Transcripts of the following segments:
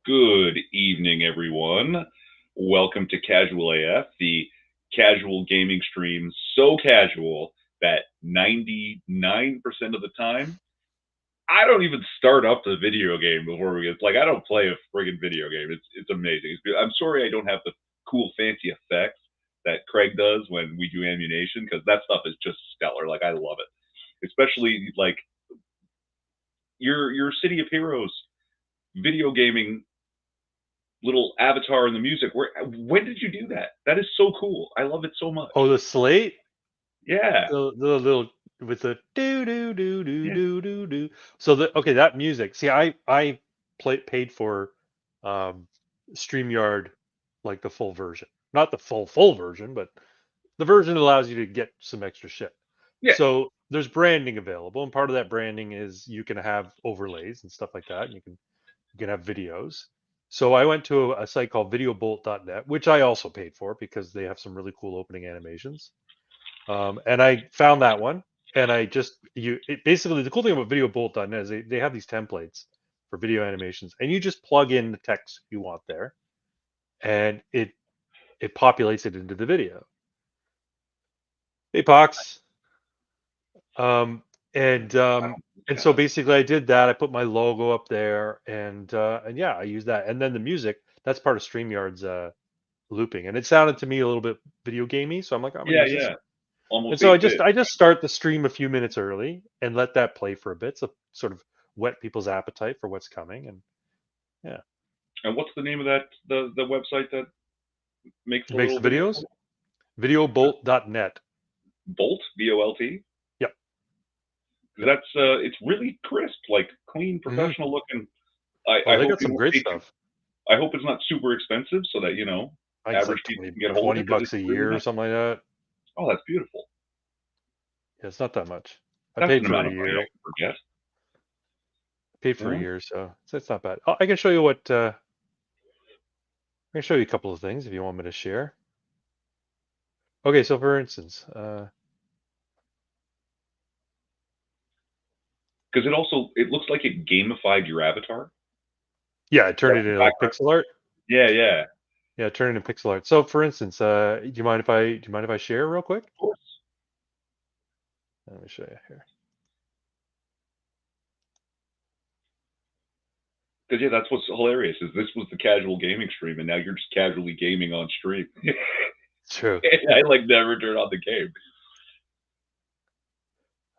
Good evening, everyone. Welcome to Casual AF, the casual gaming stream so casual that 99% of the time, I don't even start up the video game before we get, like, I don't play a friggin' video game. It's amazing. I'm sorry I don't have the cool fancy effects that Craig does when we do ammunition, because that stuff is just stellar. Like, I love it. Especially, like, your City of Heroes video gaming little avatar in the music. When did you do that? That is so cool. I love it so much. Oh, the slate? Yeah. The little with the do do do do Yeah. do do do. So okay, that music. See, I paid for um StreamYard, like the full version. Not the full version, but the version that allows you to get some extra shit. Yeah. So there's branding available, and part of that branding is you can have overlays and stuff like that, and you can have videos. So I went to a site called videobolt.net, which I also paid for because they have some really cool opening animations. And I found that one, and I just basically the cool thing about videobolt.net is they have these templates for video animations, and you just plug in the text you want there, and it populates it into the video. Hey, Pox. Um, and um, and so basically I did that. I put my logo up there, and yeah, I used that. And then the music, that's part of StreamYard's looping, and it sounded to me a little bit video gamey. So I'm like, I'm gonna Yeah. use this. Yeah. Almost And so 8 bit. I just start the stream a few minutes early and let that play for a bit, so sort of whet people's appetite for what's coming. And yeah, And what's the name of the website that makes it the makes little the video? videos. Videobolt.net. Bolt, Volt. Yep. Yep. That's it's really crisp, like clean, Hmm. professional looking. Oh, I they hope got you some don't great pay too. stuff. I hope it's not super expensive, so that I think it's average like people 20, can get a hold of 20 it because bucks it's a really year or nice. something like that. Oh, that's beautiful. Yeah, it's not that much. I That's paid an for amount a of money I year. can forget. Paid for a Yeah. year, so it's not bad. Oh, I can show you what. I can show you a couple of things if you want me to share. Okay, so for instance, Because it looks like it gamified your avatar. yeah, I turned Like it the into like background. pixel art. Yeah, yeah. Yeah, turn it into pixel art. So for instance, do you mind if I share real quick? Of course. Let me show you here. Because yeah, that's what's hilarious is this was the casual gaming stream, and now you're just casually gaming on stream. It's true. I like never turn on the game.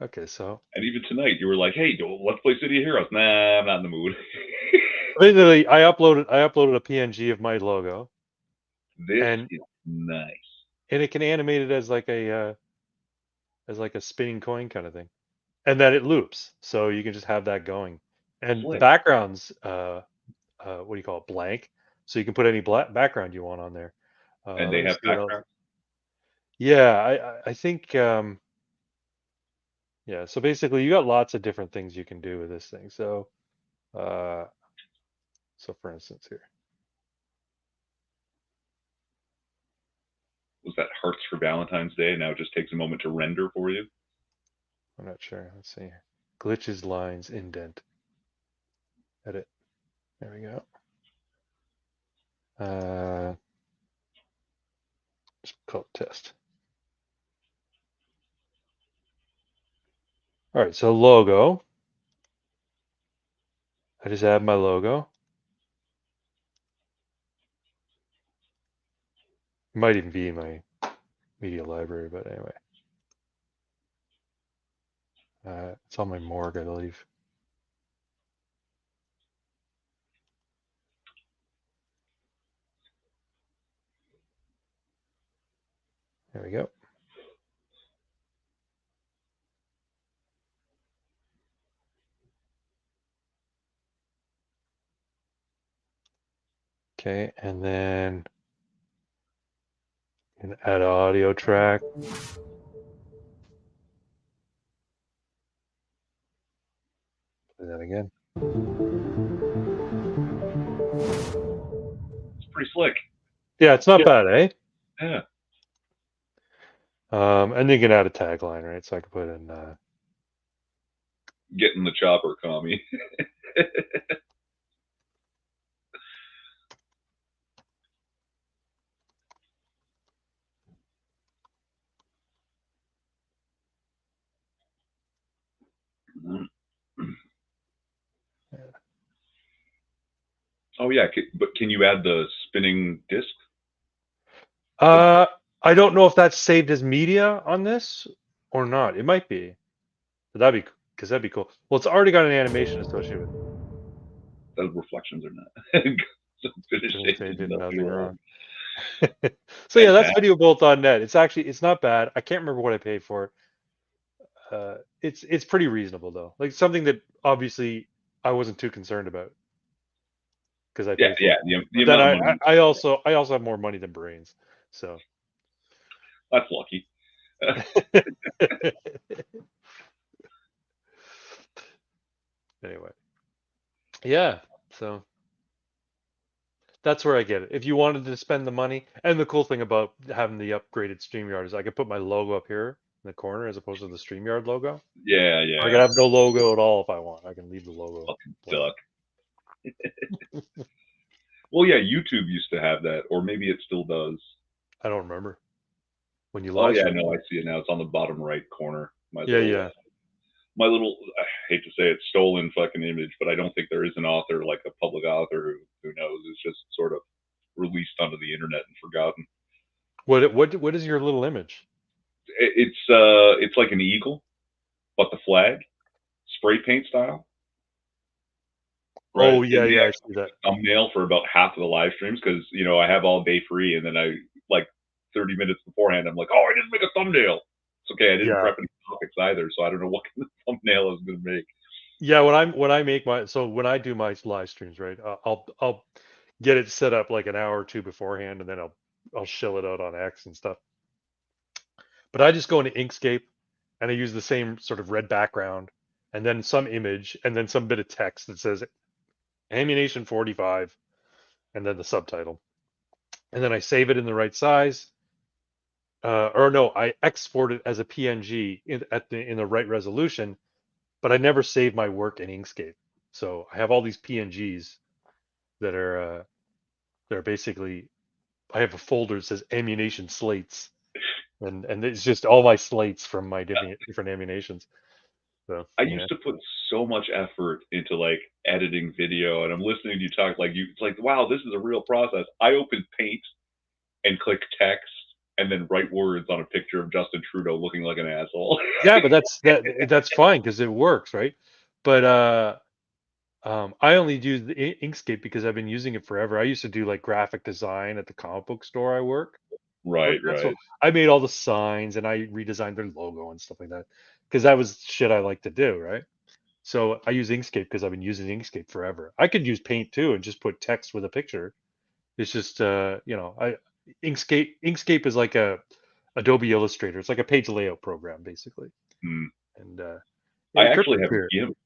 Okay, so And even tonight, you were like, "Hey, let's play City of Heroes." Nah, I'm not in the mood. basically I uploaded a PNG of my logo, This and is nice. it can animate it as like a spinning coin kind of thing, and then it loops, so you can just have that going. And the Slick. background's what do you call it, blank, so you can put any background you want on there. And they Let me have see what else. background. Yeah, I think yeah. So basically, you got lots of different things you can do with this thing. Uh, so for instance here. Was that hearts for Valentine's Day? And now it just takes a moment to render for you. I'm not sure. Let's see. Glitches, lines, indent, edit. There we go. Just call it test. All right. So logo. I just add my logo. It might even be in my media library, but anyway. It's on my morgue, I believe. There we go. Okay, and then you can add audio track. Play that again. It's pretty slick. Yeah, it's not bad, eh? Yeah. And then you can add a tagline, right? So I can put in Getting the chopper, commie. Oh yeah, but can you add the spinning disc? The Uh, I don't know if that's saved as media on this or not. It might be. But that'd be cool. Well, it's already got an animation associated with it. those reflections are not. So finish Couldn't it, say did did nothing nothing wrong. wrong. So yeah, that's Fantastic. videobolt.net. It's not bad. I can't remember what I paid for it. It's pretty reasonable though. Like something that obviously I wasn't too concerned about because I Yeah, paid for yeah. it. The But then amount of money. I also have more money than brains. So That's lucky. anyway, yeah. So that's where I get it. If you wanted to spend the money, and the cool thing about having the upgraded StreamYard is I could put my logo up here in the corner as opposed to the StreamYard logo. Yeah, I can yeah. have no logo at all if I want. I can leave the logo Fucking blank. duck. Well, yeah. YouTube used to have that, or maybe it still does. I don't remember when you Oh live yeah, stream. no, I see it now. It's on the bottom right corner. Yeah, yeah. My little. I hate to say it, stolen fucking image, but I don't think there is an author like a public author who knows. It's just sort of released onto the internet and forgotten. What is your little image? It's like an eagle, but the flag, spray paint style, right? Oh And yeah, they yeah. I actually see use that. a thumbnail for about half of the live streams because I have all day free, and then I like 30 minutes beforehand, I'm like, oh, I didn't make a thumbnail. It's okay, I didn't Yeah, prep any topics either, so I don't know what kind of thumbnail I was gonna make. yeah. When I make my when I do my live streams, right? I'll get it set up like an hour or two beforehand, and then I'll shill it out on X and stuff. But I just go into Inkscape, and I use the same sort of red background, and then some image, and then some bit of text that says Ammunition 45, and then the subtitle, and then I save it in the right size. Or no, I export it as a PNG in the right resolution, but I never save my work in Inkscape. So I have all these PNGs that are basically I have a folder that says ammunition slates, and it's just all my slates from my different ammunitions. So I yeah, used to put so much effort into like editing video, and I'm listening to you talk like it's like, wow, this is a real process. I open Paint and click text and then write words on a picture of Justin Trudeau looking like an asshole. yeah, but that's fine because it works, right? But I only use the Inkscape because I've been using it forever. I used to do like graphic design at the comic book store I Right, worked at, so right. I made all the signs and I redesigned their logo and stuff like that because that was shit I like to do, right? So I use Inkscape because I've been using Inkscape forever. I could use Paint too and just put text with a picture. It's just I Inkscape is like a Adobe Illustrator. It's like a page layout program basically. Hmm. And I yeah, actually Cryptic have Fear. GIMP.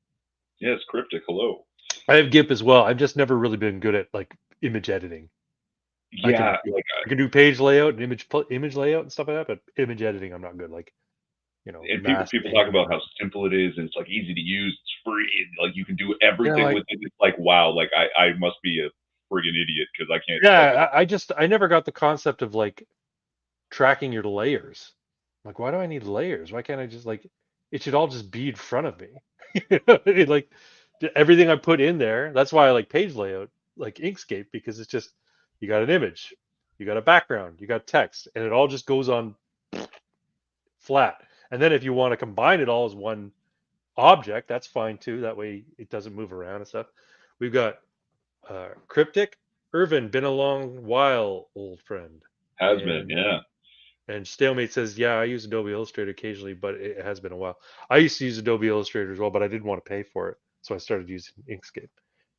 Yes, Cryptic. Hello. I have GIMP as well. I've just never really been good at like image editing. I can Yeah, like, I can do page layout and image layout and stuff like that, but image editing I'm not good. Like and mask people talk painting about and how simple it is, and it's like easy to use. It's free, and like you can do yeah, everything like with it. It's like, wow, like I must be a friggin' idiot because I can't fucking. yeah. I never got the concept of like tracking your layers. Like, why do I need layers? Why can't I just like it should all just be in front of me? You know what I mean? Like everything I put in there. That's why I like page layout, like Inkscape, because it's just you got an image, you got a background, you got text, and it all just goes on flat. And then if you want to combine it all as one object, that's fine too. That way it doesn't move around and stuff. We've got Cryptic. Irvin, been a long while, old friend. Has been, And yeah. Stalemate says, yeah, I use Adobe Illustrator occasionally, but it has been a while. I used to use Adobe Illustrator as well, but I didn't want to pay for it. So I started using Inkscape.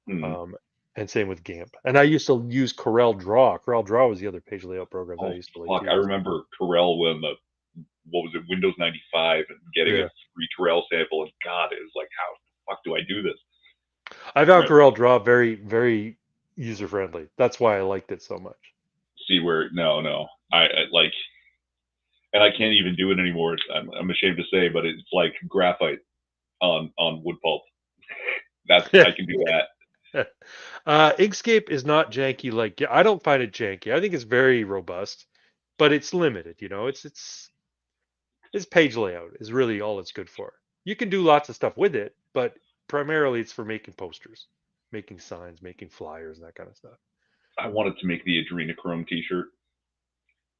Hmm. Um, and same with GAMP. And I used to use Corel Draw. Corel Draw was the other page layout program that I Oh used to like fuck! I too. remember Corel when the what was it, Windows 95, and getting a Yeah. free Corel sample, and God, it was like, how the fuck do I do this? I found Right. Corel Draw very, very user friendly. That's why I liked it so much. See where no, I like, and I can't even do it anymore. I'm ashamed to say, but it's like graphite on wood pulp. That's I can do that. Inkscape is not janky like I don't find it janky. I think it's very robust, but it's limited. Its page layout is really all it's good for. You can do lots of stuff with it, but primarily it's for making posters. making signs, making flyers, and that kind of stuff. I wanted to make the adrenochrome T-shirt,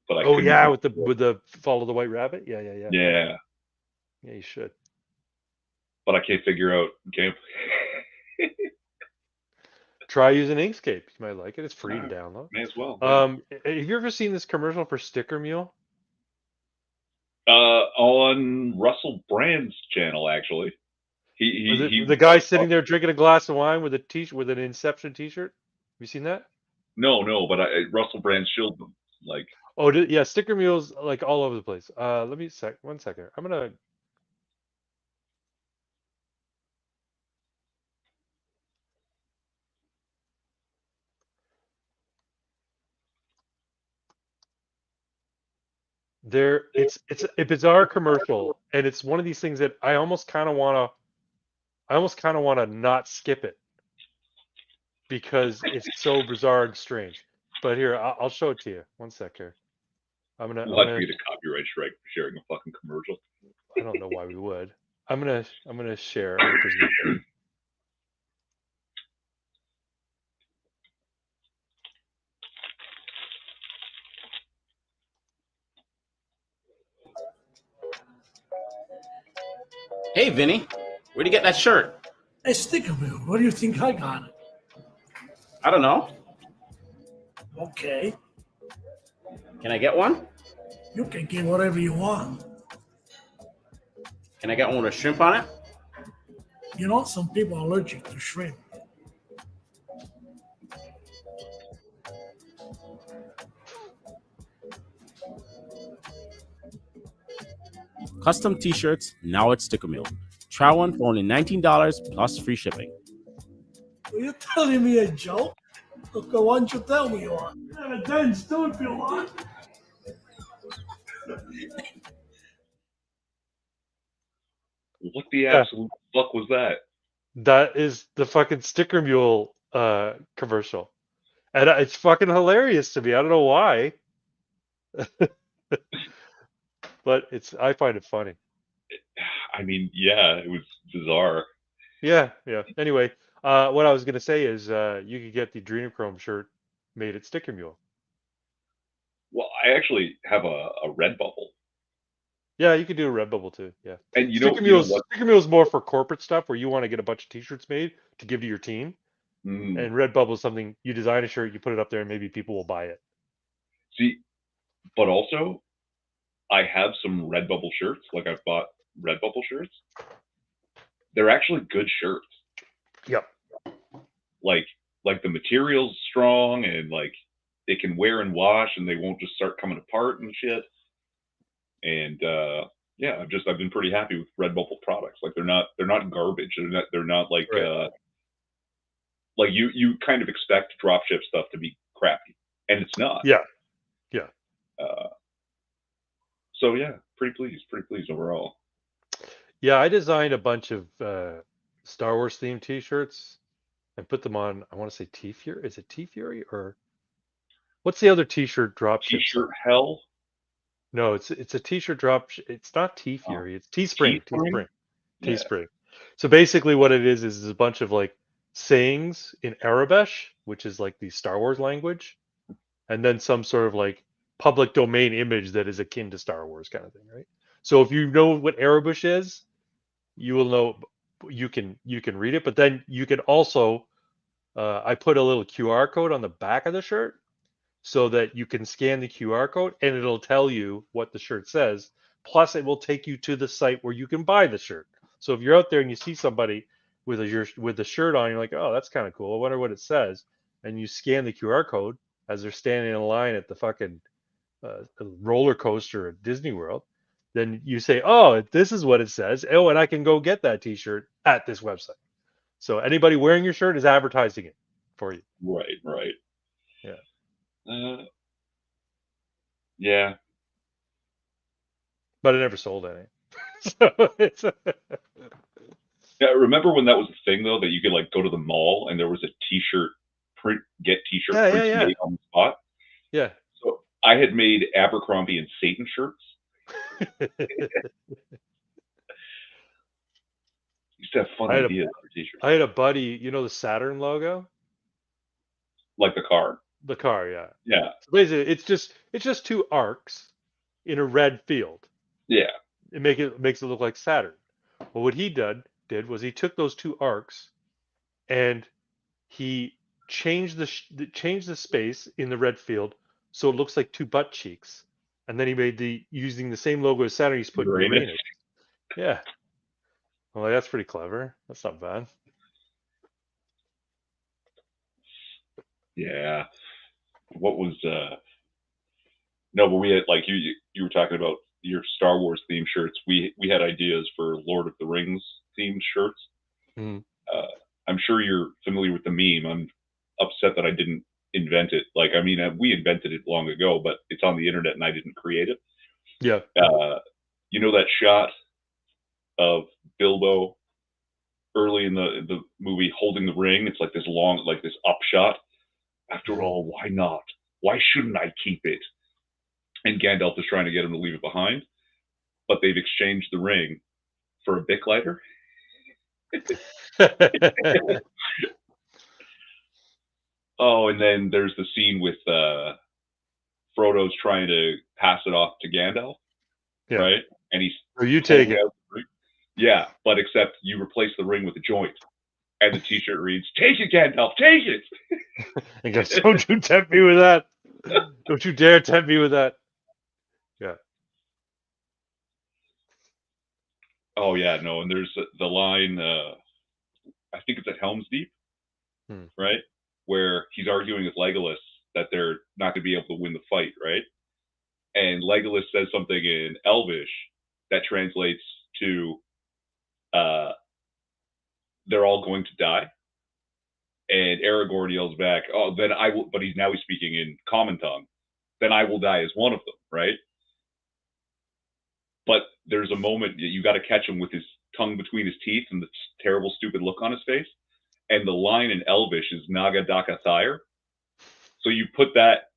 but I Oh couldn't yeah, come. with the follow the white rabbit. Yeah, yeah, yeah. Yeah, Yeah, you should. but I can't figure out gameplay. Try using Inkscape. You might like it. It's free to download. May as well. Yeah. Have you ever seen this commercial for Sticker Mule? On Russell Brand's channel, actually, Was it he the guy sitting there drinking a glass of wine with a t with an Inception T-shirt? Have you seen that? no, but Russell Brand shielded them. Like, Oh, yeah, Sticker Mule's like all over the place. Let me one second. I'm gonna. It's a bizarre commercial, and it's one of these things that I almost kind of wanna not skip it because it's so bizarre and strange. But here, I'll show it to you. One sec here. we'll I'm have to gonna. get a copyright strike for sharing a fucking commercial. I don't know why we would. I'm gonna share. I'm gonna present it. Hey, Vinny, where'd you get that shirt? Hey, Sticker Bill, what do you think I got it? I don't know. Okay, Can I get one? you can get whatever you want. Can I get one with a shrimp on it? You know, some people are allergic to shrimp. Custom t-shirts now at Sticker Mill. Try one for only $19 plus free shipping. Are you telling me a joke? Okay, why don't you tell me one? Yeah, then do if you want. What the Yeah, absolute fuck was that? that is the fucking Sticker Mule commercial, and it's fucking hilarious to me. I don't know why, but I find it funny. I mean, yeah, it was bizarre. Yeah, yeah. Anyway, what I was gonna say is you could get the Adrenochrome shirt made at Sticker Mule. Well, I actually have a Redbubble, Yeah, you could do a Redbubble too. Yeah, and you know what? Sticker Mule's more for corporate stuff where you want to get a bunch of T-shirts made to give to your team, Mm, and Redbubble is something you design a shirt, you put it up there, and maybe people will buy it. see, but also I have some Redbubble shirts. Like I've bought Redbubble shirts. They're actually good shirts. Yep. Like like the material's strong and like they can wear and wash and they won't just start coming apart and shit. And yeah, I've been pretty happy with Redbubble products. Like they're not garbage. They're not Right. like you kind of expect dropship stuff to be crappy, and it's not. Yeah. Yeah. Uh, so yeah, pretty pleased overall. Yeah. I designed a bunch of Star Wars themed T-shirts and put them on. I want to say T Fury. Is it T Fury or what's the other T-shirt dropship site? T-shirt hell. No, it's a T-shirt drop. It's not T Oh, Fury. It's Teespring. Teespring. Yeah. Teespring. So basically, what it is a bunch of like sayings in Arabish, which is like the Star Wars language, and then some sort of like public domain image that is akin to Star Wars kind of thing, right? So if you know what Arabish is, you will know you can read it, but then you can also I put a little QR code on the back of the shirt so that you can scan the QR code and it'll tell you what the shirt says. Plus, it will take you to the site where you can buy the shirt. So if you're out there and you see somebody with the shirt on, you're like, oh, that's kind of cool. I wonder what it says. And you scan the QR code as they're standing in line at the fucking roller coaster at Disney World. Then you say, oh, this is what it says. Oh, and I can go get that T-shirt at this website. So anybody wearing your shirt is advertising it for you. Right. Right. Yeah. Yeah. But I never sold any. So it's Yeah. Remember when that was a thing though that you could like go to the mall and there was a T-shirt T-shirt yeah, yeah, prints yeah, made on the spot. yeah. So I had made Abercrombie and Satan shirts. Used to have fun I had a ideas for t-shirts. I had a buddy, you know the Saturn logo? Like the car. The car, yeah. Yeah. So basically it's just two arcs in a red field. Yeah. It makes it look like Saturn. Well, what he did was he took those two arcs and he changed changed the space in the red field so it looks like two butt cheeks. And then he made using the same logo as Saturn, he's put Uranus. Uranus. Yeah. Well, that's pretty clever. That's not bad. Yeah. What was no, but we had like you were talking about your Star Wars themed shirts. We had ideas for Lord of the Rings themed shirts. Mhm. I'm sure you're familiar with the meme. I'm upset that I didn't invent it. Like, I mean, we invented it long ago, but it's on the internet and I didn't create it. Yeah. You know that shot of Bilbo early in the movie holding the ring? It's like this long, like this up shot. After all, why not? Why shouldn't I keep it? And Gandalf is trying to get him to leave it behind, but they've exchanged the ring for a Bic lighter. Oh, and then there's the scene with Frodo's trying to pass it off to Gandalf, Yeah. right? And he's So you take holding it. out the ring. Yeah, but except you replace the ring with a joint. And the t-shirt reads, "Take it, Gandalf, take it!" And goes, don't you tempt me with that. Don't you dare tempt me with that. Yeah. Oh, yeah, no, and there's the line, I think it's at Helm's Deep, right? Where he's arguing with Legolas that they're not going to be able to win the fight, right? And Legolas says something in Elvish that translates to, they're all going to die. And Aragorn yells back, "Oh, then I will," but he's speaking in common tongue. "Then I will die as one of them," right? But there's a moment you got to catch him with his tongue between his teeth and the terrible, stupid look on his face. And the line in Elvish is "Naga Daka Thyre." So you put that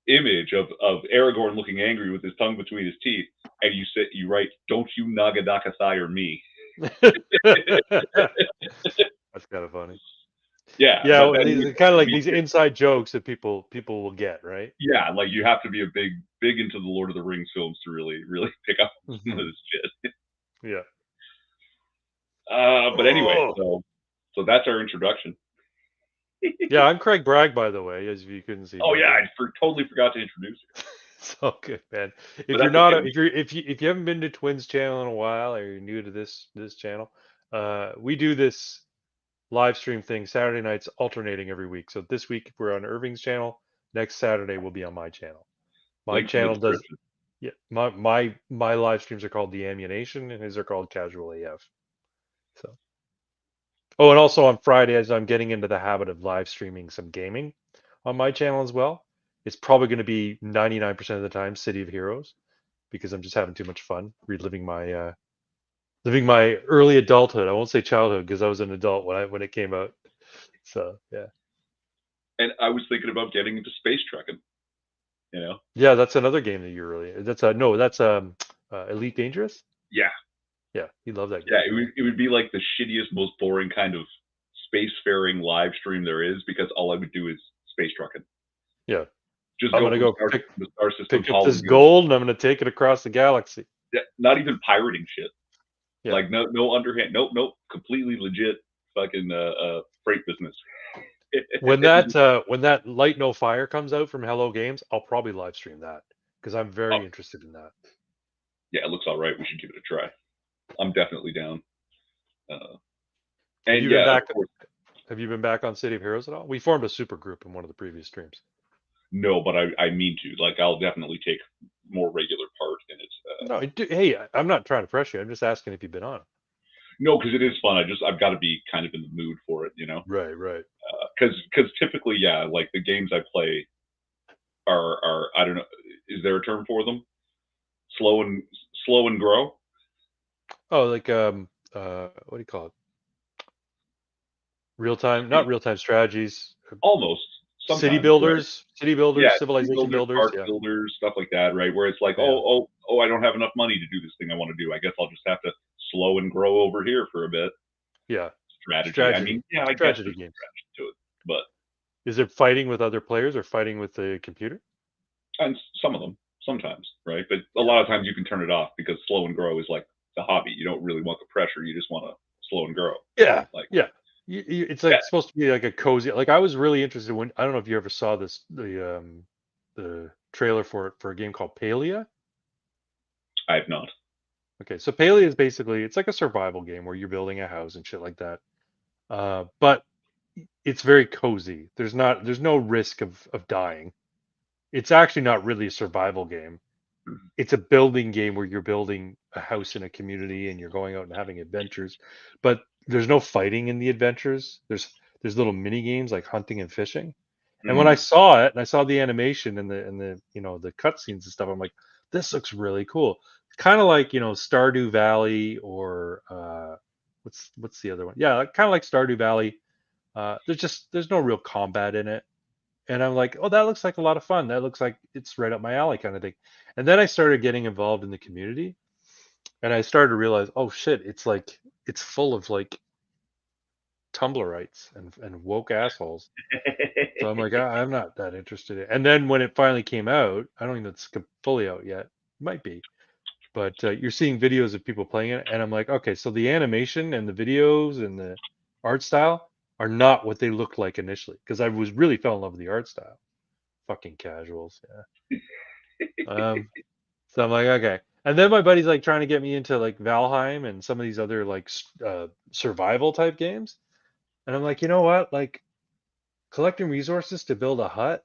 image of Aragorn looking angry with his tongue between his teeth, and you write, "Don't you Naga Daka Thyre me." That's kind of funny. Yeah, Yeah, but well, then these kind of like these inside jokes that people will get, right? yeah, like you have to be a big into the Lord of the Rings films to really pick up some of this shit. Yeah. But anyway, so that's our introduction. Yeah, I'm Craig Bragg, by the way, as you couldn't see. Oh yeah, I totally forgot to introduce you. So good, man. If But you're that's not, okay. if you haven't been to Twins channel in a while, or you're new to this channel, we do this live stream thing Saturday nights, alternating every week. So this week we're on Irving's channel. Next Saturday we'll be on my channel. My Links in the channel does. description. Yeah, my live streams are called The Ammunition, and his are called Casual AF. So. Oh, and also on Fridays, I'm getting into the habit of live streaming some gaming on my channel as well. It's probably going to be 99% of the time City of Heroes, because I'm just having too much fun reliving my living my early adulthood. I won't say childhood because I was an adult when it came out. So yeah. And I was thinking about getting into space trucking. You know? Yeah, that's another game that you're really. That's Elite Dangerous. Yeah. Yeah, you love that game. Yeah, it would be like the shittiest, most boring kind of spacefaring live stream there is, because all I would do is space trucking. Yeah. Just I'm go gonna from go the star system. pick up this gold, and I'm gonna take it across the galaxy. Yeah, not even pirating shit. Yeah. Like no underhand, nope, completely legit fucking freight business. When that Light No Fire comes out from Hello Games, I'll probably live stream that because I'm very interested in that. Yeah, it looks all right. We should give it a try. I'm definitely down. Have you been back on City of Heroes at all? We formed a super group in one of the previous streams. No, but I mean to. Like, I'll definitely take more regular part in it. No, hey, I'm not trying to pressure you. I'm just asking if you've been on. No, because it is fun. I've got to be kind of in the mood for it, you know. Right. Because typically, yeah, like the games I play are I don't know. Is there a term for them? Slow and grow. Oh, like what do you call it? Not real time strategies. Almost. City builders, yeah, civilization builders, park builders, stuff like that, right? Where it's like, oh, I don't have enough money to do this thing I want to do. I guess I'll just have to slow and grow over here for a bit. Yeah. strategy. I mean, yeah, I guess Strategy there's games. strategy to it, but Is it fighting with other players or fighting with the computer? and some of them sometimes, right? But a Yeah. lot of times you can turn it off because slow and grow is like the hobby. You don't really want the pressure. You just want to slow and grow. Yeah. Like Yeah. It's like yeah, supposed to be like a cozy. Like I was really interested when I don't know if you ever saw the trailer for it for a game called Palia. I have not. Okay, so Palia is basically it's like a survival game where you're building a house and shit like that. But it's very cozy. There's no risk of dying. It's actually not really a survival game. It's a building game where you're building a house in a community and you're going out and having adventures. But there's no fighting in the adventures. There's little mini games like hunting and fishing. And when I Mm, saw it and I saw the animation and the the cutscenes and stuff, I'm like, this looks really cool. Kind of like Stardew Valley or what's the other one? Yeah, kind of like Stardew Valley. There's no real combat in it, and I'm like, oh, that looks like a lot of fun. That looks like it's right up my alley, kind of thing. And then I started getting involved in the community, and I started to realize, oh shit, it's full of like Tumblrites and woke assholes. So I'm like, I'm not that interested in. And then when it finally came out, I don't even know if it's fully out yet. It might be, but you're seeing videos of people playing it, and I'm like, okay, so the animation and the videos and the art style are not what they looked like initially because I was really fell in love with the art style. Fucking casuals, yeah. So I'm like, okay. And then my buddy's like trying to get me into like Valheim and some of these other like survival type games, and I'm like, you know what, like collecting resources to build a hut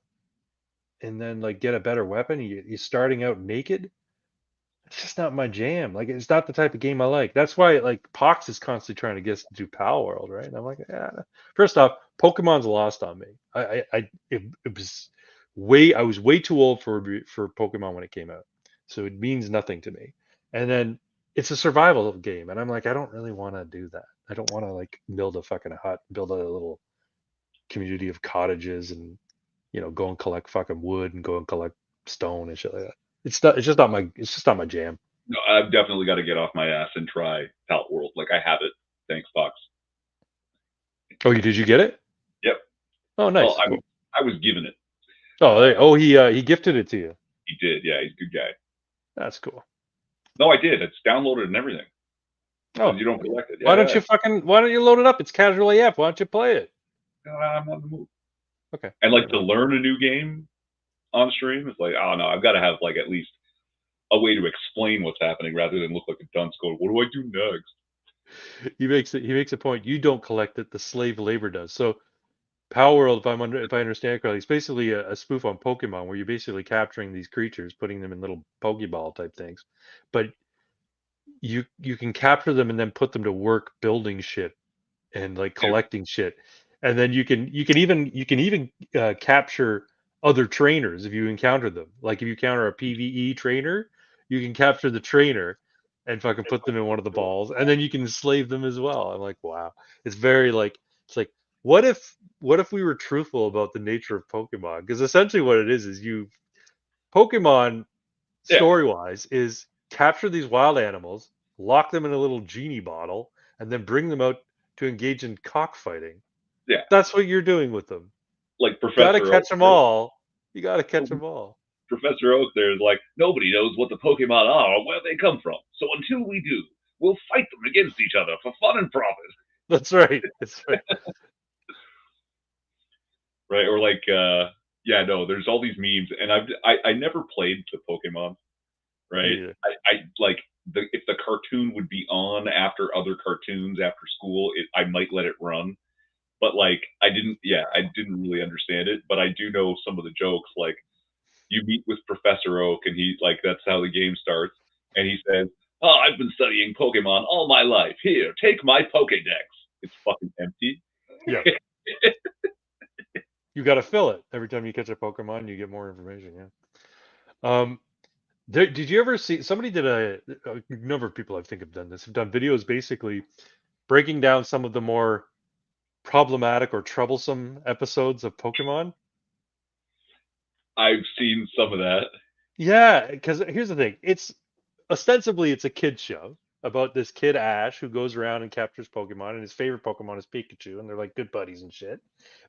and then like get a better weapon. You're starting out naked. It's just not my jam. Like it's not the type of game I like. That's why like Pox is constantly trying to get us to do Pal World, right? And I'm like, yeah. First off, Pokemon's lost on me. It was way I was way too old for Pokemon when it came out, so it means nothing to me. And then it's a survival game, and I'm like, I don't really want to do that. I don't want to like build a fucking hut, build a little community of cottages, and go and collect fucking wood and go and collect stone and shit like that. It's just not my jam. no, I've definitely got to get off my ass and try Pal World. Like I have it. Thanks, Fox. Oh, did you get it? Yep. Oh, Well, nice. Cool. I was given it. He gifted it to you. He did. Yeah, he's a good guy. That's cool. No, I did. It's downloaded and everything. Oh, But you don't collect it. why don't Yeah. you load it up? It's casual AF. Why don't you play it? I'm on the move. Okay. And like to learn a new game on stream, it's like, oh no, I've got to have like at least a way to explain what's happening rather than look like a dunce going, what do I do next? He makes a point. You don't collect it. The slave labor does. So Power World, if I understand correctly, it's basically a spoof on Pokemon where you're basically capturing these creatures, putting them in little Pokeball type things, but you can capture them and then put them to work building shit and like Yeah. collecting shit, and then you can even capture other trainers if you encounter them. Like if you encounter a PVE trainer, you can capture the trainer and fucking put them in one of the balls, and then you can slave them as well. I'm like, wow, it's very like it's like what if we were truthful about the nature of Pokemon? Because essentially what it is you Pokemon Yeah. story wise is capture these wild animals, lock them in a little genie bottle, and then bring them out to engage in cockfighting. Yeah. That's what you're doing with them. Like Got to Professor Oak. catch them all. You got to catch them all. Professor Oak there is like, nobody knows what the Pokemon are or where they come from. So until we do, we'll fight them against each other for fun and profit. That's right. That's right. Right? Or like, yeah, no, there's all these memes, and I never played the Pokemon, right? Yeah. I like if the cartoon would be on after other cartoons after school, I might let it run. But like, I didn't really understand it. But I do know some of the jokes. Like, you meet with Professor Oak, and he like that's how the game starts, and he says, "Oh, I've been studying Pokemon all my life. Here, take my Pokédex." It's fucking empty. Yeah. You got to fill it every time you catch a Pokemon. You get more information. Yeah. Did you ever see somebody did a number of people I think have done this have done videos basically breaking down some of the more problematic or troublesome episodes of Pokemon? I've seen some of that. Yeah, because here's the thing: it's ostensibly it's a kids show, about this kid Ash who goes around and captures Pokemon, and his favorite Pokemon is Pikachu, and they're like good buddies and shit.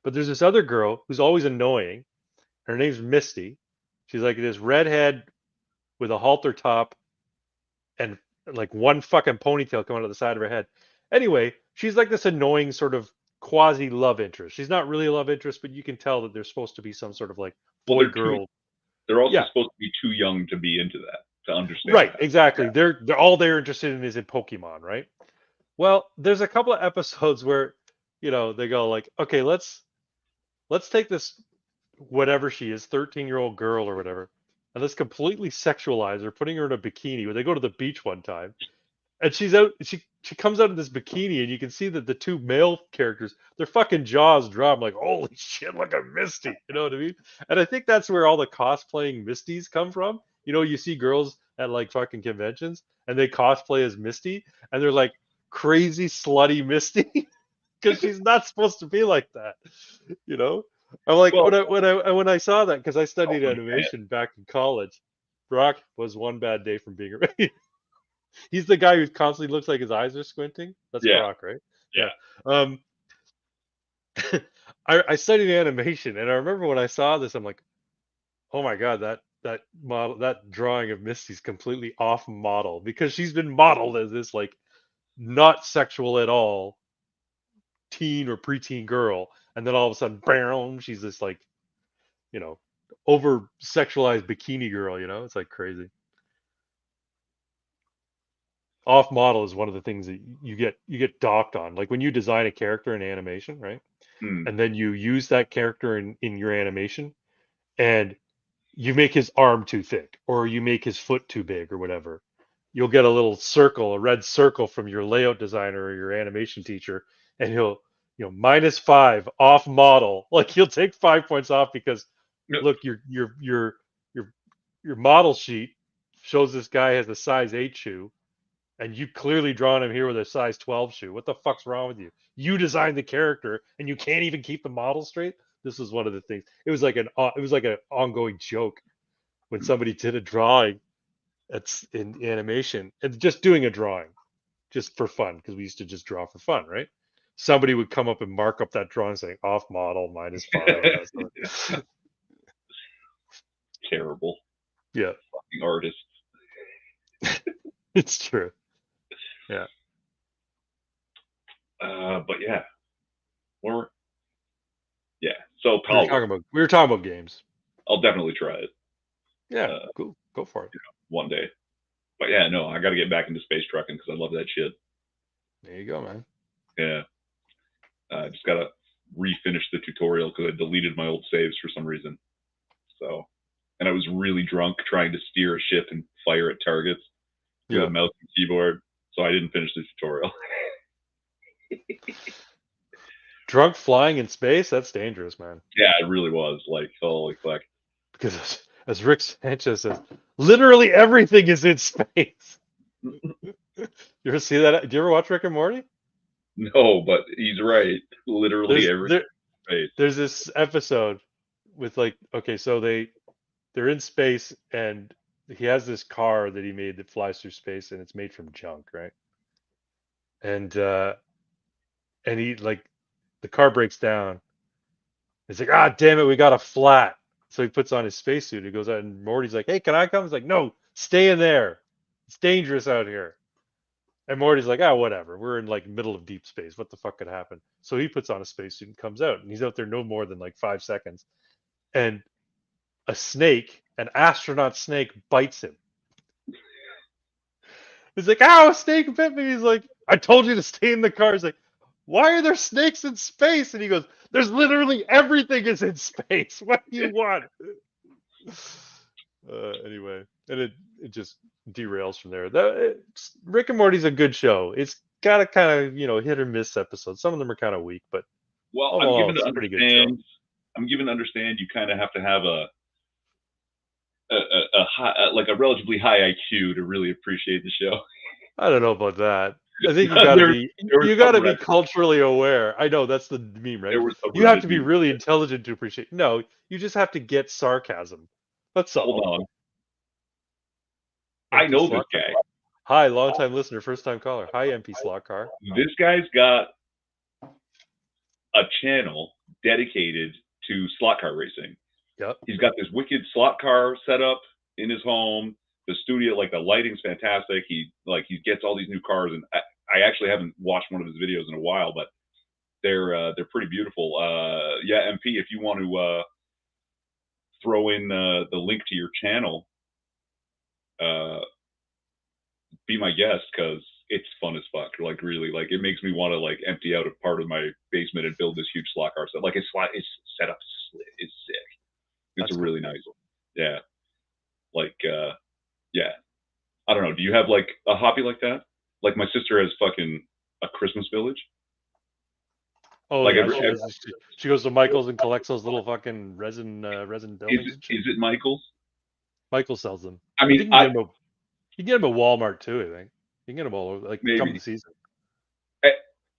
But there's this other girl who's always annoying. Her name's Misty. She's like this redhead with a halter top and like one fucking ponytail coming out of the side of her head. Anyway, she's like this annoying sort of quasi love interest. She's not really a love interest, but you can tell that there's supposed to be some sort of like Well, boy girl. They're also Yeah. supposed to be too young to be into that, to understand. Right, that. exactly. They're all they're interested in is in Pokemon, right? Well, there's a couple of episodes where, they go like, okay, let's take this whatever she is, 13-year-old girl or whatever, and let's completely sexualize her, putting her in a bikini. Where they go to the beach one time, and she's out. She comes out in this bikini, and you can see that the two male characters, their fucking jaws drop. Like, holy shit, look at Misty. You know what I mean? And I think that's where all the cosplaying Misties come from. You see girls at like fucking conventions, and they cosplay as Misty, and they're like crazy slutty Misty because she's not supposed to be like that. I'm like, Well- when I saw that, because I studied Oh, animation back in college. Brock was one bad day from being a He's the guy who constantly looks like his eyes are squinting. That's Yeah. Brock, right? Yeah. I studied animation, and I remember when I saw this, I'm like, oh my god, that model, that drawing of Misty's completely off model, because she's been modeled as this like not sexual at all teen or preteen girl, and then all of a sudden, bam, she's this like, over sexualized bikini girl. It's like crazy. Off model is one of the things that you get docked on. Like when you design a character in animation, right? Hmm. And then you use that character in your animation, and you make his arm too thick, or you make his foot too big, or whatever. You'll get a little circle, a red circle from your layout designer or your animation teacher, and he'll, -5 off model. Like he'll take 5 points off because Yep. look, your model sheet shows this guy has a size 8 shoe, and you clearly drawn him here with a size 12 shoe. What the fuck's wrong with you? You designed the character, and you can't even keep the model straight. This is one of the things. It was like an ongoing joke when somebody did a drawing that's in animation, and just doing a drawing just for fun, because we used to just draw for fun, right? Somebody would come up and mark up that drawing saying off model -5. Terrible. Yeah, Fucking artists. it's true. But yeah. So We probably were talking about games. I'll definitely try it Yeah, cool. Go for it. one day. But yeah, no, I got to get back into space trucking because I love that shit. There you go, man. Yeah. I just got to refinish the tutorial because I deleted my old saves for some reason. So, and I was really drunk trying to steer a ship and fire at targets with Yeah. a mouse and keyboard. So I didn't finish the tutorial. Drunk flying in space? That's dangerous, man. Yeah, it really was. Like, holy fuck. Because as Rick Sanchez says, literally everything is in space. You ever see that? Do you ever watch Rick and Morty? No, but he's right. Literally everything. There's this episode with like, okay, so they're in space, and he has this car that he made that flies through space, and it's made from junk, right? And he like, the car breaks down. He's like, ah, damn it, we got a flat. So he puts on his spacesuit. He goes out, and Morty's like, hey, can I come? He's like, no, stay in there. It's dangerous out here. And Morty's like, ah, whatever. We're in like middle of deep space. What the fuck could happen? So he puts on a spacesuit and comes out, and he's out there no more than like 5 seconds. And a snake, an astronaut snake, bites him. He's like, ow, a snake bit me. He's like, I told you to stay in the car. He's like, why are there snakes in space? And he goes, there's literally everything is in space. What do you want? Anyway, and it just derails from there. Rick and Morty's a good show. It's got a kind of, hit or miss episodes. Some of them are kind of weak, but Well, overall, I'm given it's to a pretty good show. understand. I'm given to understand you kind of have to have a high, like a relatively high IQ to really appreciate the show. I don't know about that. I think you gotta be culturally aware. I know that's the meme, right? You have to be really intelligent to appreciate. No, you just have to get sarcasm. That's all. Hold on. I know this guy. Hi, long-time listener, first-time caller. Hi, MP Slot Car. This guy's got a channel dedicated to slot car racing. Yep. He's got this wicked slot car set up in his home. The studio, like the lighting's fantastic. He gets all these new cars, and I actually haven't watched one of his videos in a while, but they're pretty beautiful. Yeah, MP, if you want to throw in the link to your channel, be my guest, because it's fun as fuck. Like, really, like, it makes me want to like empty out a part of my basement and build this huge slot car set. Like, it's set up, it's sick. It's That's really nice. Yeah. Like, yeah. I don't know. Do you have like a hobby like that? Like, my sister has fucking a Christmas village. Oh, like yeah, she goes to Michael's and collects those little fucking resin buildings. Is it Michael's? Michael sells them. I mean, you can get them at Walmart too. I think you can get them all over, like, maybe. come the season.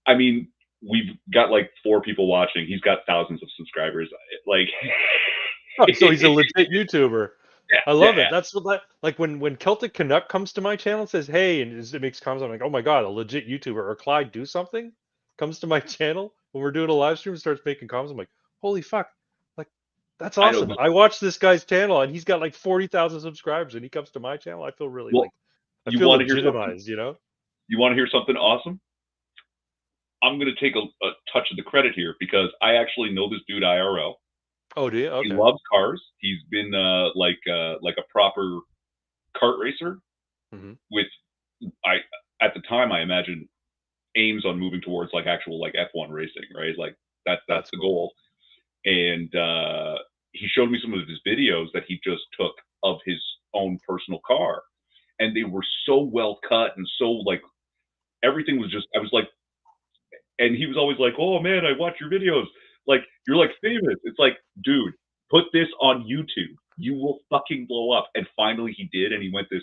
I mean, we've got like 4 people watching. He's got thousands of subscribers. Like, oh, so he's a legit YouTuber. Yeah, I love it. That's what like when Celtic Canuck comes to my channel and says, "Hey," and it makes comments. I'm like, "Oh my god, a legit YouTuber." Or Clyde Do Something comes to my channel when we're doing a live stream and starts making comments. I'm like, "Holy fuck!" Like, that's awesome. I watched this guy's channel and he's got like 40,000 subscribers, and he comes to my channel. I feel really I feel legitimized. You know? You want to hear something awesome? I'm going to take a touch of the credit here, because I actually know this dude IRL. Oh, do you? Okay. He loves cars. He's been like a proper kart racer. With at the time, I imagine, aims on moving towards like actual like F1 racing, right? Like that's the goal. And he showed me some of his videos that he just took of his own personal car, and they were so well cut and so like everything was just. I was like, and he was always like, "Oh man, I watch your videos. Like, you're like famous." It's like, dude, put this on YouTube. You will fucking blow up. And finally he did, and he went this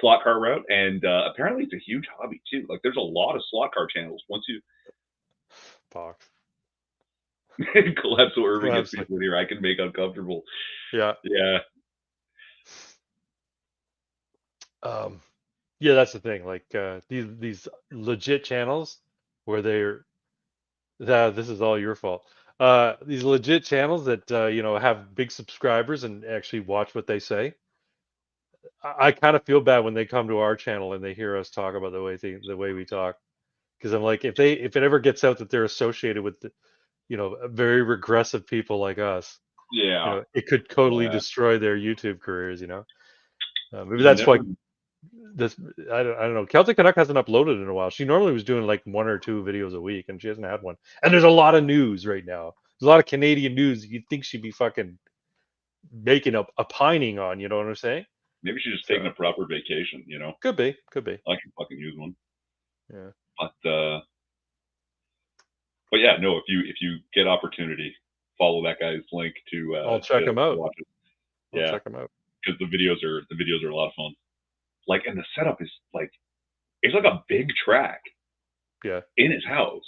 slot car route, and apparently it's a huge hobby too. Like, there's a lot of slot car channels. Once you Fox. Calypso Irving gets people here I can make uncomfortable. Yeah. Yeah. Yeah, that's the thing. Like, these legit channels where this is all your fault. These legit channels that have big subscribers and actually watch what they say. I kind of feel bad when they come to our channel and they hear us talk about the way we talk, because I'm like, if it ever gets out that they're associated with very regressive people like us, it could totally destroy their YouTube careers. Maybe that's why I don't know. Celtic Canuck hasn't uploaded in a while. She normally was doing like 1 or 2 videos a week, and she hasn't had one. And there's a lot of news right now. There's a lot of Canadian news you'd think she'd be fucking making a pining on. You know what I'm saying? Maybe she's just taking a proper vacation. Could be. I can fucking use one. Yeah. But yeah, no. If you get opportunity, follow that guy's link to. I'll check him out. Watch it. I'll check him out, because the videos are a lot of fun. Like, and the setup is like, it's like a big track. Yeah. In his house.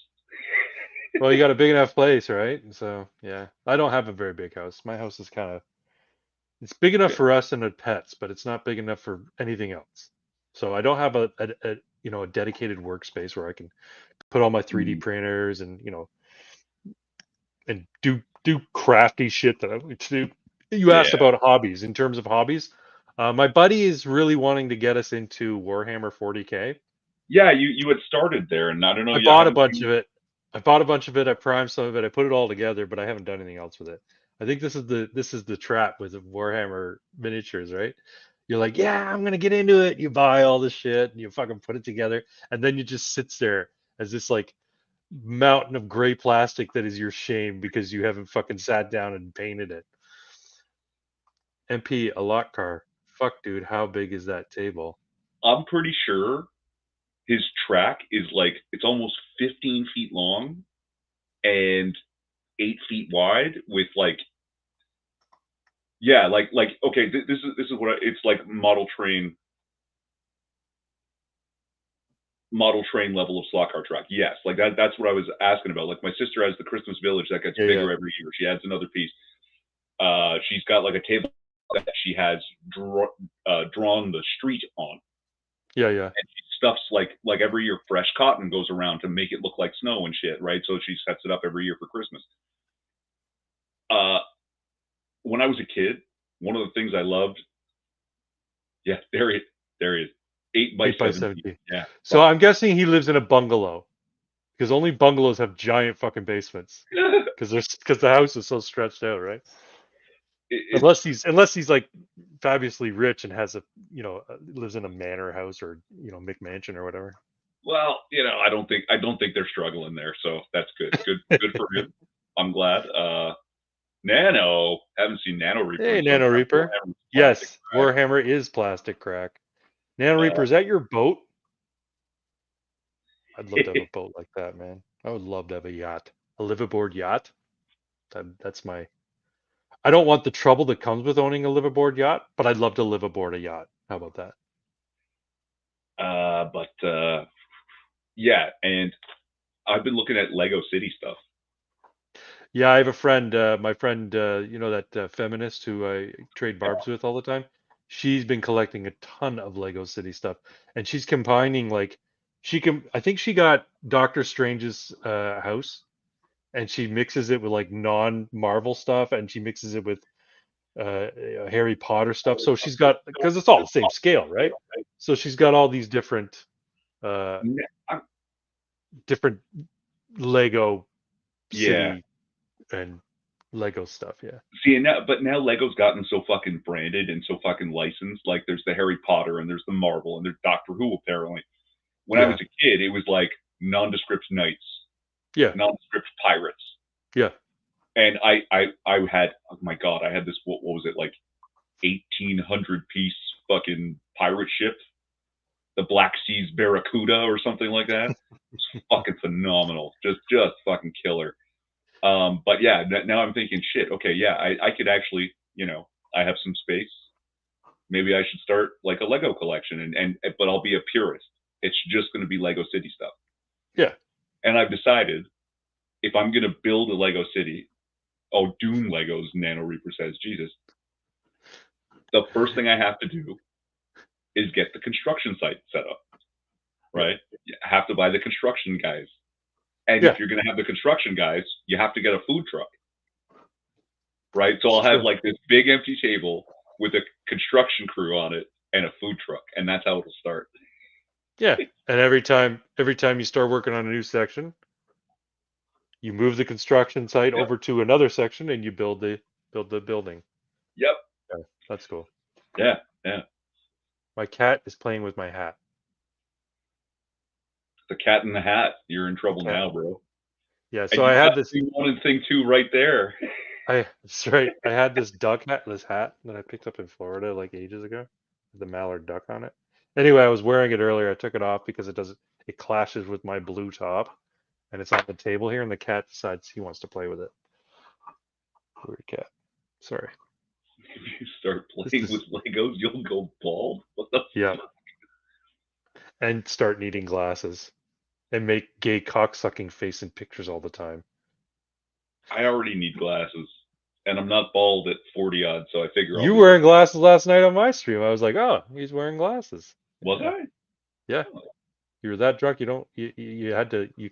Well, you got a big enough place, right? So yeah, I don't have a very big house. My house is it's big enough for us and the pets, but it's not big enough for anything else. So I don't have a dedicated workspace where I can put all my 3D printers and and do crafty shit that I like to do. You asked about hobbies. In terms of hobbies, my buddy is really wanting to get us into Warhammer 40K. Yeah, you had started there, and I don't know. I bought a bunch of it. I primed some of it. I put it all together, but I haven't done anything else with it. I think this is the trap with Warhammer miniatures, right? You're like, yeah, I'm gonna get into it. You buy all this shit and you fucking put it together, and then you just sits there as this like mountain of gray plastic that is your shame because you haven't fucking sat down and painted it. MP, a lot car. Fuck, dude, how big is that table? I'm pretty sure his track is like, it's almost 15 feet long and 8 feet wide with like, okay, this is what it's like, model train level of slot car track. Yes, like that's what I was asking about. Like, my sister has the Christmas village that gets bigger every year. She adds another piece. She's got like a table that she has drawn the street on. Yeah, yeah. And she stuffs like every year fresh cotton goes around to make it look like snow and shit, right? So she sets it up every year for Christmas. Uh, when I was a kid, one of the things I loved, yeah, there he is, 8 by 8 by 17. 17. Yeah, So fuck. I'm guessing he lives in a bungalow because only bungalows have giant fucking basements because the house is so stretched out, right? It's Unless he's like fabulously rich and has lives in a manor house or McMansion or whatever. well, I don't think they're struggling there, so that's good. Good for him. I'm glad. Nano, haven't seen Nano Reaper Hey, in some Nano time. Reaper. Warhammer's plastic Yes, crack. Warhammer is plastic crack. Nano Uh, Reaper, is that your boat? I'd love to have a boat like that, man. I would love to have a yacht, a liveaboard yacht. That's my. I don't want the trouble that comes with owning a liveaboard yacht, but I'd love to live aboard a yacht. How about that? but yeah, and I've been looking at Lego City stuff. Yeah, I have a friend, my friend, that feminist who I trade barbs with all the time. She's been collecting a ton of Lego City stuff, and she's combining like I think she got Doctor Strange's house, and she mixes it with like non-Marvel stuff, and she mixes it with Harry Potter stuff. So she's got because it's all the same scale, right? So she's got all these uh, I'm, different Lego yeah. City and Lego stuff. Yeah, See, but now Lego's gotten so fucking branded and so fucking licensed. Like, there's the Harry Potter and there's the Marvel and there's Doctor Who. Apparently, when I was yeah, a kid, it was like nondescript knights, yeah, nondescript pirates, yeah. and I had, oh my god, I had this, what was it, like 1800 piece fucking pirate ship, the Black Seas Barracuda or something like that. It's fucking phenomenal, just fucking killer. But yeah, now I'm thinking, shit. Okay, yeah, I could actually, I have some space. Maybe I should start like a Lego collection, but I'll be a purist. It's just going to be Lego City stuff. Yeah. And I've decided if I'm going to build a Lego City, oh, Dune Legos, Nano Reaper says, Jesus. The first thing I have to do is get the construction site set up, right? You have to buy the construction guys. And Yeah, if you're going to have the construction guys, you have to get a food truck, right? So it's I'll have true. like this big empty table with a construction crew on it and a food truck, and that's how it'll start. Yeah, and every time you start working on a new section, you move the construction site Yep. over to another section, and you build the building. Yep. Yeah, that's cool. Yeah. Yeah. My cat is playing with my hat. The cat in the hat. You're in trouble Cat. now, bro. Yeah, And so you I got had this. thing one and thing two right there. That's right. I had this this hat that I picked up in Florida like ages ago, with the mallard duck on it. Anyway, I was wearing it earlier. I took it off because it clashes with my blue top, and it's on the table here, and the cat decides he wants to play with it. Weird cat. Sorry. If you start This playing is with Legos, you'll go bald. What the yeah, fuck? and start needing glasses and make gay cocksucking face in pictures all the time. I already need glasses, and I'm not bald at 40 odd, so I figure I'll You be wearing glasses last night on my stream. I was like, oh, he's wearing glasses. Was Yeah, I? yeah. Oh. You were that drunk. You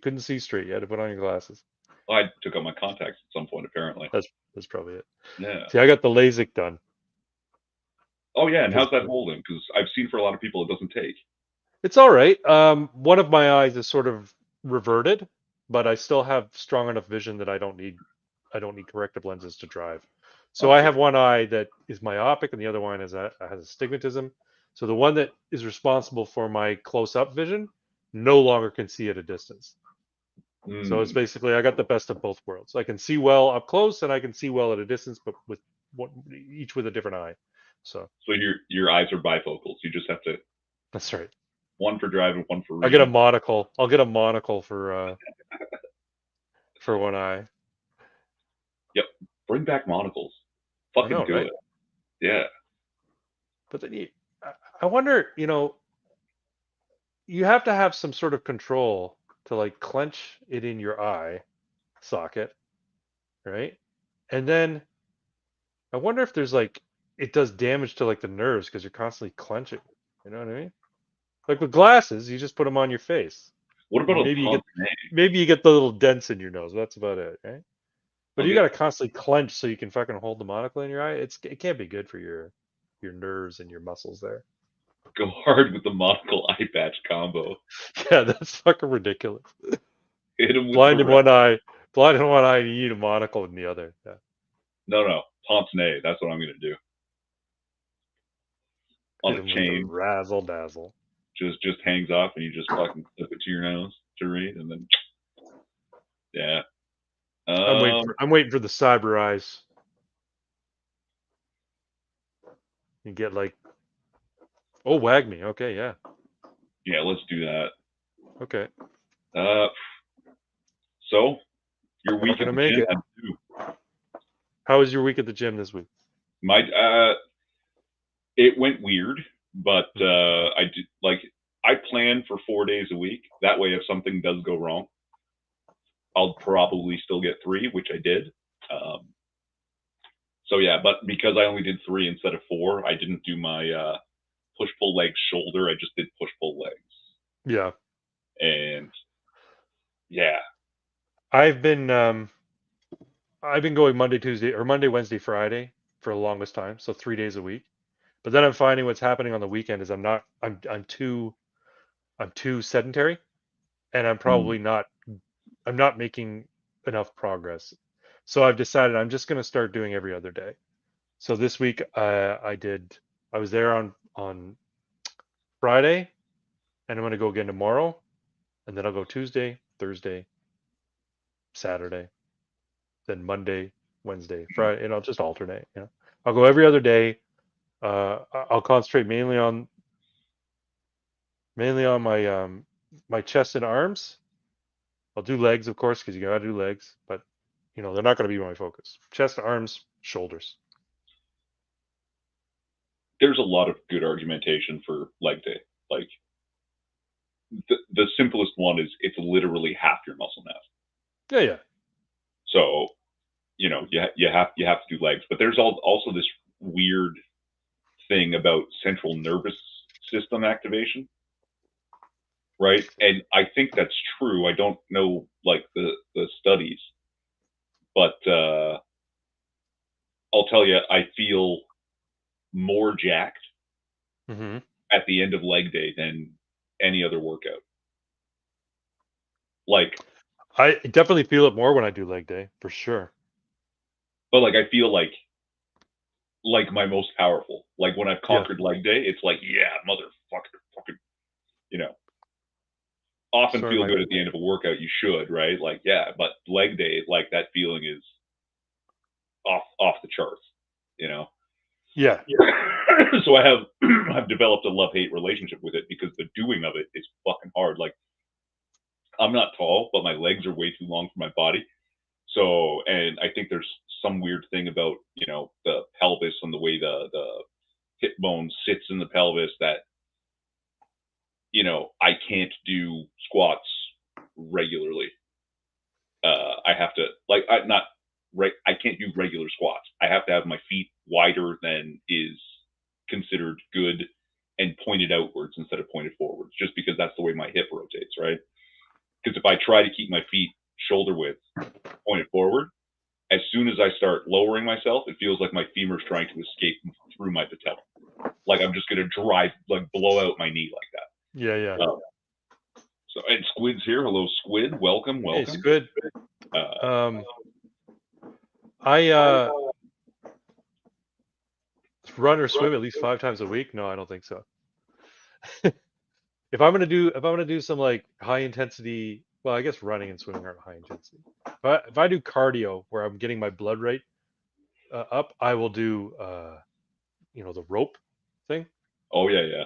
couldn't see straight. You had to put on your glasses. I took out my contacts at some point, apparently. That's probably it. Yeah. See, I got the LASIK done. Oh yeah, and how's that Because holding? Because I've seen for a lot of people it doesn't take. it's all right. One of my eyes is sort of reverted, but I still have strong enough vision that I don't need corrective lenses to drive. So I Okay. have one eye that is myopic, and the other one has astigmatism. So the one that is responsible for my close-up vision no longer can see at a distance. So it's basically I got the best of both worlds. I can see well up close, and I can see well at a distance, but each with a different eye. So So your eyes are bifocals. You just have to that's right. one for driving, one for I'll get a reading. monocle. I'll get a monocle for one eye. Yep. Bring back monocles. I Fucking know, do right? it. Yeah. But then I wonder, you have to have some sort of control to like clench it in your eye socket, right? And then I wonder if there's like it does damage to like the nerves because you're constantly clenching. You know what I mean? Like with glasses, you just put them on your face. What about a Maybe you get pince-nez? maybe you get the little dents in your nose. That's about it, right? But you Okay, got to constantly clench so you can fucking hold the monocle in your eye. It can't be good for your nerves and your muscles there. go hard with the monocle eye patch combo. Yeah, that's fucking ridiculous. Hit him with Blind the in one eye, blind in one eye, and you need a monocle in the other. Yeah. no, pince-nez. That's what I'm gonna do. On Hit a him with the chain, razzle dazzle. just hangs off, and you just fucking flip it to your nose to read, and then yeah. I'm waiting for the cyber eyes. You get like, oh, wag me. Okay, yeah. Yeah, let's do that. Okay. So your week Gonna at the make gym it. had two. How was your week at the gym this week? My it went weird, but I did like I plan for 4 days a week. That way, if something does go wrong, I'll probably still get 3, which I did. So yeah, but because I only did 3 instead of 4, I didn't do my push pull leg shoulder. I just did push pull legs, Yeah. and yeah, I've been going Monday, Tuesday, or Monday, Wednesday, Friday for the longest time, so 3 days a week. But then I'm finding what's happening on the weekend is I'm too sedentary, and I'm not making enough progress. So I've decided I'm just going to start doing every other day. So this week I was there on Friday, and I'm going to go again tomorrow, and then I'll go Tuesday, Thursday, Saturday, then Monday, Wednesday, Friday, and I'll just alternate. I'll go every other day. I'll concentrate mainly on my chest and arms. I'll do legs, of course, because you gotta do legs, but they're not gonna be my focus. Chest, arms, shoulders. there's a lot of good argumentation for leg day. Like the simplest one is it's literally half your muscle mass. Yeah, yeah. So you have to do legs, but there's also this weird thing about central nervous system activation, right? And I think that's true. I don't know like the studies, but I'll tell you, I feel more jacked Mm-hmm. at the end of leg day than any other workout. Like, I definitely feel it more when I do leg day, for sure. but like I feel like my most powerful. Like when I've Yeah. conquered leg day, it's like, yeah, motherfucker, fucking, often Sorry, feel my good at the end of a workout. You should, right? Like, yeah, but leg day, like that feeling is off the charts, you know. yeah. So I've developed a love hate relationship with it because the doing of it is fucking hard. Like I'm not tall, but my legs are way too long for my body. So, and I think there's some weird thing about the pelvis and the way the hip bone sits in the pelvis that I can't do squats regularly. I have to I can't do regular squats. I have to have my feet wider than is considered good and pointed outwards instead of pointed forwards, just because that's the way my hip rotates, right? Because if I try to keep my feet shoulder width pointed forward, as soon as I start lowering myself, it feels like my femur's trying to escape through my patella. Like I'm just going to blow out my knee like that. Yeah, yeah. So, and Squid's here. Hello, Squid. Welcome. Hey, it's good. I run or swim at least 5 times a week. No, I don't think so. If I'm gonna do some like high intensity, well, I guess running and swimming aren't high intensity. But if I do cardio where I'm getting my blood rate up, I will do the rope thing, Oh yeah, yeah.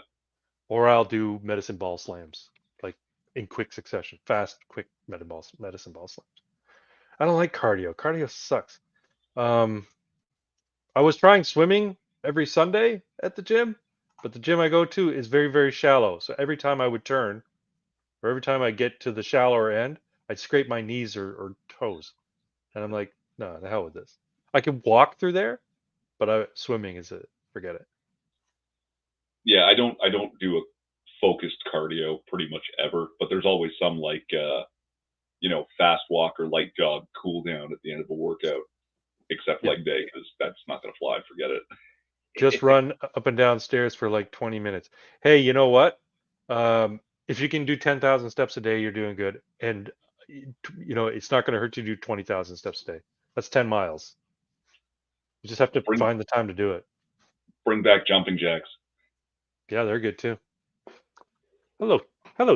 or I'll do medicine ball slams like in quick succession, fast, quick medicine ball slams. I don't like cardio. Cardio sucks. I was trying swimming every Sunday at the gym, but the gym I go to is very, very shallow. So every time I would turn, or every time I get to the shallower end, I'd scrape my knees or toes. And I'm like, no, the hell with this. I can walk through there, but swimming is forget it. Yeah, I don't do a focused cardio pretty much ever, but there's always some like fast walk or light jog cool down at the end of a workout, except Yeah. leg day, because that's not going to fly. Forget it. Just run up and down stairs for like 20 minutes. Hey, you know what? If you can do 10,000 steps a day, you're doing good. And it's not going to hurt you to do 20,000 steps a day. That's 10 miles. You just have to find the time to do it. Bring back jumping jacks. Yeah, they're good too. Hello,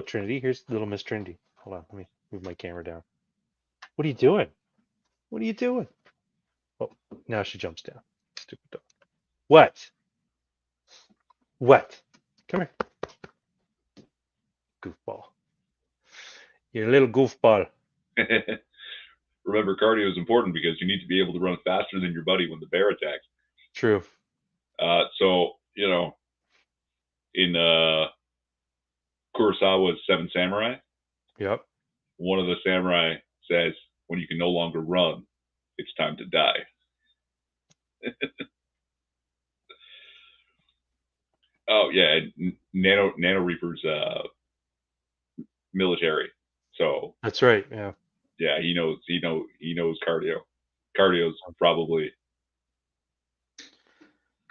Trinity. Here's little Miss Trinity. Hold on, let me move my camera down. What are you doing? What are you doing? Oh, now she jumps down. Stupid dog. What? Come here. Goofball. You're a little goofball. Remember, cardio is important because you need to be able to run faster than your buddy when the bear attacks. True. So, in Kurosawa's Seven Samurai, Yep. one of the samurai says, when you can no longer run, it's time to die. Oh, yeah. Nano Reaper's military. So that's right. Yeah. Yeah, he knows cardio. Cardio's probably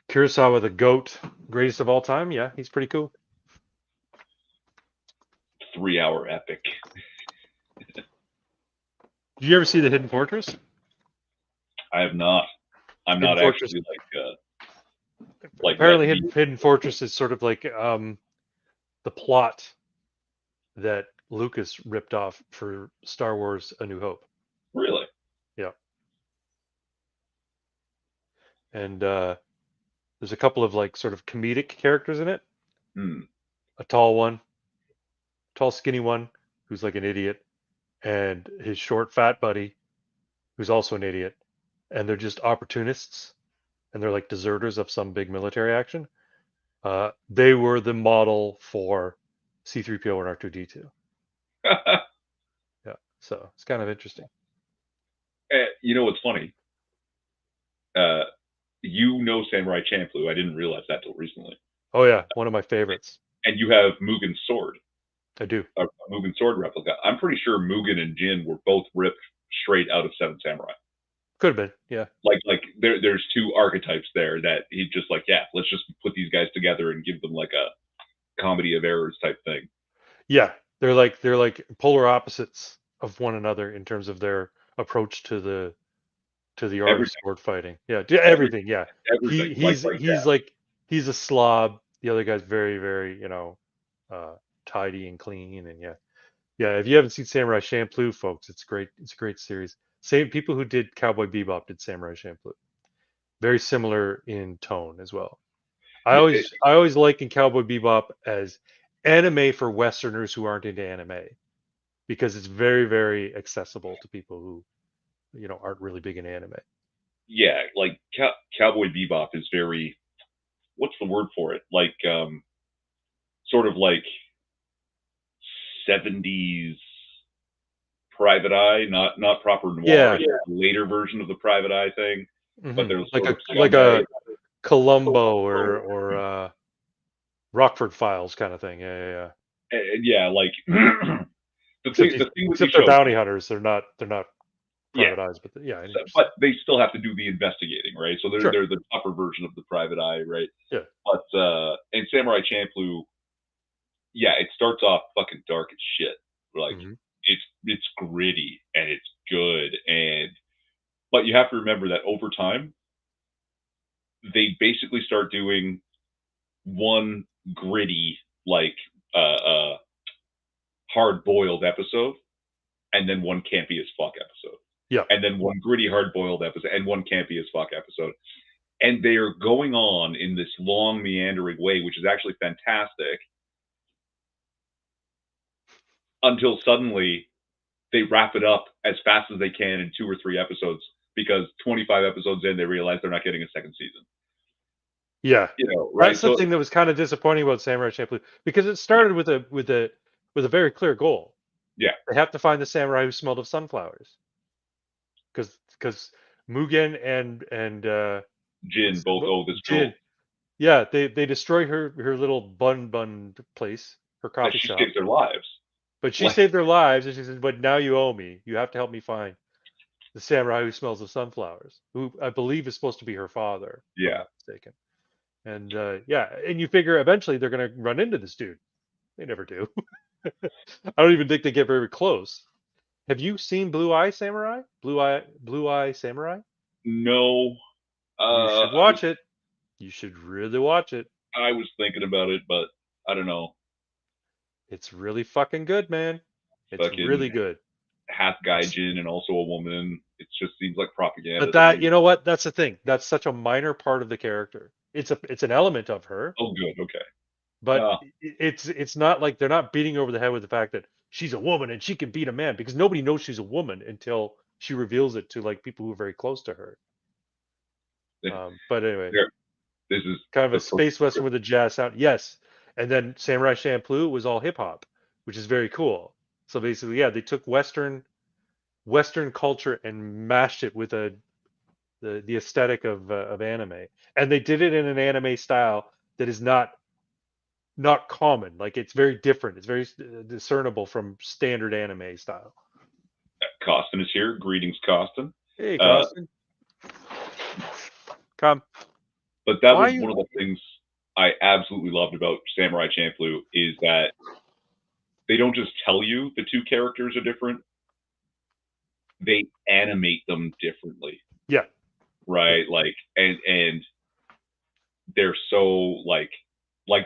Kurosawa, the GOAT, greatest of all time. Yeah, he's pretty cool. 3-hour epic. Did you ever see The Hidden Fortress? I have not. I'm Hidden not Fortress. actually like apparently Hidden Fortress is sort of like the plot that Lucas ripped off for Star Wars A New Hope. Really? Yeah. And there's a couple of like sort of comedic characters in it. A tall skinny one who's like an idiot, and his short fat buddy who's also an idiot, and they're just opportunists, and they're like deserters of some big military action. They were the model for C-3PO and R2-D2. Yeah, so it's kind of interesting. You know what's funny? Samurai Champloo. I didn't realize that till recently. Oh yeah, one of my favorites. And you have Mugen's sword. I do. A Mugen sword replica. I'm pretty sure Mugen and Jin were both ripped straight out of Seven Samurai. Could have been, yeah. Like there's two archetypes there that he just like, yeah, let's just put these guys together and give them like a comedy of errors type thing. Yeah, they're like polar opposites of one another in terms of their approach to the art of sword fighting. Yeah, everything. Yeah, everything. He's a slob. The other guy's very, very tidy and clean, and yeah. If you haven't seen Samurai Champloo, folks, it's great. It's a great series. Same people who did Cowboy Bebop did Samurai Champloo. Very similar in tone as well. I always liken Cowboy Bebop as anime for Westerners who aren't into anime, because it's very, very accessible to people who aren't really big in anime. Yeah, like Cowboy Bebop is very, what's the word for it? Like sort of like 70s Private Eye, not proper noir. Yeah. Later version of the Private Eye thing. Mm-hmm. But there's like a Columbo or Rockford Files kind of thing. Yeah. Yeah, like the thing with except they're bounty hunters. They're not Private Eyes, but but they still have to do the investigating, right? So they're the tougher version of the Private Eye, right? Yeah. But in Samurai Champloo, yeah, it starts off fucking dark as shit. Like it's gritty and it's good, but you have to remember that over time they basically start doing one gritty, like hard-boiled episode, and then one campy as fuck episode. Yeah. And then one gritty, hard-boiled episode, and one campy as fuck episode. And they are going on in this long, meandering way, which is actually fantastic, until suddenly they wrap it up as fast as they can in 2 or 3 episodes, because 25 episodes in, they realize they're not getting a second season. Yeah. Right? That's something that was kind of disappointing about Samurai Champloo, because it started with a very clear goal. Yeah. They have to find the samurai who smelled of sunflowers. Because Mugen and Jin both owe this goal. Yeah, they destroy her little bun place, her But coffee she shop. saved their lives. But she Like, saved their lives, and she says, "But now you owe me. You have to help me find the samurai who smells of sunflowers, who I believe is supposed to be her father, if I'm yeah. not mistaken." And yeah, and you figure eventually they're gonna run into this dude. They never do. I don't even think they get very close. Have you seen Blue Eye Samurai? Blue Eye Samurai? No. You should watch it. You should really watch it. I was thinking about it, but I don't know. It's really fucking good, man. It's Fucking really good. half It's gaijin and also a woman. It just seems like propaganda but to that me. you know what? That's the thing. That's such a minor part of the character. It's an element of her, Oh, good. Okay. but Uh, it's not like they're not beating over the head with the fact that she's a woman and she can beat a man because nobody knows she's a woman until she reveals it to like people who are very close to her. But anyway, there. This is kind of a the space western with a jazz sound. Yes, and then Samurai Champloo was all hip hop, which is very cool. So basically, yeah, they took Western culture and mashed it with the aesthetic of anime, and they did it in an anime style that is not common. Like it's very different. It's very discernible from standard anime style. Costin is here. Greetings, Costin. Hey, Uh, Costin, come. but that Why was are one of you? the things I absolutely loved about Samurai Champloo is that they don't just tell you the two characters are different; they animate them differently, Yeah, yeah. right? Like, and they're so like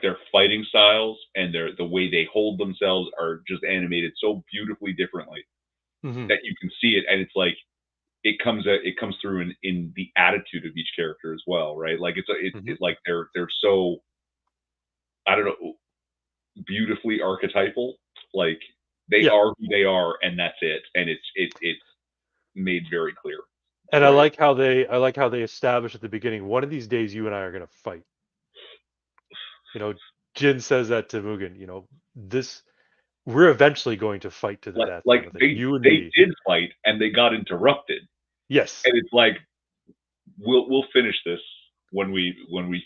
their fighting styles and the way they hold themselves are just animated so beautifully differently Hmm. that you can see it, and it's like it comes through in the attitude of each character as well, right? Like Hmm. it's like they're so, I don't know, beautifully archetypal. Like they Yeah, are who they are, and that's it. And it's made very clear. It's and great. I like how they establish at the beginning. One of these days, you and I are gonna fight. You know, Jin says that to Mugen. You know, this we're eventually going to fight to the death, Like kind of thing. You and they me. did fight, and they got interrupted, Yes. and it's like we'll finish this when we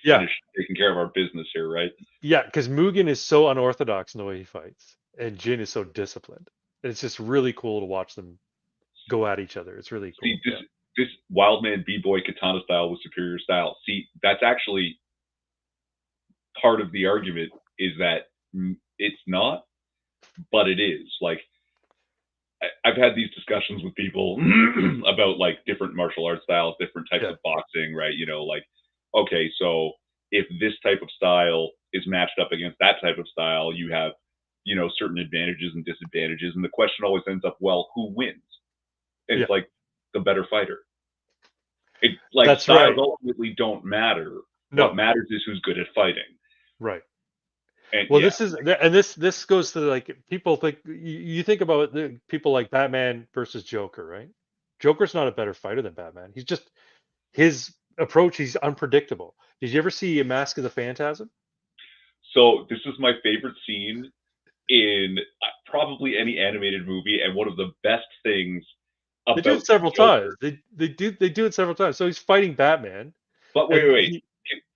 Yeah. finish taking care of our business here, right? Yeah, because Mugen is so unorthodox in the way he fights, and Jin is so disciplined. And it's just really cool to watch them go at each other. It's really See, cool. this Yeah. this Wildman B-boy katana style with superior style. See, that's actually part of the argument is that it's not, but it is. Like I've had these discussions with people about like different martial arts styles, different types Yeah. of boxing, right? You know, like okay, so if this type of style is matched up against that type of style, you have certain advantages and disadvantages, and the question always ends up, well, who wins? And Yeah. it's like the better fighter. It like That's styles right. ultimately don't matter. What No. matters is who's good at fighting. Right. And Well, yeah, this goes to like people think you think about the people like Batman versus Joker, right? Joker's not a better fighter than Batman. He's just his approach. He's unpredictable. Did you ever see a Mask of the Phantasm? so this is my favorite scene in probably any animated movie, and one of the best things They do about it the several times. Joker. They do it several times. So he's fighting Batman, But wait, and wait, wait. he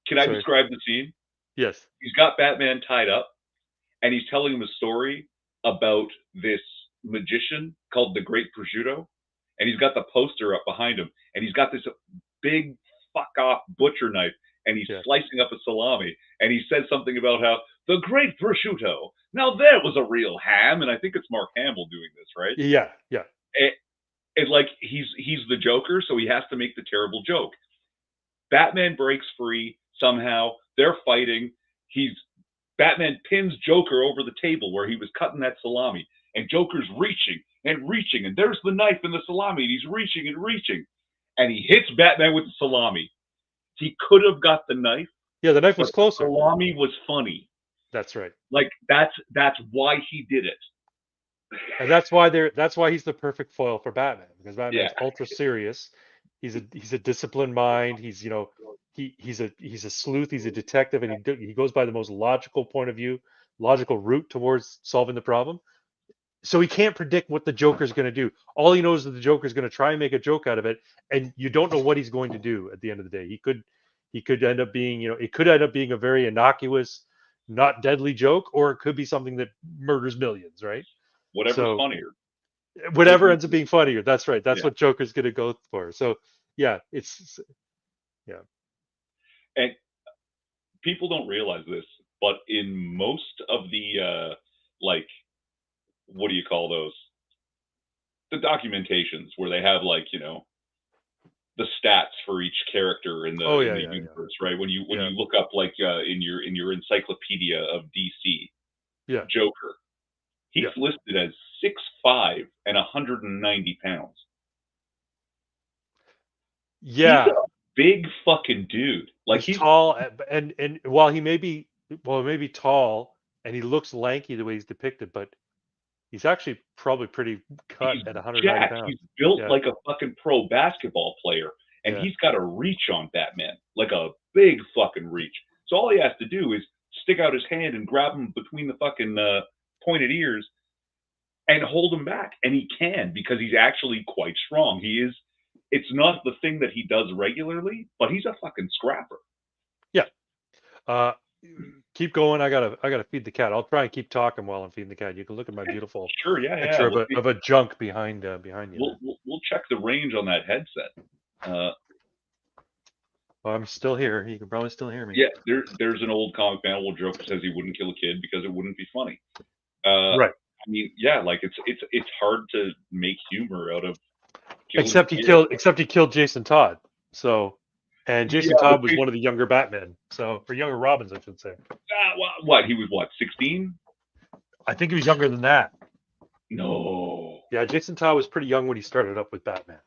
Can I sorry. describe the scene? Yes. He's got Batman tied up, and he's telling him a story about this magician called the Great Prosciutto, and he's got the poster up behind him, and he's got this big fuck off butcher knife, and he's Yeah. slicing up a salami, and he says something about how the Great Prosciutto. Now there was a real ham, and I think it's Mark Hamill doing this, right? Yeah. Yeah. And like he's the Joker, so he has to make the terrible joke. Batman breaks free somehow. They're fighting. He's Batman pins Joker over the table where he was cutting that salami, and Joker's reaching and reaching, and there's the knife and the salami, and he's reaching and reaching, and he hits Batman with the salami. He could have got the knife, Yeah. The knife but was the closer. salami was funny. That's right. Like that's why he did it. And that's why he's the perfect foil for Batman because Yeah, Batman's ultra serious. He's a disciplined mind. He's he's a sleuth. He's a detective, and he goes by the most logical point of view, logical route towards solving the problem. So he can't predict what the Joker's going to do. All he knows is that the Joker's going to try and make a joke out of it, and you don't know what he's going to do at the end of the day. He could end up being, it could end up being a very innocuous, not deadly joke, or it could be something that murders millions, right? Whatever's So funnier. whatever ends up being funnier, that's right. That's Yeah. what Joker's going to go for. So yeah, yeah. And people don't realize this, but in most of the like, what do you call those? The documentations where they have like, the stats for each character in the Oh, in yeah, the yeah, yeah. universe, right? When you Yeah. look up like in your encyclopedia of DC, Yeah. Joker, he's Yeah. listed as 6'5" and 190 pounds. Yeah. He's a big fucking dude. Like He's tall, and while he may be tall and he looks lanky the way he's depicted, but he's actually probably pretty cut he's at 190 jacked. pounds. He's built Yeah. like a fucking pro basketball player, and Yeah. he's got a reach on Batman, like a big fucking reach. So all he has to do is stick out his hand and grab him between the fucking pointed ears and hold him back, and he can because he's actually quite strong. He is. It's not the thing that he does regularly, but he's a fucking scrapper. Yeah. Keep going. I gotta feed the cat. I'll try and keep talking while I'm feeding the cat. You can look at my beautiful Sure, yeah. picture of a junk behind you. We'll check the range on that headset. Well, I'm still here. You can probably still hear me. Yeah, there's an old comic panel where Joker says he wouldn't kill a kid because it wouldn't be funny. Right. I mean, yeah, like it's hard to make humor out of. Except he killed Jason Todd. So, and Jason Todd was one of the younger Batmen. So, or younger Robins, I should say. What he was 16? I think he was younger than that. No. Yeah, Jason Todd was pretty young when he started up with Batman.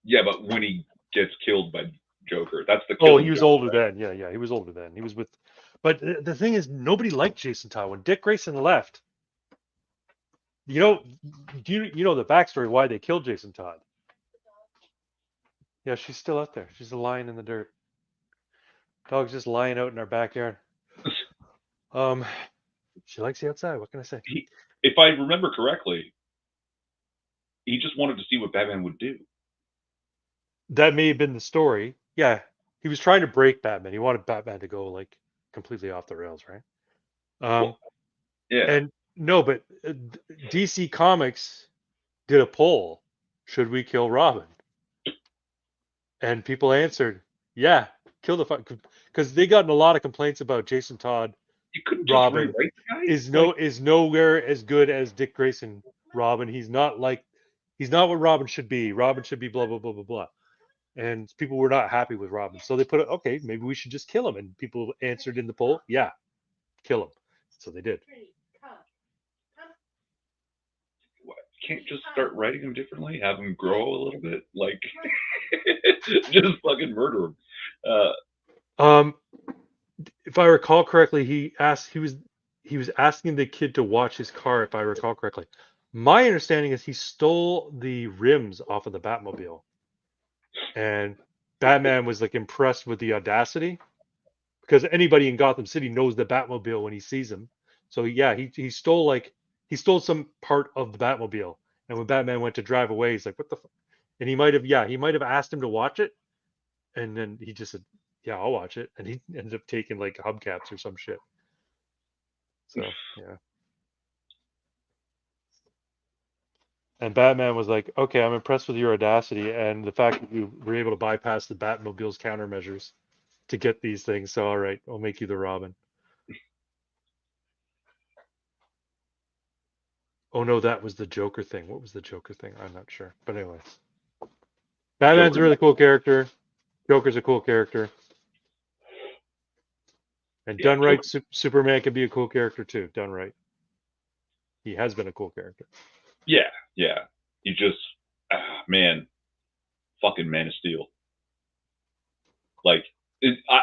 Yeah, but when he gets killed by Joker, that's the. Oh, he was older then. Yeah, he was older then. He was with. But the thing is, nobody liked Jason Todd when Dick Grayson left. Do you know the backstory why they killed Jason Todd? Yeah, she's still out there. She's lying in the dirt. Dog's just lying out in our backyard. She likes the outside. What can I say? If I remember correctly, he just wanted to see what Batman would do. That may have been the story. Yeah, he was trying to break Batman. He wanted Batman to go like completely off the rails, right? Yeah. And no, but DC Comics did a poll: should we kill Robin? And people answered, "Yeah, kill the fuck," because they got in a lot of complaints about Jason Todd. You couldn't Robin just rewrite the guy? is nowhere as good as Dick Grayson Robin. He's not what Robin should be. Robin should be blah blah blah blah blah. And people were not happy with Robin, so they put it. Okay, maybe we should just kill him. And people answered in the poll, "Yeah, kill him." So they did. Can't just start writing him differently, have him grow a little bit, like just fucking murder him. If I recall correctly, he was asking the kid to watch his car. If I recall correctly, my understanding is he stole the rims off of the Batmobile, and Batman was like impressed with the audacity, because anybody in Gotham City knows the Batmobile when he sees him. So yeah, he stole some part of the Batmobile, and when Batman went to drive away, he's like, "What the?" And he might have asked him to watch it, and then he just said, "Yeah, I'll watch it," and he ended up taking like hubcaps or some shit. So yeah. And Batman was like, "Okay, I'm impressed with your audacity and the fact that you were able to bypass the Batmobile's countermeasures to get these things. So all right, I'll make you the Robin." Oh no, that was the Joker thing. What was the Joker thing? I'm not sure. But anyways. Batman's a really cool character. Joker's a cool character. And done right, Superman can be a cool character too. Done right. He has been a cool character. Yeah. He just, man, fucking Man of Steel. Like,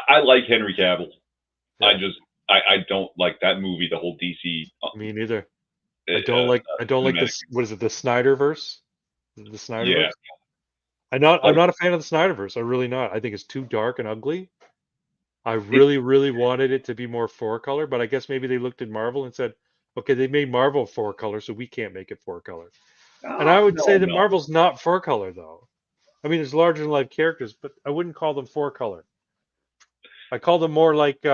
I like Henry Cavill. Yeah. I don't like that movie, the whole DC. Me neither. I don't like this. What is it? The Snyderverse? The Snyderverse? Yeah. I'm not a fan of the Snyderverse. I'm really not. I think it's too dark and ugly. I really wanted it to be more 4-color, but I guess maybe they looked at Marvel and said, okay, they made Marvel 4-color, so we can't make it 4-color. And I would say that Marvel's not 4-color though. I mean, there's larger than life characters, but I wouldn't call them 4-color. I call them more like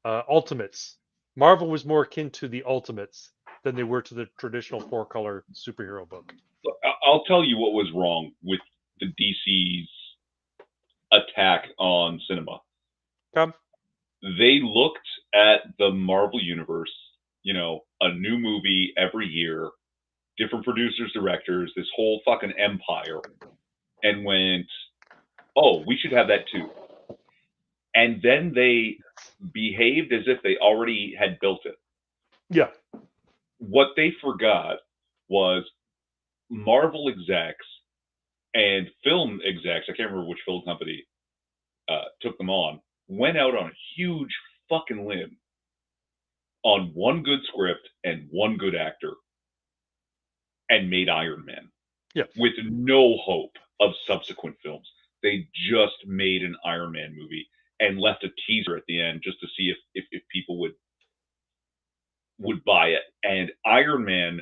Ultimates. Marvel was more akin to the Ultimates than they were to the traditional 4-color superhero book. I'll tell you what was wrong with the DC's attack on cinema. Come. They looked at the Marvel universe, a new movie every year, different producers, directors, this whole fucking empire, and went, oh, we should have that too. And then they behaved as if they already had built it. Yeah. What they forgot was Marvel execs and film execs, I can't remember which film company took them on, went out on a huge fucking limb on one good script and one good actor and made Iron Man. Yeah. With no hope of subsequent films. They just made an Iron Man movie and left a teaser at the end just to see if people would buy it. And Iron Man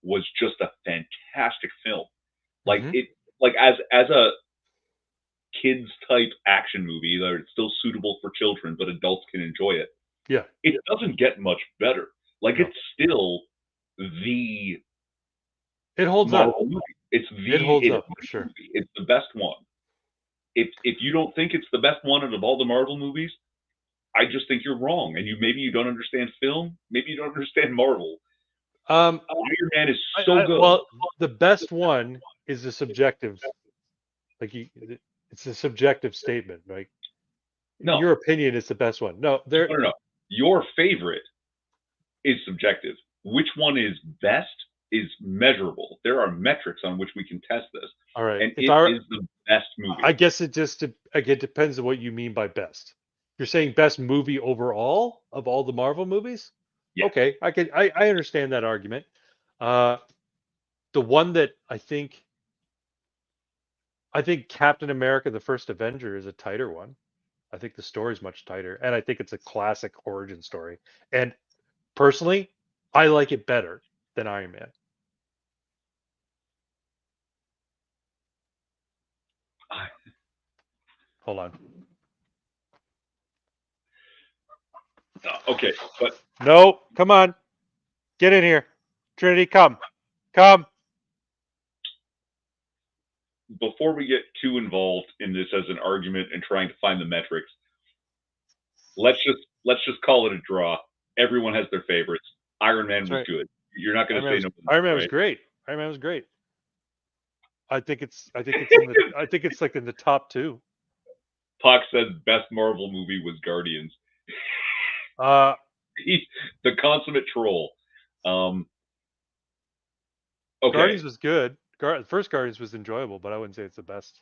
was just a fantastic film. Like it, like as a kids type action movie, that it's still suitable for children, but adults can enjoy it. Yeah. It doesn't get much better. Like No. it's still the It holds Marvel up. movie. It's the It holds it's up for sure. movie. It's the best one. If you don't think it's the best one out of all the Marvel movies, I just think you're wrong. And maybe you don't understand film. Maybe you don't understand Marvel. Iron Man is so good. Well, the best one is a subjective, it's a subjective statement. Like, No. your opinion is the best one. No. Your favorite is subjective. Which one is best is measurable. There are metrics on which we can test this. All right. And it is the best movie. I guess it depends on what you mean by best. You're saying best movie overall of all the Marvel movies? Yeah. Okay, I understand that argument. The one that I think Captain America: The First Avenger is a tighter one. I think the story's much tighter, and I think it's a classic origin story. And personally, I like it better than Iron Man. Hold on. Okay, but no, come on, get in here, Trinity, come. Before we get too involved in this as an argument and trying to find the metrics, let's just call it a draw. Everyone has their favorites. Iron Man was good. You're not going to say no. Iron Man was great. Iron Man was great. I think it's like in the top 2. Puck says best Marvel movie was Guardians. The consummate troll. Okay. Guardians was good. The first Guardians was enjoyable, but I wouldn't say it's the best.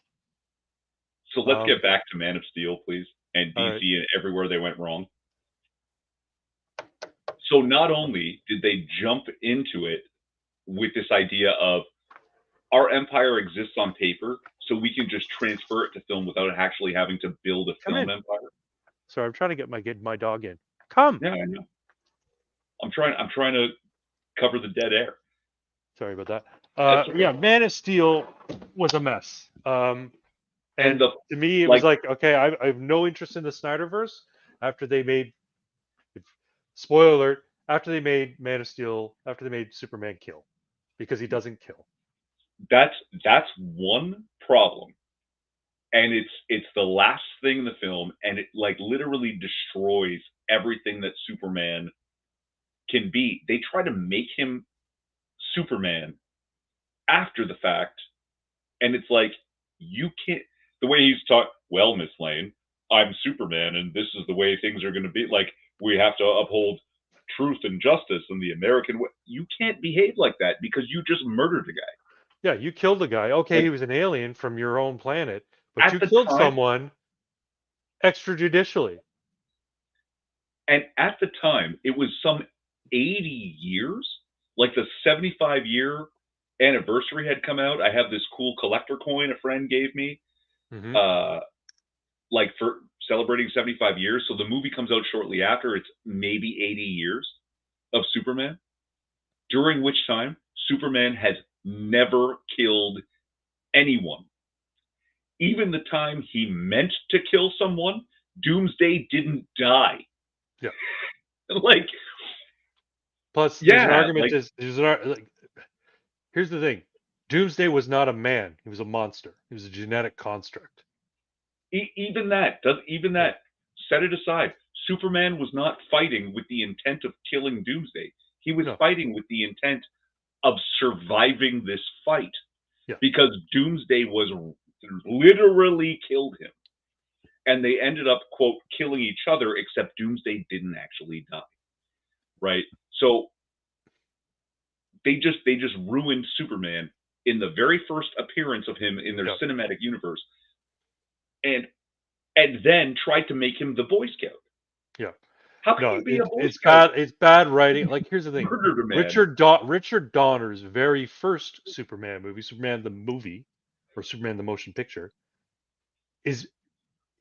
So let's get back to Man of Steel, please, and DC and everywhere they went wrong. So not only did they jump into it with this idea of our empire exists on paper, so we can just transfer it to film without actually having to build a film empire. Sorry, I'm trying to get my dog in. Come. Yeah, I know. I'm trying to cover the dead air. Sorry about that. Yeah, Man of Steel was a mess. And to me, it was like, okay, I have no interest in the Snyderverse after they made, spoiler alert, after they made Man of Steel, after they made Superman kill, because he doesn't kill. That's one problem. And it's the last thing in the film, and it like literally destroys everything that Superman can be. They try to make him Superman after the fact, and it's like, you can't, the way he's taught, well, Miss Lane, I'm Superman and this is the way things are going to be, like, we have to uphold truth and justice and the American way. You can't behave like that because you just murdered a guy. Yeah, you killed a guy. Okay, like, he was an alien from your own planet, but you killed someone extrajudicially. And at the time, it was some 80 years, like the 75-year anniversary had come out. I have this cool collector coin a friend gave me, like for celebrating 75 years. So the movie comes out shortly after. It's maybe 80 years of Superman, during which time Superman has never killed anyone. even the time he meant to kill someone, Doomsday didn't die. Yeah. Like, Plus, there's an yeah, argument. Like, here's the thing: Doomsday was not a man; he was a monster. He was a genetic construct. even that does even Yeah. that set it aside. Superman was not fighting with the intent of killing Doomsday. He was No. fighting with the intent of surviving this fight. Yeah. Because Doomsday was literally killed him. And they ended up, quote, killing each other, except Doomsday didn't actually die. Right? So they just ruined Superman in the very first appearance of him in their Yeah. cinematic universe. And then tried to make him the Boy Scout. Yeah. How can No, you be a Boy it's Scout? bad. It's bad writing. Like, here's the thing: Murdered a man. Richard Donner's very first Superman movie, Superman the movie, or Superman the motion picture, is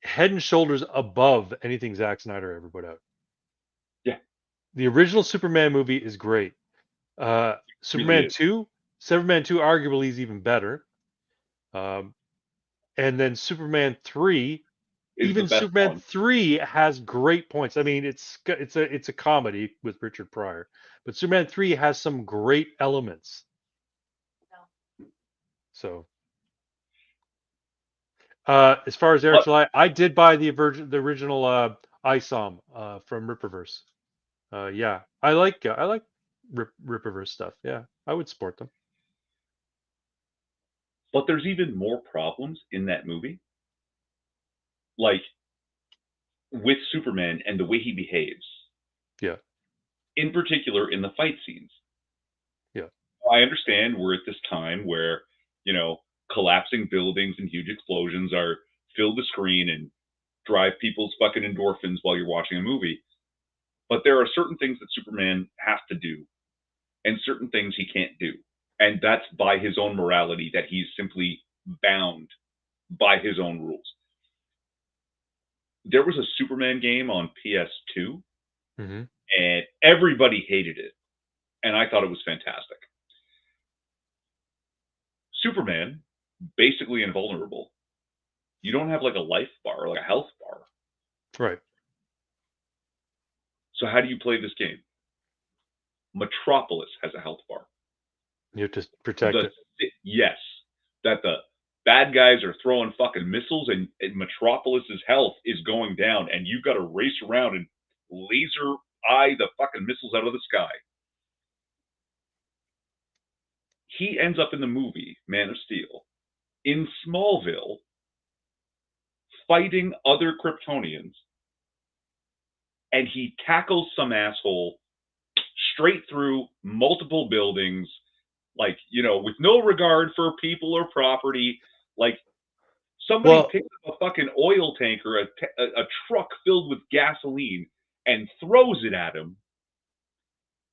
head and shoulders above anything Zack Snyder ever put out. Yeah. The original Superman movie is great. Superman is. 2, Superman 2 arguably is even better. And then Superman 3, Is even the best Superman one. 3 has great points. I mean, it's a comedy with Richard Pryor, but Superman 3 has some great elements. So, as far as Eric July, I did buy the original ISOM from Rippaverse. Yeah, I like Rippaverse stuff. Yeah, I would support them. But there's even more problems in that movie. Like with Superman and the way he behaves. Yeah. In particular in the fight scenes. Yeah. I understand we're at this time where, you know, collapsing buildings and huge explosions are fill the screen and drive people's fucking endorphins while you're watching a movie. But there are certain things that Superman has to do and certain things he can't do. And that's by his own morality, that he's simply bound by his own rules. There was a Superman game on PS2, and everybody hated it. And I thought it was fantastic. Superman, basically invulnerable. You don't have like a life bar, like a health bar. Right. So how do you play this game? Metropolis has a health bar. You have to protect it. Yes. That the bad guys are throwing fucking missiles and Metropolis's health is going down and you've got to race around and laser eye the fucking missiles out of the sky. He ends up in the movie Man of Steel in Smallville fighting other Kryptonians, and he tackles some asshole straight through multiple buildings, like, you know, with no regard for people or property. Like, somebody picks up a fucking oil tanker, a truck filled with gasoline, and throws it at him,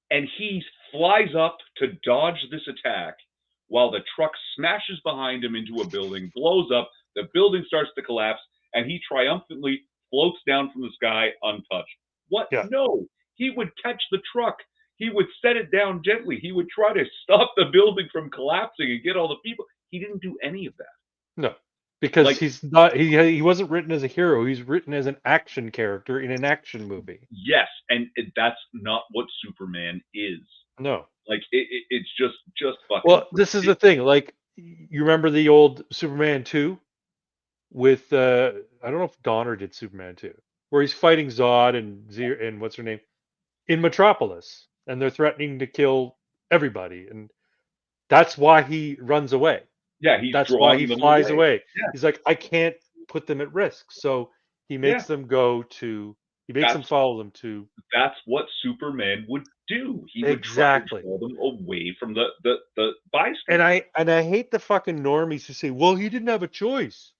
and he flies up to dodge this attack while the truck smashes behind him into a building, blows up, the building starts to collapse, and he triumphantly floats down from the sky untouched. What? Yeah. No. He would catch the truck. He would set it down gently. He would try to stop the building from collapsing and get all the people. He didn't do any of that. No. Because Like, he's not he wasn't written as a hero, he's written as an action character in an action movie. Yes, and that's not what Superman is. No. Like it's just fucking. Well, this is the thing. Like, you remember the old Superman 2 with I don't know if Donner did Superman 2, where he's fighting Zod and what's her name in Metropolis, and they're threatening to kill everybody, and that's why he runs away. Yeah, that's why he flies away. Yeah. He's like, I can't put them at risk, so he makes them go to. He makes them follow them to. That's what Superman would do. He would try to pull them away from the bystanders. And I hate the fucking normies who say, "Well, he didn't have a choice.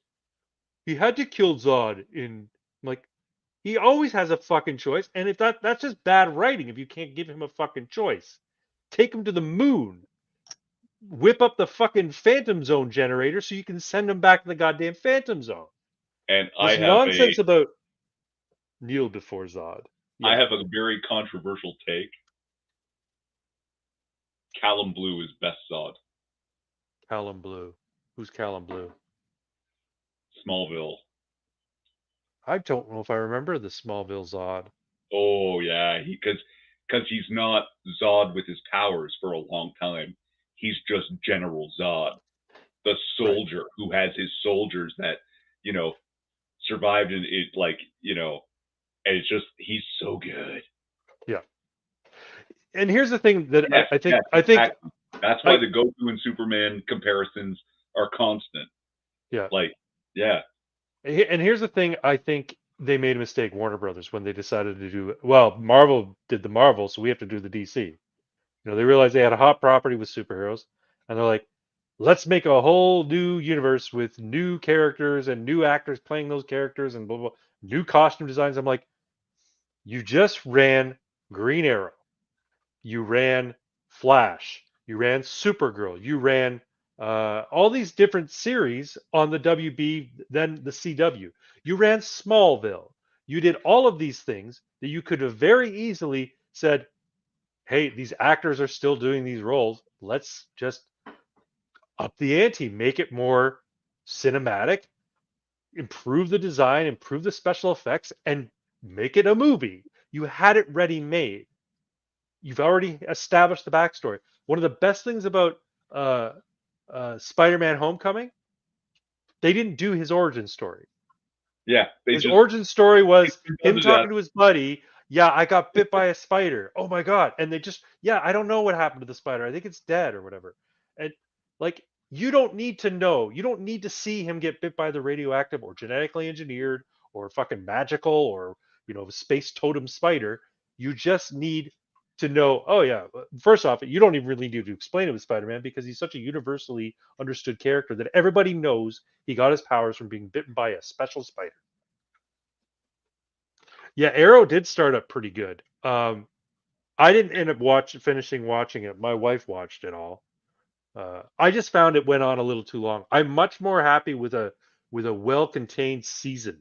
He had to kill Zod." Like, he always has a fucking choice, and if that's just bad writing. If you can't give him a fucking choice, take him to the moon. Whip up the fucking Phantom Zone generator so you can send him back to the goddamn Phantom Zone. And this nonsense about kneel before Zod. Yeah. I have a very controversial take. Callum Blue is best Zod. Callum Blue. Who's Callum Blue? Smallville. I don't know if I remember the Smallville Zod. Oh yeah, because he's not Zod with his powers for a long time. He's just General Zod, the Right. soldier who has his soldiers that you know survived in it. Like and it's just he's so good. Yeah. And here's the thing that Yes, I think yes, exactly. That's why the Goku and Superman comparisons are constant. Yeah. Like, yeah, And here's the thing, I think they made a mistake, Warner Brothers, when they decided to do, well, Marvel did the Marvel, so we have to do the DC. They realized they had a hot property with superheroes, and they're like, let's make a whole new universe with new characters and new actors playing those characters and blah blah, new costume designs. I'm like, you just ran Green Arrow, you ran Flash, you ran Supergirl, you ran all these different series on the WB, then the CW. You ran Smallville. You did all of these things that you could have very easily said, hey, these actors are still doing these roles. Let's just up the ante, make it more cinematic, improve the design, improve the special effects, and make it a movie. You had it ready made. You've already established the backstory. One of the best things about uh, Spider-Man: Homecoming, they didn't do his origin story. yeah. They His just origin story was done him to death. talking to his buddy. Yeah, I got bit by a spider. Oh my god! And they just, yeah, I don't know what happened to the spider. I think it's dead or whatever. And like, you don't need to know. You don't need to see him get bit by the radioactive or genetically engineered or fucking magical or space totem spider. You just need to know. Oh yeah, first off, you don't even really need to explain it with Spider-Man because he's such a universally understood character that everybody knows he got his powers from being bitten by a special spider. Yeah, Arrow did start up pretty good. I didn't end up finishing watching it. My wife watched it all. I just found it went on a little too long. I'm much more happy with a well-contained season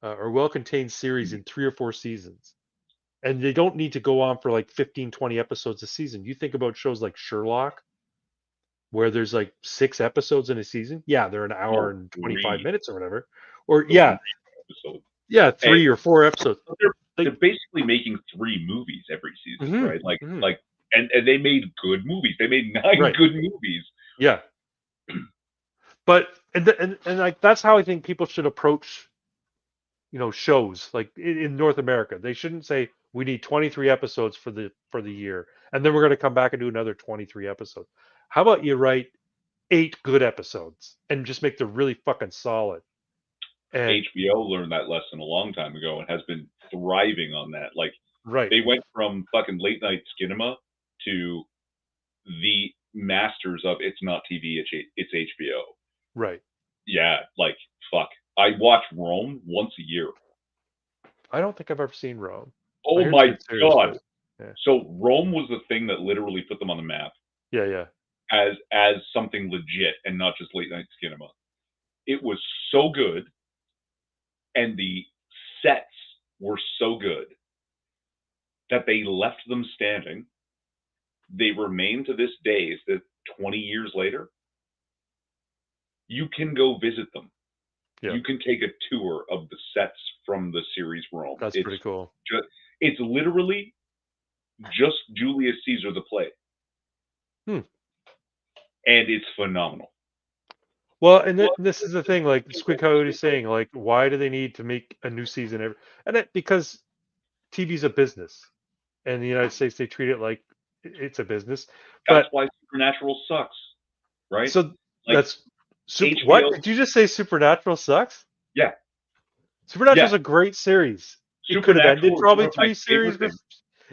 or well-contained series in 3 or 4 seasons. And they don't need to go on for like 15, 20 episodes a season. You think about shows like Sherlock, where there's like 6 episodes in a season. Yeah, they're an hour No, and 25 three. minutes or whatever. Or The one episode. yeah, And 3 or 4 episodes. they're basically making 3 movies every season, Mhm, right? Like mhm. like and they made good movies. They made 9 Right. good movies. Yeah. But and like that's how I think people should approach shows like in North America. They shouldn't say we need 23 episodes for the year and then we're going to come back and do another 23 episodes. How about you write 8 good episodes and just make them really fucking solid? And HBO learned that lesson a long time ago and has been thriving on that. Like right, they went from fucking late night cinema to the masters of it's not TV, it's HBO. right. Yeah, like fuck. I watch Rome once a year. I don't think I've ever seen Rome. I Oh hear it's a my good series, god. but yeah, So Rome was the thing that literally put them on the map yeah, yeah. as something legit and not just late night cinema. It was so good and the sets were so good that they left them standing. They remain to this day, that 20 years later, you can go visit them. Yeah, You can take a tour of the sets from the series Rome. that's pretty cool. It's literally just Julius Caesar the play. Hmm. And it's phenomenal. Well, and this is the thing, like Squid Coyote is saying, like, why do they need to make a new season every? And because TV's a business, and in the United States they treat it like it's a business. That's But why Supernatural sucks, right? so Like that's what HBO, did you just say? Supernatural sucks. yeah, Supernatural's yeah. a great series. It could have ended Supernatural is one probably of my three series. favorite things.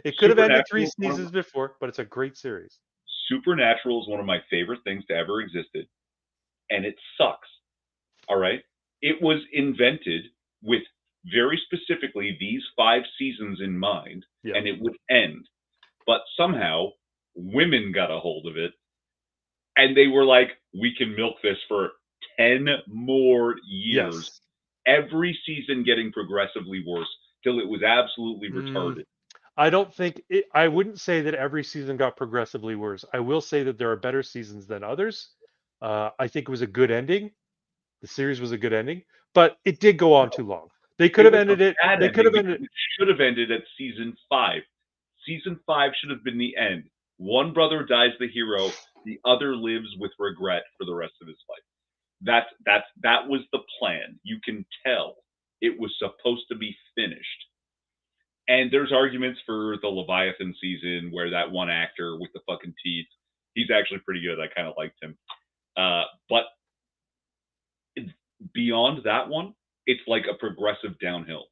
It could have ended three Supernatural is one of seasons before, but it's a great series. Supernatural is one of my favorite things to ever existed, and it sucks. All right, it was invented with very specifically these 5 seasons in mind, Yeah. and it would end. But somehow women got a hold of it, and they were like, "We can milk this for 10 more years." Yes. Every season getting progressively worse till it was absolutely Mm, retarded. I don't think I wouldn't say that every season got progressively worse. I will say that there are better seasons than others. I think it was a good ending. The series was a good ending, but it did go on too long. They could It have was a ended it. bad They could ending have ended. because it should have ended at season 5. Season 5 should have been the end. One brother dies the hero, the other lives with regret for the rest of his life. That was the plan. You can tell it was supposed to be finished. And there's arguments for the Leviathan season where that one actor with the fucking teeth, he's actually pretty good. I kind of liked him. But beyond that one, it's like a progressive downhill,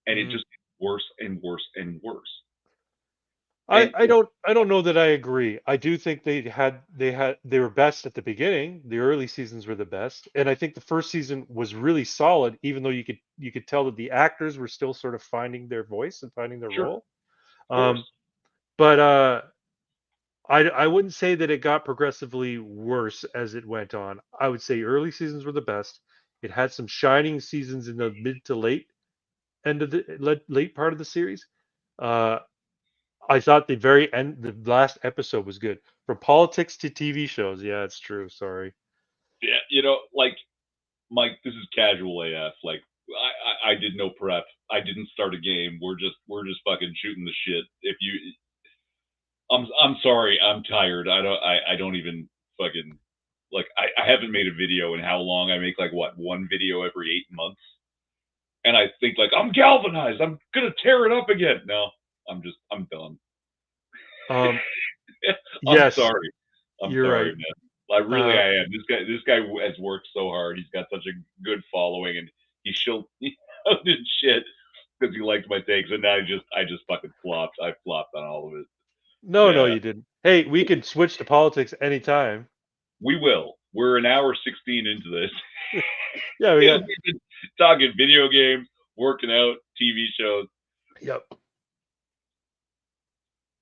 and it just gets worse and worse and worse. And I don't know that I agree. I do think they were best at the beginning. The early seasons were the best, and I think the first season was really solid. Even though you could tell that the actors were still sort of finding their voice and finding their sure, role. of course. But I wouldn't say that it got progressively worse as it went on. I would say early seasons were the best. It had some shining seasons in the mid to late end of the late part of the series. Uh, I thought the very end, the last episode was good. From politics to TV shows, yeah, it's true. Sorry. Yeah, like Mike, this is casual AF. Like I did no prep. I didn't start a game. We're just fucking shooting the shit. If you, I'm sorry. I'm tired. I don't even fucking like. I haven't made a video in how long? I make like what, one video every 8 months, and I think like I'm galvanized. I'm gonna tear it up again. No, I'm done. Um, I'm yes, sorry. I'm you're sorry, right. man. Like really, Uh, I am. This guy has worked so hard. He's got such a good following, and he did shit because he liked my takes, and I just fucking flopped. I flopped on all of it. no, Yeah, you didn't. Hey, we could switch to politics anytime. we will. We're an hour 16 into this. Yeah, we got. We've been talking video games, working out, TV shows, Yep.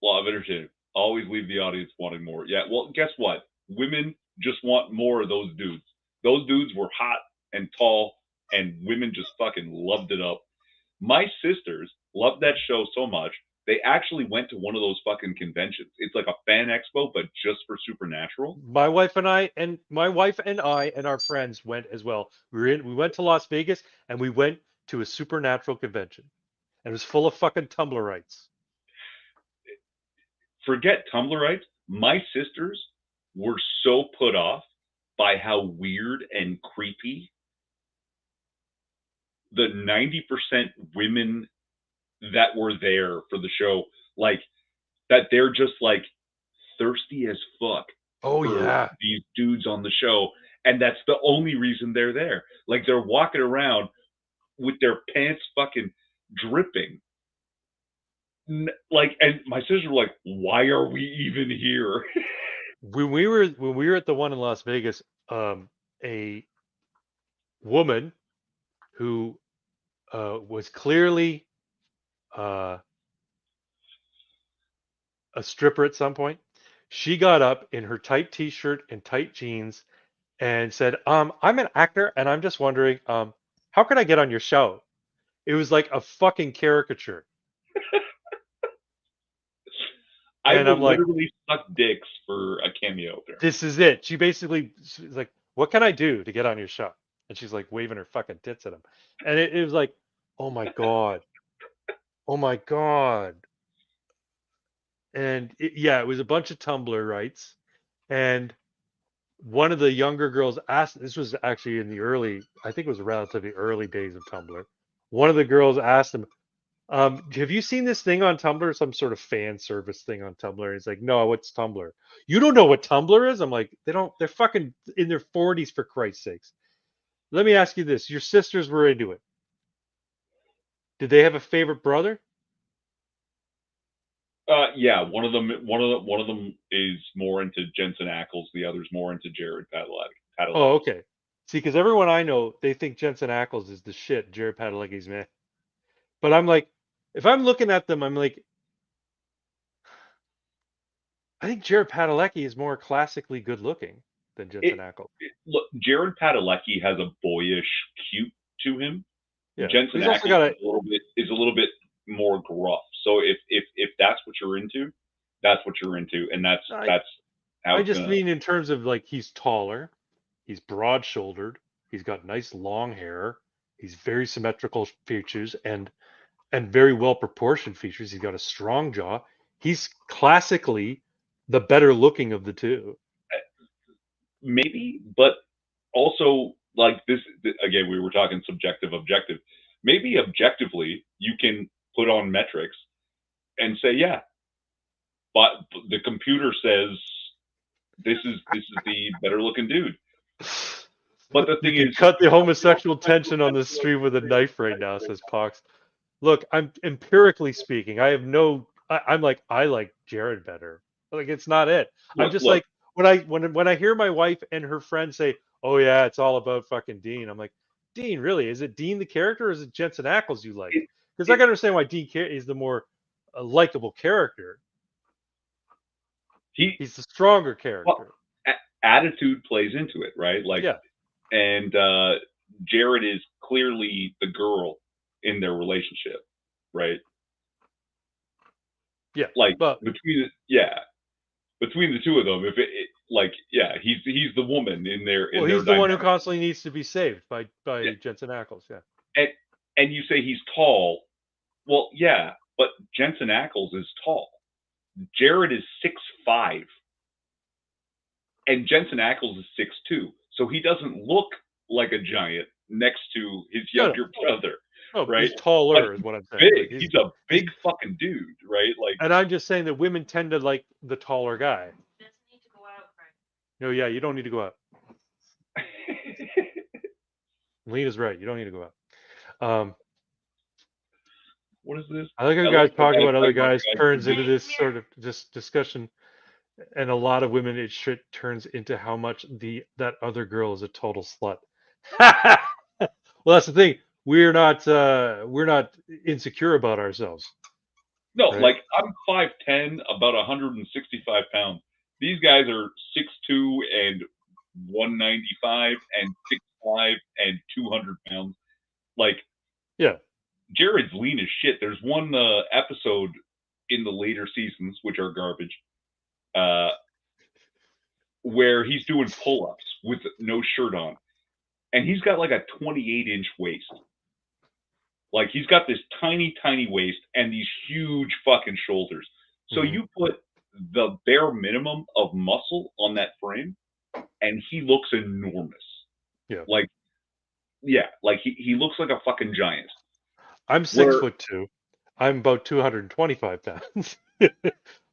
law of entertainment. Always leave the audience wanting more. Yeah, well, guess what? Women just want more of those dudes. Those dudes were hot and tall, and women just fucking loved it up. My sisters loved that show so much, they actually went to one of those fucking conventions. It's like a fan expo, but just for Supernatural. My wife and I and our friends went as well. We went to Las Vegas and we went to a supernatural convention. And it was full of fucking Tumblrites. Forget Tumblrites. My sisters were so put off by how weird and creepy the 90% women that were there for the show, like that they're just like thirsty as fuck Oh for yeah. these dudes on the show. And that's the only reason they're there. Like they're walking around with their pants fucking dripping. Like, and my sisters were like, why are we even here? When we were at the one in Las Vegas, a woman who was clearly uh, a stripper at some point. She got up in her tight t-shirt and tight jeans and said, I'm an actor and I'm just wondering, how can I get on your show? It was like a fucking caricature. I And I'm will like, literally suck dicks for a cameo there. this is it. She's like, what can I do to get on your show? And she's like waving her fucking tits at him. And it was like, oh my God. Oh my God. And yeah, it was a bunch of Tumblr rights. And one of the younger girls asked, this was actually in the early, I think it was relatively early days of Tumblr. One of the girls asked him, have you seen this thing on Tumblr? Some sort of fan service thing on Tumblr. He's like, no, what's Tumblr? You don't know what Tumblr is? I'm like, they're fucking in their 40s for Christ's sakes. Let me ask you this. Your sisters were into it. Did they have a favorite brother? Yeah, one of them is more into Jensen Ackles, the other's more into Jared Padalecki. Oh, okay. See, because everyone I know, they think Jensen Ackles is the shit. Jared Padalecki's man. But I'm like, if I'm looking at them, I'm like, I think Jared Padalecki is more classically good looking than Jensen Ackles. Look, Jared Padalecki has a boyish cute to him. Yeah, Jensen he's also Ackles got is a little bit more gruff. So if that's what you're into, that's what you're into, and that's how I it's just gonna. mean in terms of like he's taller, he's broad shouldered, He's got nice long hair. He's very symmetrical features and very well proportioned features. He's got a strong jaw. He's classically the better looking of the two. Maybe, but also like this again. We were talking subjective, objective. Maybe objectively, you can put on metrics and say, yeah, but the computer says this is the better looking dude. But the You thing can is, cut the homosexual tension on the stream with a knife right now, says Pox. Look, I'm empirically speaking. I have no. I'm like I like Jared better. Like it's not it. I'm just look, like when I hear my wife and her friends say, "Oh yeah, it's all about fucking Dean." I'm like, Dean, really? Is it Dean the character, or is it Jensen Ackles you like? Because I can understand why Dean is the more likable character. He's the stronger character. Well, attitude plays into it, right? Like, yeah. And Jared is clearly the girl in their relationship, right? Yeah. Like but, between the two of them, if he's the woman in their. Well, he's the one who constantly needs to be saved by Jensen Ackles. Yeah. And you say he's tall. Well, yeah, but Jensen Ackles is tall. Jared is 6'5", and Jensen Ackles is 6'2", so he doesn't look like a giant next to his younger brother. No, right? He's taller, is what I'm saying. Big. Like he's a big fucking dude, right? Like, and I'm just saying that women tend to like the taller guy. He doesn't need to go out, Frank. No, yeah, you don't need to go out. Lena's right. You don't need to go out. What is this? I think how guys talking about other guys turns into this sort of just discussion, and a lot of women it shit turns into how much that other girl is a total slut. Well, that's the thing. We're not insecure about ourselves. No, right? Like I'm 5'10", about 165 pounds. These guys are 6'2" and 195 and 6'5" and 200 pounds. Like, yeah, Jared's lean as shit. There's one episode in the later seasons, which are garbage, where he's doing pull-ups with no shirt on, and he's got like a 28-inch waist. Like he's got this tiny, tiny waist and these huge fucking shoulders. So you put the bare minimum of muscle on that frame, and he looks enormous. Yeah. Like, yeah, like he looks like a fucking giant. I'm 6'2". I'm about 225 pounds.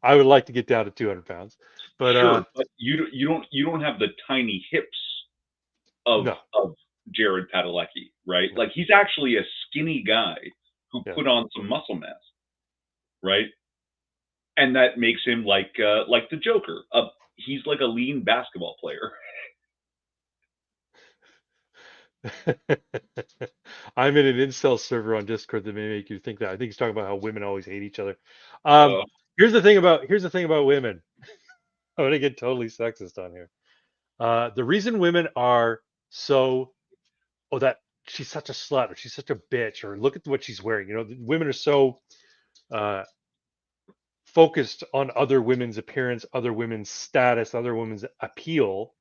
I would like to get down to 200 pounds, but sure, but you don't have the tiny hips of Jared Padalecki, right? Like he's actually a skinny guy who put on some muscle mass, right? And that makes him like the Joker. He's like a lean basketball player. I'm in an incel server on Discord that may make you think that. I think he's talking about how women always hate each other. Here's the thing about women. I'm gonna get totally sexist on here. The reason women are so, that she's such a slut, or she's such a bitch, or look at what she's wearing. You know, women are so focused on other women's appearance, other women's status, other women's appeal,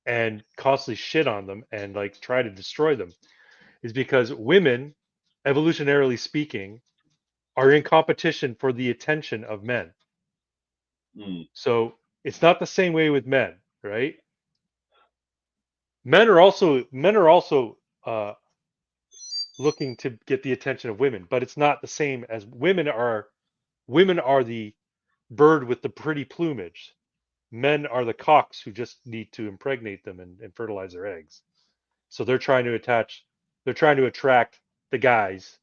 and constantly shit on them and like try to destroy them, is because women, evolutionarily speaking, are in competition for the attention of men. So it's not the same way with men, right? Men are also looking to get the attention of women, but it's not the same as women are the bird with the pretty plumage. Men are the cocks who just need to impregnate them and fertilize their eggs. So they're trying to attract the guys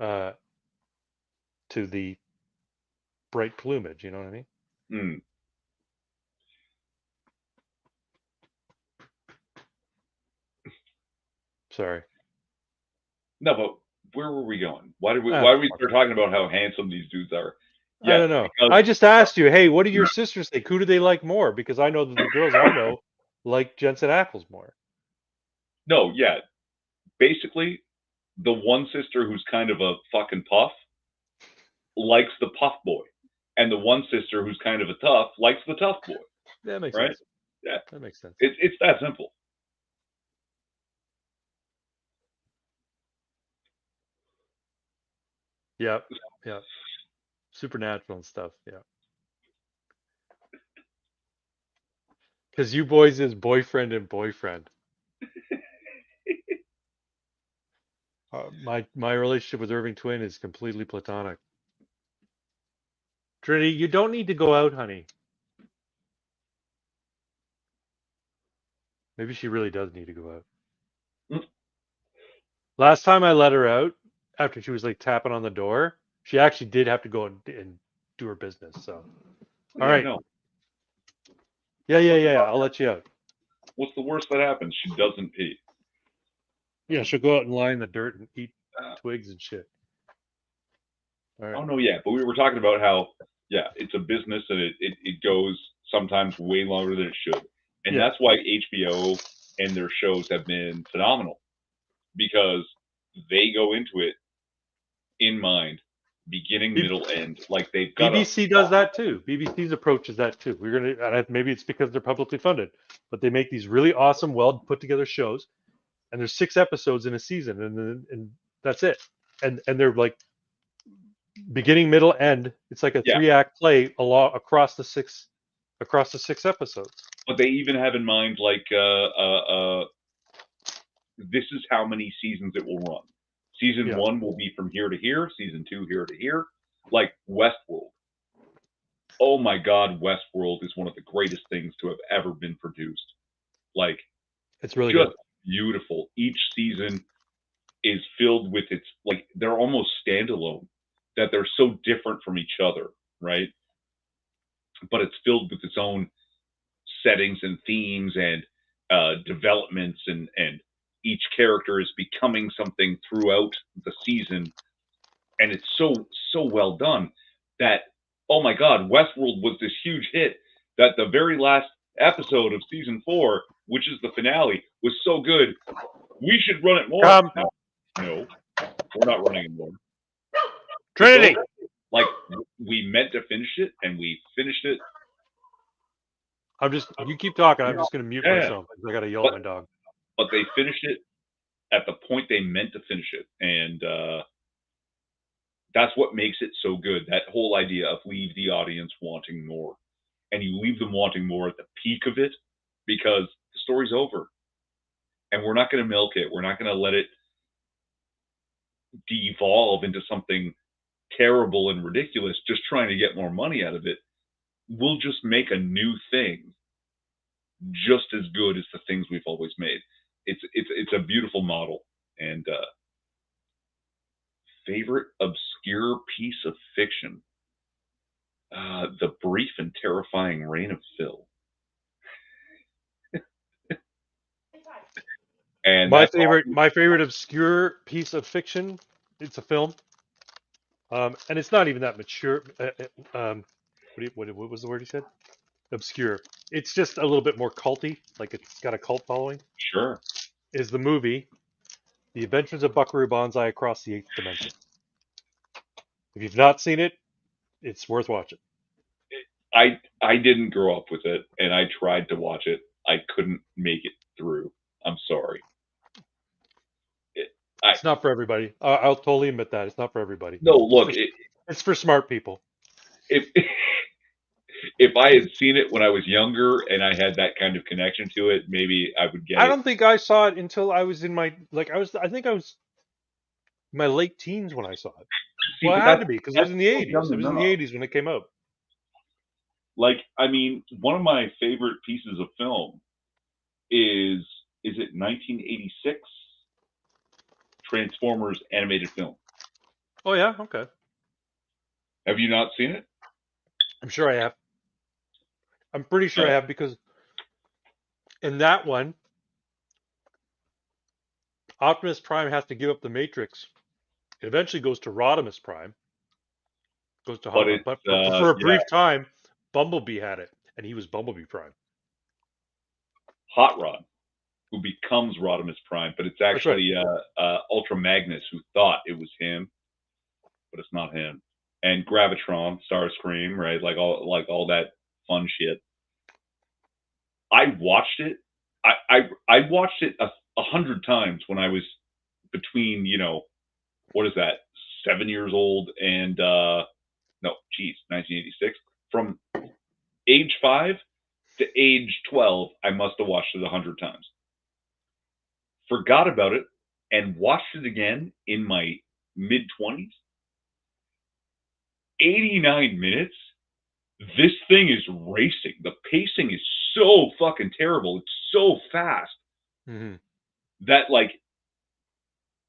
to the bright plumage. You know what I mean? Sorry. No, but where were we going? Why did we start talking about how handsome these dudes are? Yeah, I don't know. I just asked you, hey, what do your sisters think? Who do they like more? Because I know that the girls I know like Jensen Ackles more. No, yeah. Basically, the one sister who's kind of a fucking puff likes the puff boy. And the one sister who's kind of a tough likes the tough boy. That makes right? sense. Yeah. That makes sense. It's that simple. Yeah, yeah. Supernatural and stuff. Yeah. Because you boys is boyfriend and boyfriend. My relationship with Irving Twin is completely platonic. Trinity, you don't need to go out, honey. Maybe she really does need to go out. Mm. Last time I let her out, after she was like tapping on the door, she actually did have to go and do her business. So, all Yeah, right. no. Yeah. I'll let you out. What's the worst that happens? She doesn't pee. Yeah, she'll go out and lie in the dirt and eat Uh, twigs and shit. All right. oh no, yeah, but we were talking about how it's a business and it goes sometimes way longer than it should, and Yeah. that's why HBO and their shows have been phenomenal because they go into it in mind, beginning, middle, end. Like they've got BBC does that too. BBC's approach is that too. We're gonna, and maybe it's because they're publicly funded, but they make these really awesome, well put together shows, and there's 6 episodes in a season, and that's it. And they're like beginning, middle, end. It's like a yeah, 3-act play across the six episodes. but they even have in mind like this is how many seasons it will run. Season Yeah. 1 will be from here to here. Season 2 here to here. Like Westworld. Oh my God, Westworld is one of the greatest things to have ever been produced. Like, It's really just good. beautiful. Each season is filled with its, like, they're almost standalone, that they're so different from each other, right? But it's filled with its own settings and themes and developments, and each character is becoming something throughout the season. And it's so well done that, oh my God, Westworld was this huge hit that the very last episode of season 4, which is the finale, was so good. We should run it more. Come, No, we're not running it more. Trinity. Like, we meant to finish it, and we finished it. You keep talking. I'm just gonna mute Yeah. myself. I gotta yell at my dog. But they finished it at the point they meant to finish it, and that's what makes it so good. That whole idea of leave the audience wanting more, and you leave them wanting more at the peak of it because the story's over, and we're not going to milk it. We're not going to let it devolve into something terrible and ridiculous, just trying to get more money out of it. We'll just make a new thing just as good as the things we've always made. It's a beautiful model. And favorite obscure piece of fiction, The Brief and Terrifying Reign of Phil. And my favorite obscure piece of fiction. It's a film, and it's not even that mature. What was the word he said? Obscure. It's just a little bit more culty. Like it's got a cult following. Sure. Is the movie The Adventures of Buckaroo Banzai Across the Eighth Dimension? If you've not seen it, it's worth watching. I didn't grow up with it, and I tried to watch it. I couldn't make it through. I'm sorry. It's not for everybody. I'll totally admit that. It's not for everybody. No, look, It's for smart people. if if I had seen it when I was younger and I had that kind of connection to it, maybe I would get I it. don't think I saw it until I was in my I think I was in my late teens when I saw it. See, Well, it but had that's- to be because it was in the that's 80s. young It was in enough. the 80s when it came out. Like, I mean, one of my favorite pieces of film is it 1986 Transformers animated film. Oh yeah, okay. Have you not seen it? I'm sure I have. I'm pretty sure I have because in that one, Optimus Prime has to give up the Matrix. It eventually goes to Rodimus Prime. Goes to But but it's, for a brief time, Bumblebee had it, and he was Bumblebee Prime. Hot Rod, who becomes Rodimus Prime, but it's actually Ultra Magnus who thought it was him, but it's not him. And Gravitron, Starscream, right? Like all that fun shit. I watched it. I watched it 100 times when I was between, what is that, 7 years old, and no, geez, 1986. From age 5 to age 12, I must have watched it 100 times. Forgot about it and watched it again in my mid 20s. 89 minutes. This thing is racing. The pacing is so fucking terrible. It's so fast that like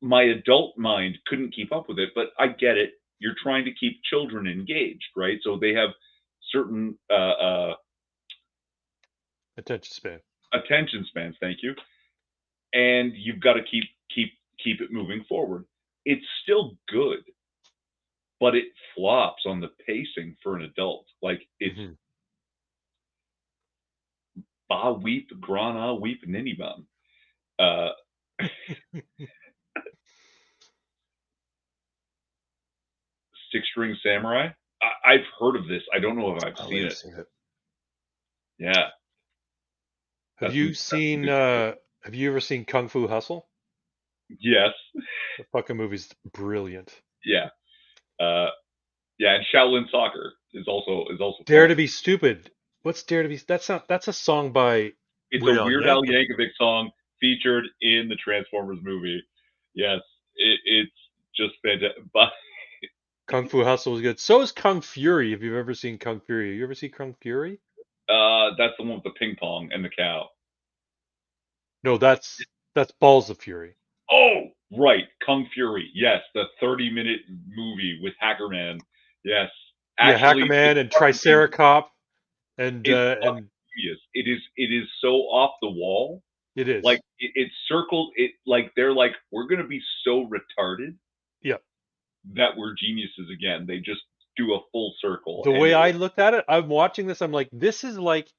my adult mind couldn't keep up with it. But I get it. You're trying to keep children engaged, right? So they have certain Attention span. attention spans. Thank you. And you've got to keep it moving forward. It's still good, but it flops on the pacing for an adult. Like it's ba weep grana weep ninny bum. Six String Samurai. I've heard of this. I don't know if I've seen it. Yeah. Have you seen? Have you ever seen Kung Fu Hustle? Yes. The fucking movie's brilliant. Yeah. Yeah, and Shaolin Soccer is also Dare fun. to Be Stupid. What's Dare to Be? That's a song by It's Weird a Al Weird Al Yankovic. Yankovic song featured in the Transformers movie. Yes, it's just fantastic. But Kung Fu Hustle was good. So is Kung Fury. If you've ever seen Kung Fury, you ever see Kung Fury? that's the one with the ping pong and the cow. No, that's Balls of Fury. Oh, right, Kung Fury. Yes, the 30-minute movie with Hackerman. Yes, Yeah, actually, Hackerman and Triceracop and genius. It is so off the wall. it is. Like it's circled. It like they're like we're gonna be so retarded. Yeah. That we're geniuses again. They just do a full circle. The way I looked at it, I'm watching this. I'm like, this is like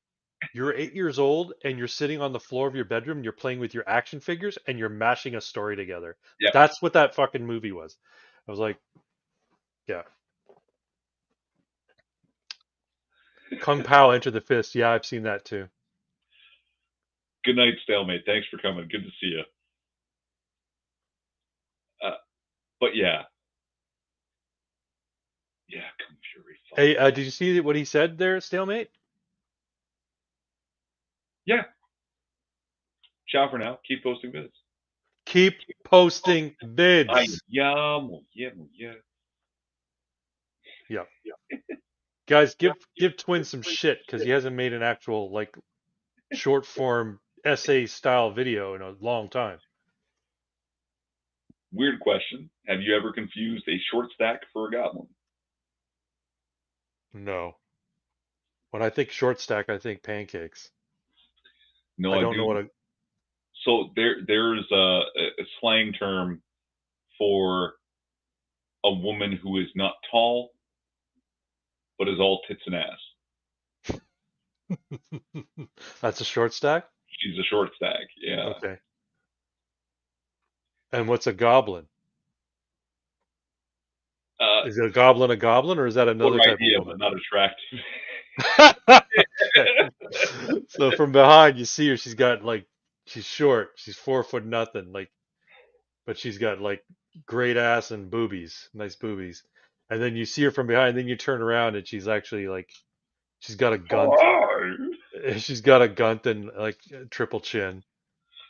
you're 8 years old and you're sitting on the floor of your bedroom. And you're playing with your action figures and you're mashing a story together. Yeah. That's what that fucking movie was. I was like, yeah. Kung Pao Enter the Fist. Yeah, I've seen that too. Good night, Stalemate. Thanks for coming. Good to see you. But yeah. Yeah, Kung Fury. Hey, did you see what he said there, Stalemate? Yeah. Ciao for now. Keep posting vids. Keep posting vids. Yeah. Yeah. Guys, give Twin some shit because he hasn't made an actual like short form essay style video in a long time. Weird question. Have you ever confused a short stack for a goblin? No. When I think short stack, I think pancakes. No, I don't know what a... So there's a slang term for a woman who is not tall, but is all tits and ass. That's a short stack? She's a short stack, yeah. Okay. And what's a goblin? Is a goblin, or is that another type of woman? But not attractive. So from behind, you see her. She's got like, she's short. She's 4 foot nothing. Like, but she's got like great ass and boobies, nice boobies. And then you see her from behind. Then you turn around and she's actually like, she's got a gun. She's got a gun and like triple chin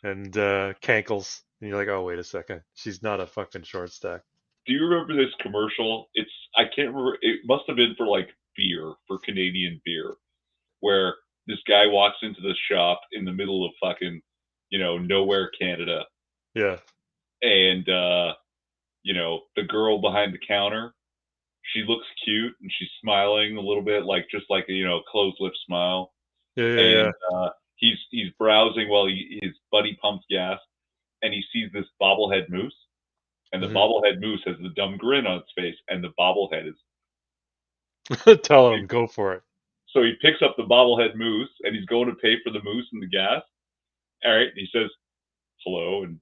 and cankles. And you're like, oh wait a second, she's not a fucking short stack. Do you remember this commercial? I can't remember. It must have been for like beer, for Canadian beer, where this guy walks into the shop in the middle of fucking, nowhere, Canada. Yeah. And, the girl behind the counter, she looks cute and she's smiling a little bit, like just like a closed lip smile. Yeah. He's browsing while his buddy pumps gas, and he sees this bobblehead moose. And the bobblehead moose has the dumb grin on its face, and the bobblehead is telling him go for it. So he picks up the bobblehead moose, and he's going to pay for the moose and the gas. All right, and he says hello, and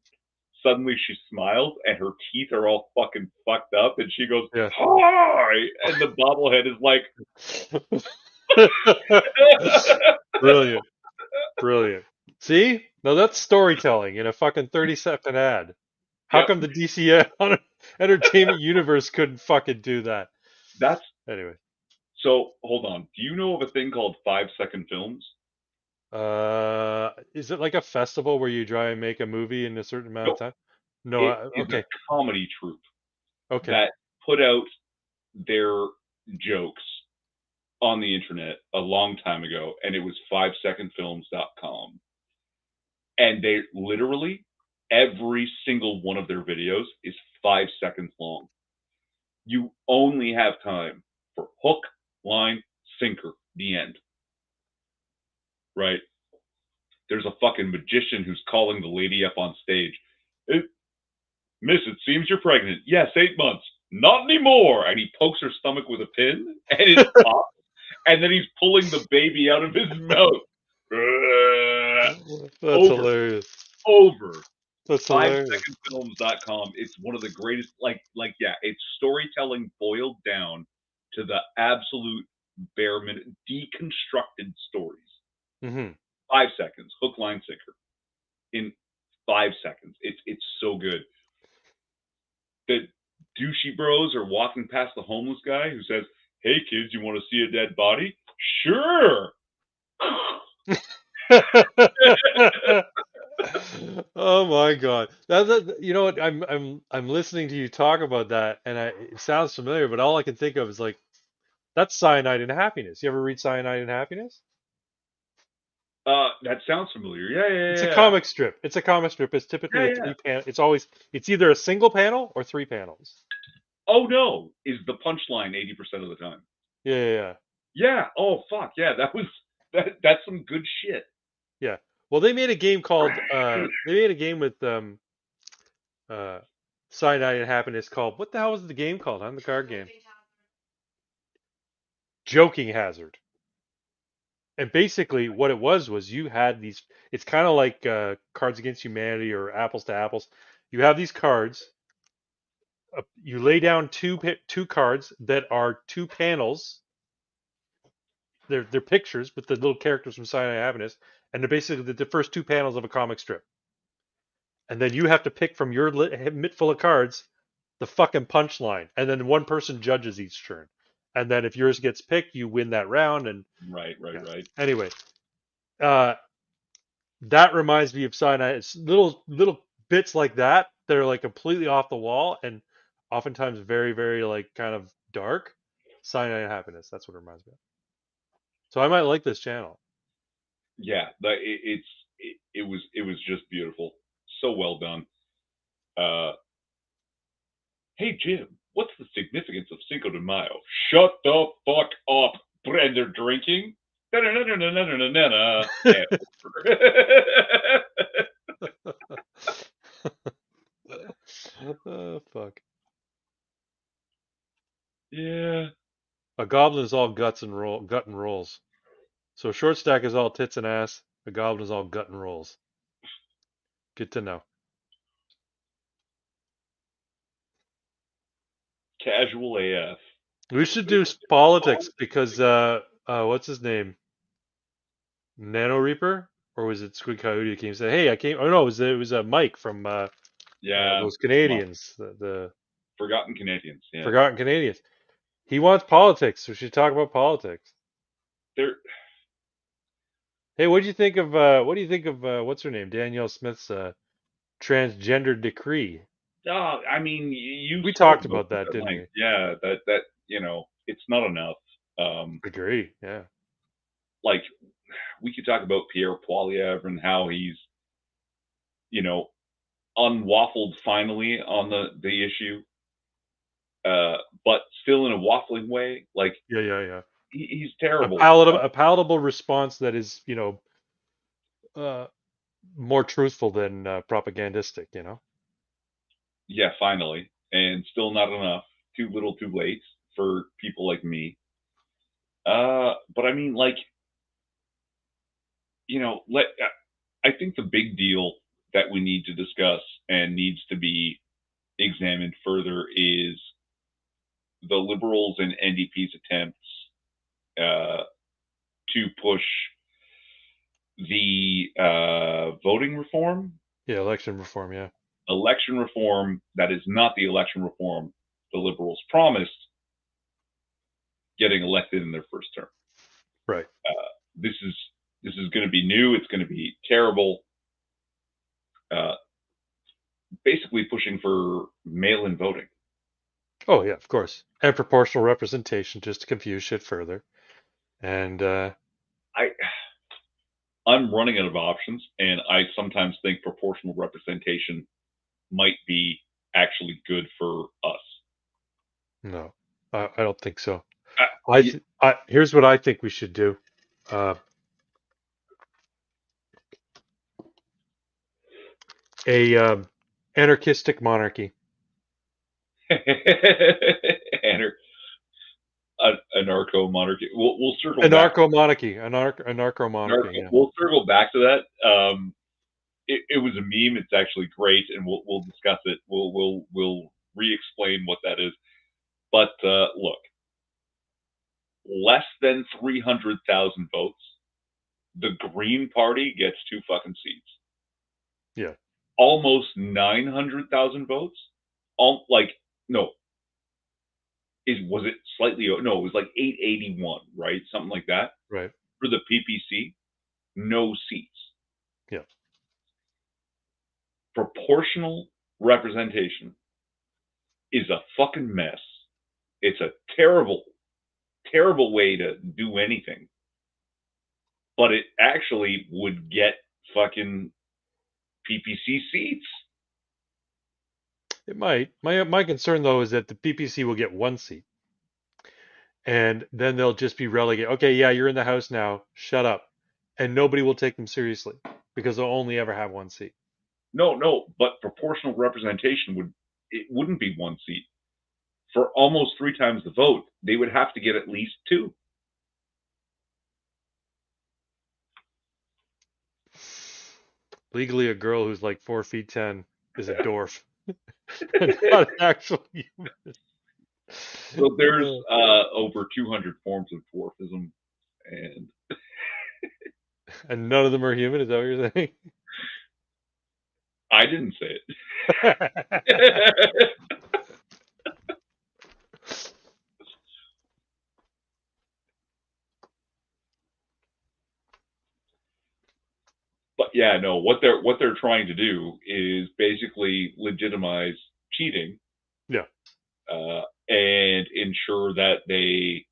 suddenly she smiles, and her teeth are all fucking fucked up, and she goes hi, and the bobblehead is like brilliant. See, now that's storytelling in a fucking 30-second ad. How come the DCA Entertainment Universe couldn't fucking do that. That's Anyway, so. Hold on. Do you know of a thing called 5 second films? is it like a festival where you try and make a movie in a certain amount of No, time? No, it is a okay, comedy troupe okay. that put out their jokes on the internet a long time ago, and it was 5secondfilms.com. And they literally, every single one of their videos is 5 seconds long. You only have time for hook, line, sinker, the end. Right? There's a fucking magician who's calling the lady up on stage. Miss, it seems you're pregnant. Yes, 8 months. Not anymore. And he pokes her stomach with a pin, and it pops. And then he's pulling the baby out of his mouth. That's Over, hilarious. over. That's hilarious. 5secondfilms.com. It's one of the greatest. Yeah, it's storytelling boiled down to the absolute bare minimum, deconstructed stories. Hmm. 5 seconds, hook, line, sinker, in 5 seconds. It's so good. The douchey bros are walking past the homeless guy who says, "Hey kids, you want to see a dead body? Sure." Oh my god, you know what? I'm listening to you talk about that, and it sounds familiar, but all I can think of is like that's Cyanide and Happiness. You ever read Cyanide and Happiness? That sounds familiar. Yeah, It's a yeah, yeah, comic strip. It's a comic strip. It's typically yeah, a yeah. it's either a single panel or three panels. Oh no, is the punchline 80% of the time? Yeah, yeah, yeah. Yeah. Oh fuck. Yeah, that's some good shit. Yeah. Well, they made a game called they made a game with uh Cyanide and Happiness called what the hell was the game called? On the card game. Joking Hazard. And basically what it was you had these it's kind of like Cards Against Humanity or Apples to Apples. You have these cards, you lay down two cards that are two panels. They're pictures with the little characters from Cyanide and Happiness, and they're basically the first two panels of a comic strip. And then you have to pick from your mitt full of cards the fucking punchline, and then one person judges each turn. And then if yours gets picked, you win that round. And Right, yeah. right. Anyway, uh, that reminds me of Cyanide. It's little bits like that that are like completely off the wall and oftentimes very very like kind of dark. Cyanide and Happiness. That's what it reminds me of. So I might like this channel. Yeah, it was just beautiful. So well done. Uh, hey Jim, what's the significance of Cinco de Mayo? Shut the fuck up, and they're drinking. Da-da-da-da-da-da-da-da. Yeah. Oh fuck. Yeah. A goblin is all gut and rolls. So a short stack is all tits and ass. A goblin is all gut and rolls. Good to know. Casual AF. We should do politics because what's his name? Nano Reaper, or was it Squid Coyote who came and said, "Hey, I came." Oh no, it was Mike from Yeah. those Well, Canadians, the Forgotten Canadians. Yeah. Forgotten Canadians. He wants politics. So we should talk about politics. They're Hey, what do you think of what's her name? Danielle Smith's transgender decree. I mean, you We spoke talked about about this that, at didn't length. we? Yeah, that it's not enough. Agree. Yeah. Like we could talk about Pierre Poilievre and how he's, you know, unwaffled finally on the issue, but still in a waffling way. Like Yeah, yeah, yeah. he's A terrible. palatable response that is, uh, more truthful than propagandistic. Yeah, finally, and still not enough. Too little, too late for people like me. But I mean, like, I think the big deal that we need to discuss and needs to be examined further is the Liberals and NDP's attempts to push the voting reform. Yeah, election reform. Yeah. election reform that is not the election reform the Liberals promised getting elected in their first term. Right. This is going to be new. It's going to be terrible. Basically pushing for mail-in voting. Oh yeah, of course, and proportional representation, just to confuse shit further. And I'm running out of options, and I sometimes think proportional representation might be actually good for us. no, I don't think so. Uh, Here's what I think we should do. A anarchistic monarchy. Anarcho monarchy. We'll circle back. Anarcho monarchy. Anarcho monarchy. Yeah. We'll circle back to that. It was a meme. It's actually great, and we'll discuss it. We'll re-explain what that is. But look, less than 300,000 votes, the Green Party gets 2 fucking seats. Yeah. Almost 900,000 votes. Was it slightly? No, it was like 881, right? Something like that. Right. For the PPC, no seats. Yeah. Proportional representation is a fucking mess. It's a terrible, terrible way to do anything. But it actually would get fucking PPC seats. It might. My concern though is that the PPC will get 1 seat, and then they'll just be relegated. Okay, yeah, you're in the House now. Shut up, and nobody will take them seriously because they'll only ever have 1 seat. No, but proportional representation wouldn't be 1 seat. For almost 3 times the vote, they would have to get at least 2. Legally, a girl who's like 4'10" is a dwarf. Not actually human. So there's over 200 forms of dwarfism, and none of them are human. Is that what you're saying? I didn't say it. But yeah, no. What they're trying to do is basically legitimize cheating. Yeah. And ensure that they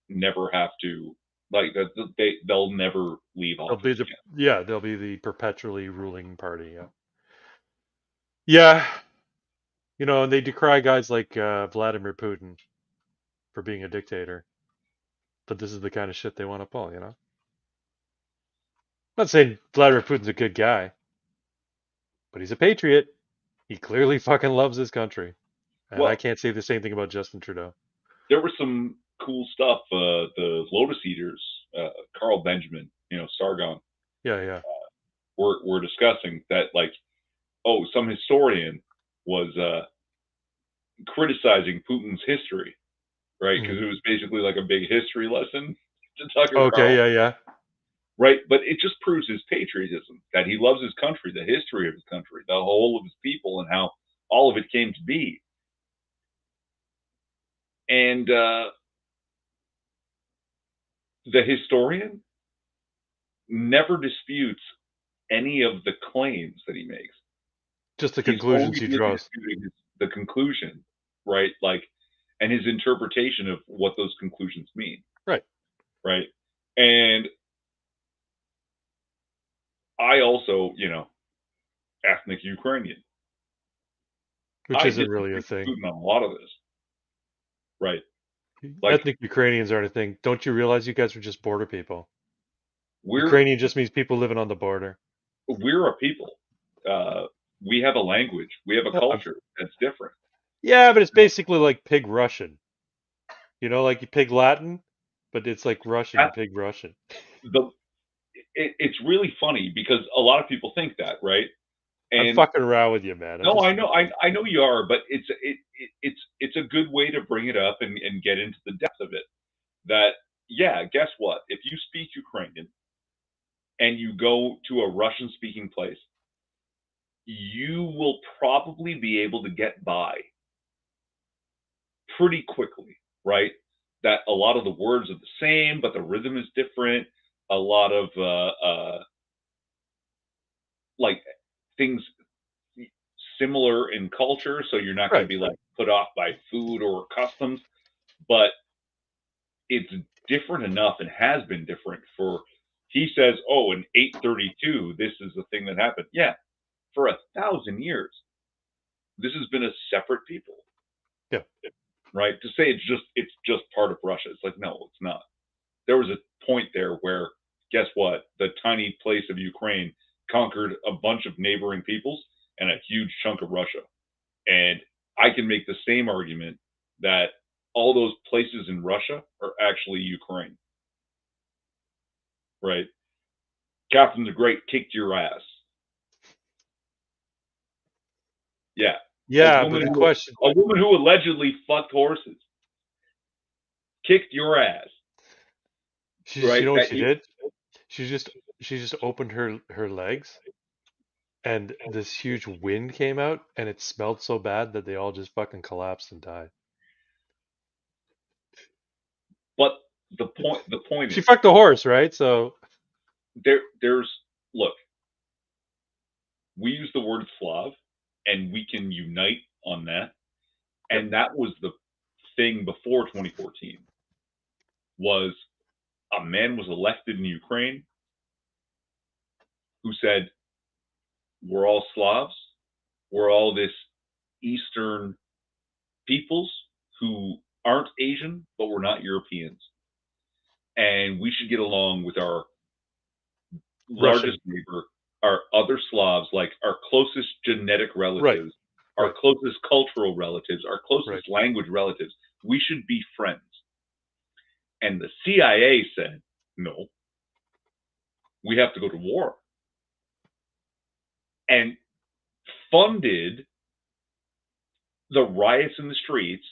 never have to, like, that they'll never leave office. They'll be the perpetually ruling party. Yeah. Yeah. And they decry guys like Vladimir Putin for being a dictator. But this is the kind of shit they want to pull, I'm not saying Vladimir Putin's a good guy, but he's a patriot. He clearly fucking loves his country. And I can't say the same thing about Justin Trudeau. There was some cool stuff. The Lotus Eaters, Carl Benjamin, Sargon. Yeah. We're discussing that, like, some historian was criticizing Putin's history, right? Because it was basically like a big history lesson to Tucker Carlson. Yeah. Right, but it just proves his patriotism, that he loves his country, the history of his country, the whole of his people, and how all of it came to be. And the historian never disputes any of the claims that he makes. Just the conclusions he draws. The conclusion, right? Like, and his interpretation of what those conclusions mean. Right. Right. And I also, ethnic Ukrainian. Which isn't really a thing. On a lot of this. Right. Ethnic Ukrainians aren't a thing. Don't you realize you guys are just border people? Ukrainian just means people living on the border. We're a people. We have a language. We have a culture that's different. Yeah, but it's basically like Pig Russian. Like Pig Latin, but it's like Russian, Pig Russian. It's really funny because a lot of people think that, right? And I'm fucking around with you, man. I know you are, but it's a good way to bring it up and get into the depth of it. That, yeah, guess what? If you speak Ukrainian and you go to a Russian-speaking place, you will probably be able to get by pretty quickly, right? That a lot of the words are the same, but the rhythm is different. A lot of like things similar in culture, so you're not going to Right. be like put off by food or customs, but it's different enough and has been different for. He says, "Oh, in 832, this is the thing that happened." Yeah, for 1,000 years, this has been a separate people. Yeah. Right? To say it's just part of Russia, it's like no, it's not. There was a point there where guess what? The tiny place of Ukraine conquered a bunch of neighboring peoples and a huge chunk of Russia. And I can make the same argument that all those places in Russia are actually Ukraine. Right? Catherine the Great kicked your ass. Yeah. Yeah, but the question, A woman who allegedly fucked horses kicked your ass. Right? you know what she did? She just opened her legs, and this huge wind came out, and it smelled so bad that they all just fucking collapsed and died. But the point She is fucked the horse, right? So there's look, we use the word Slav and we can unite on that. And that was the thing before 2014 was a man was elected in Ukraine who said, we're all Slavs. We're all this Eastern peoples who aren't Asian, but we're not Europeans. And we should get along with our largest neighbor, our other Slavs, like our closest genetic relatives, our closest cultural relatives, our closest language relatives. We should be friends. And the CIA said, no, we have to go to war. And funded the riots in the streets.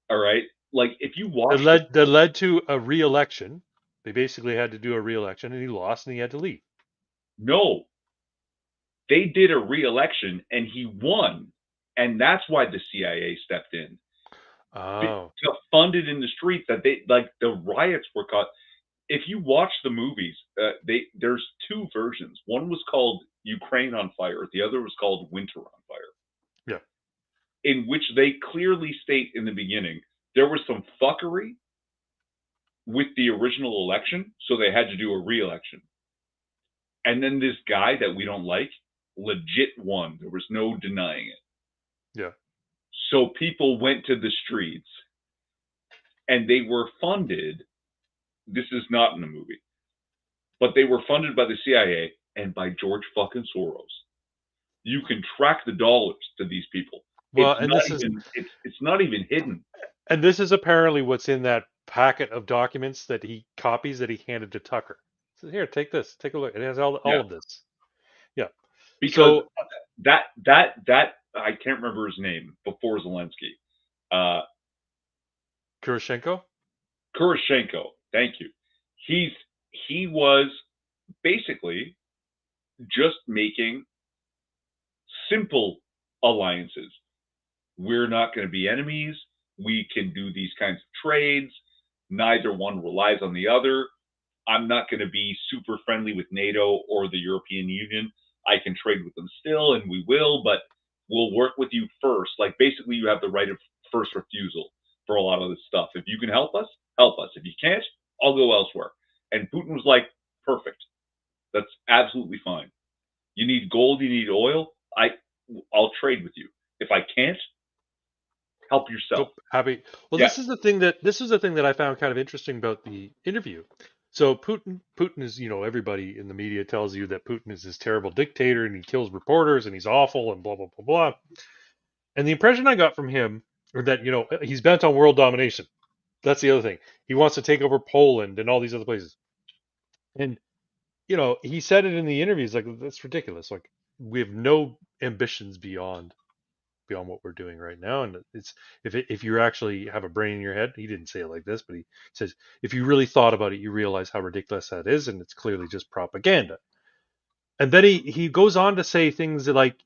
All right. Like if you watch that led to a re-election. They basically had to do a re-election, and he lost, and he had to leave. No, they did a re-election, and he won, and that's why the CIA stepped in. Oh, to fund it in the streets that they like the riots were caught. If you watch the movies, there's two versions. One was called Ukraine on Fire. The other was called Winter on Fire. yeah. In which they clearly state in the beginning there was some fuckery with the original election, so they had to do a re-election. And then this guy that we don't like legit won. There was no denying it. Yeah. So people went to the streets and they were funded. This is not in the movie, but they were funded by the CIA and by George fucking Soros. You can track the dollars to these people. Well, It's not even hidden. And this is apparently what's in that packet of documents that he copies that he handed to Tucker. So here, take this, take a look. It has all of this. Yeah. Because that I can't remember his name before Zelensky. Kuroshenko? Kuroshenko. Thank you. He was basically just making simple alliances. We're not going to be enemies. We can do these kinds of trades. Neither one relies on the other. I'm not going to be super friendly with NATO or the European Union. I can trade with them still, and we will, but we'll work with you first. Like basically, you have the right of first refusal for a lot of this stuff. If you can help us, help us. If you can't, I'll go elsewhere. And Putin was like, perfect. That's absolutely fine. You need gold, you need oil. I'll trade with you. If I can't, help yourself. Happy. Well, this is the thing that I found kind of interesting about the interview. So Putin is, everybody in the media tells you that Putin is this terrible dictator and he kills reporters and he's awful and blah blah blah blah. And the impression I got from him, or that he's bent on world domination. That's the other thing. He wants to take over Poland and all these other places. And he said it in the interviews, like, that's ridiculous. Like, we have no ambitions beyond what we're doing right now. And it's if you actually have a brain in your head, he didn't say it like this, but he says if you really thought about it, you realize how ridiculous that is, and it's clearly just propaganda. And then he goes on to say things like,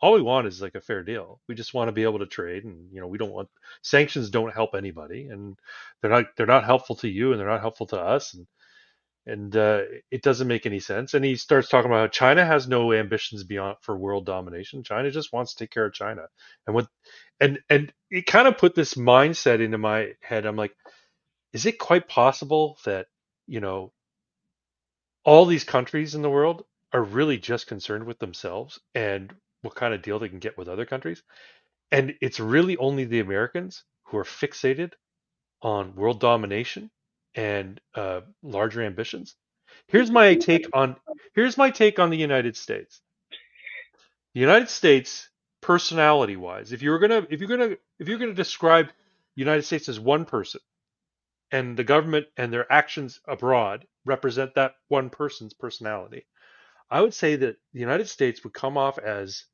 all we want is like a fair deal. We just want to be able to trade, and we don't want sanctions don't help anybody, and they're not helpful to you, and they're not helpful to us, and it doesn't make any sense. And he starts talking about how China has no ambitions beyond for world domination. China just wants to take care of China, and it kind of put this mindset into my head. I'm like, is it quite possible that you know all these countries in the world are really just concerned with themselves and what kind of deal they can get with other countries? And it's really only the Americans who are fixated on world domination and larger ambitions. Here's my take on here's my take on the United States. The United States, personality wise, if you're gonna describe the United States as one person, and the government and their actions abroad represent that one person's personality, I would say that the United States would come off as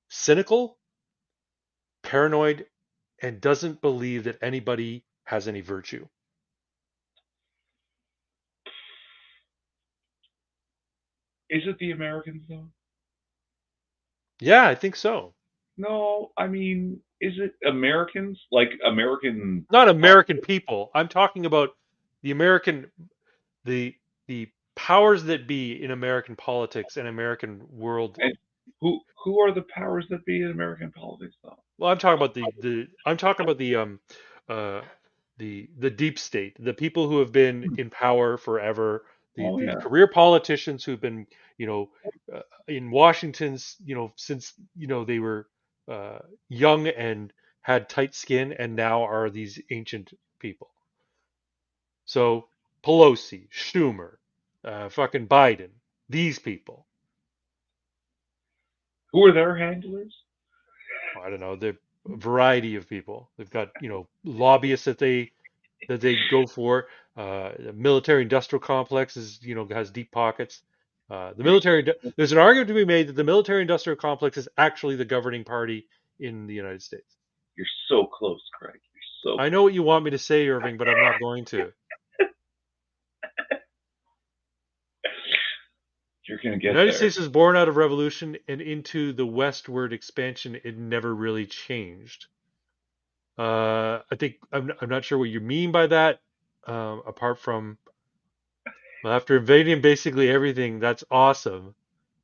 cynical, paranoid, and doesn't believe that anybody has any virtue. Is it the Americans though? Yeah, I think so. No, I mean, is it Americans? Like American Not American people. I'm talking about the American the the powers that be in American politics and American world. and who are the powers that be in American politics though? Well, I'm talking about uh the deep state, the people who have been in power forever, the Oh the yeah. career politicians who've been, in Washington's, since they were young and had tight skin, and now are these ancient people. So Pelosi, Schumer, fucking Biden, these people. Who are their handlers? I don't know, the variety of people. They've got, lobbyists that they go for. The military industrial complex has deep pockets. You're There's an argument to be made that the military industrial complex is actually the governing party in the United States. you're so close, Craig. You're so I know close. what you want me to say, Irving, but I'm not going to. You're gonna The get United there. States was born out of revolution and into the westward expansion. It never really changed. I think I'm not sure what you mean by that. Apart from, well, after invading basically everything, that's awesome.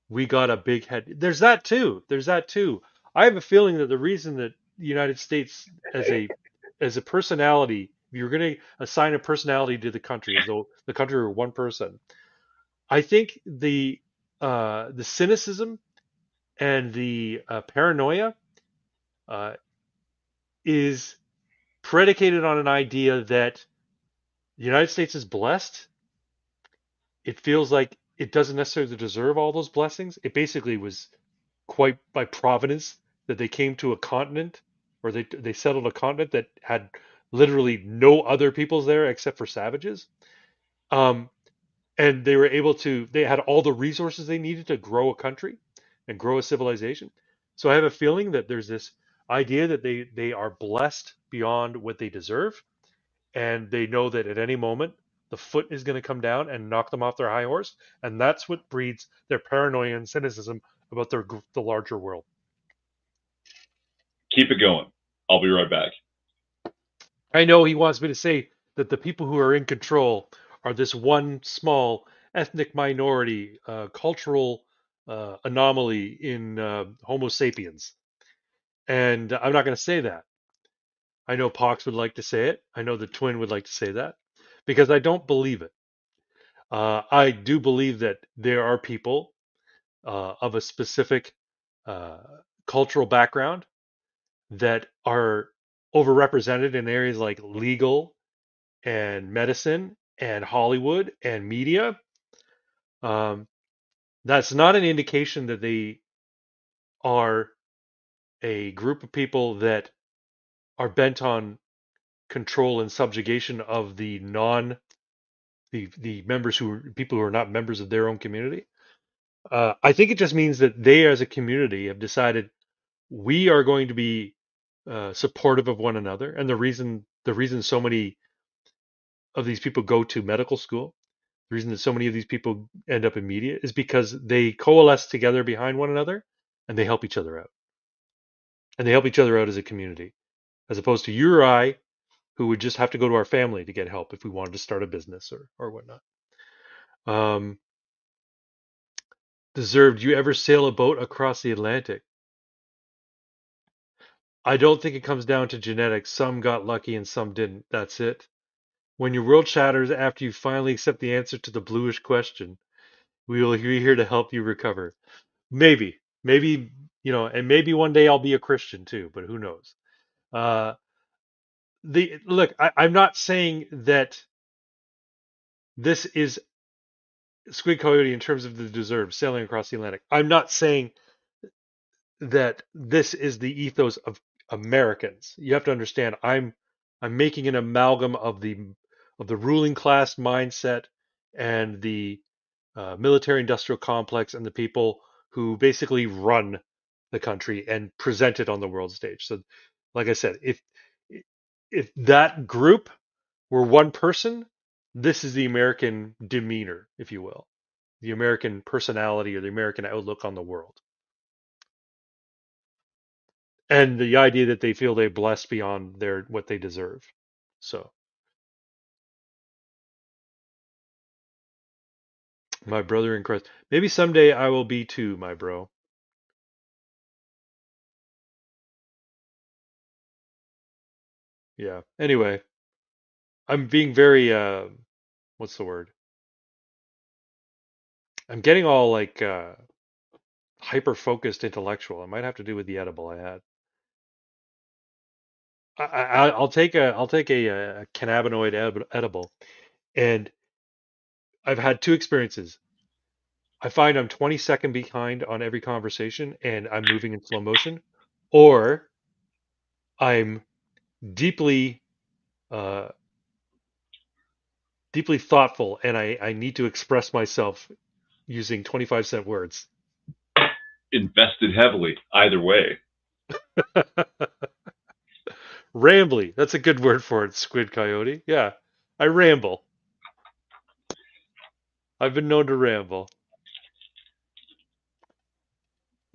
We got a big head. There's that too. There's that too. I have a feeling that the reason that the United States, as a personality, if you're going to assign a personality to the country, as though the country were one person, I think the cynicism and the paranoia uh, is predicated on an idea that the United States is blessed. It feels like it doesn't necessarily deserve all those blessings. It basically was quite by providence that they came to a continent, or they settled a continent that had literally no other peoples there except for savages. Um, and they had all the resources they needed to grow a country and grow a civilization. So I have a feeling that there's this idea that they are blessed beyond what they deserve, and they know that at any moment the foot is going to come down and knock them off their high horse, and that's what breeds their paranoia and cynicism about the larger world. Keep it going. I'll be right back. I know he wants me to say that the people who are in control are this one small ethnic minority, cultural anomaly in Homo sapiens, and I'm not going to say that. I know Pox would like to say it. I know the twin would like to say that, because I don't believe it. I do believe that there are people of a specific uh, cultural background that are overrepresented in areas like legal and medicine and Hollywood and media. Um, that's not an indication that they are a group of people that are bent on control and subjugation of the members people who are not members of their own community. I think it just means that they, as a community, have decided we are going to be supportive of one another, and the reason so many of these people go to medical school The reason that so many of these people end up in media is because they coalesce together behind one another and they help each other out. And they help each other out as a community, as opposed to you or I, who would just have to go to our family to get help if we wanted to start a business or whatnot. Um, Deserved, you ever sail a boat across the Atlantic? I don't think it comes down to genetics. Some got lucky and some didn't. That's it. When your world shatters after you finally accept the answer to the bluish question, we will be here to help you recover. Maybe, and maybe one day I'll be a Christian too, but who knows? Uh, I'm not saying that this is Squid Coyote in terms of the deserve sailing across the Atlantic. I'm not saying that this is the ethos of Americans. You have to understand, I'm making an amalgam of the ruling class mindset and the military industrial complex and the people who basically run the country and present it on the world stage. So, like I said, if that group were one person, this is the American demeanor, if you will, the American personality or the American outlook on the world. And the idea that they feel they're blessed beyond their what they deserve. So my brother in Christ. Maybe someday I will be too, my bro. Yeah. Anyway, I'm being very what's the word? I'm getting all like hyper focused intellectual. It might have to do with the edible I had. I'll take a cannabinoid edible, and I've had two experiences. I find I'm 20-second behind on every conversation, and I'm moving in slow motion, or I'm deeply uh, deeply thoughtful, and I need to express myself using 25-cent words. Invested heavily either way. Rambly. That's a good word for it, Squid Coyote. Yeah, I ramble. I've been known to ramble.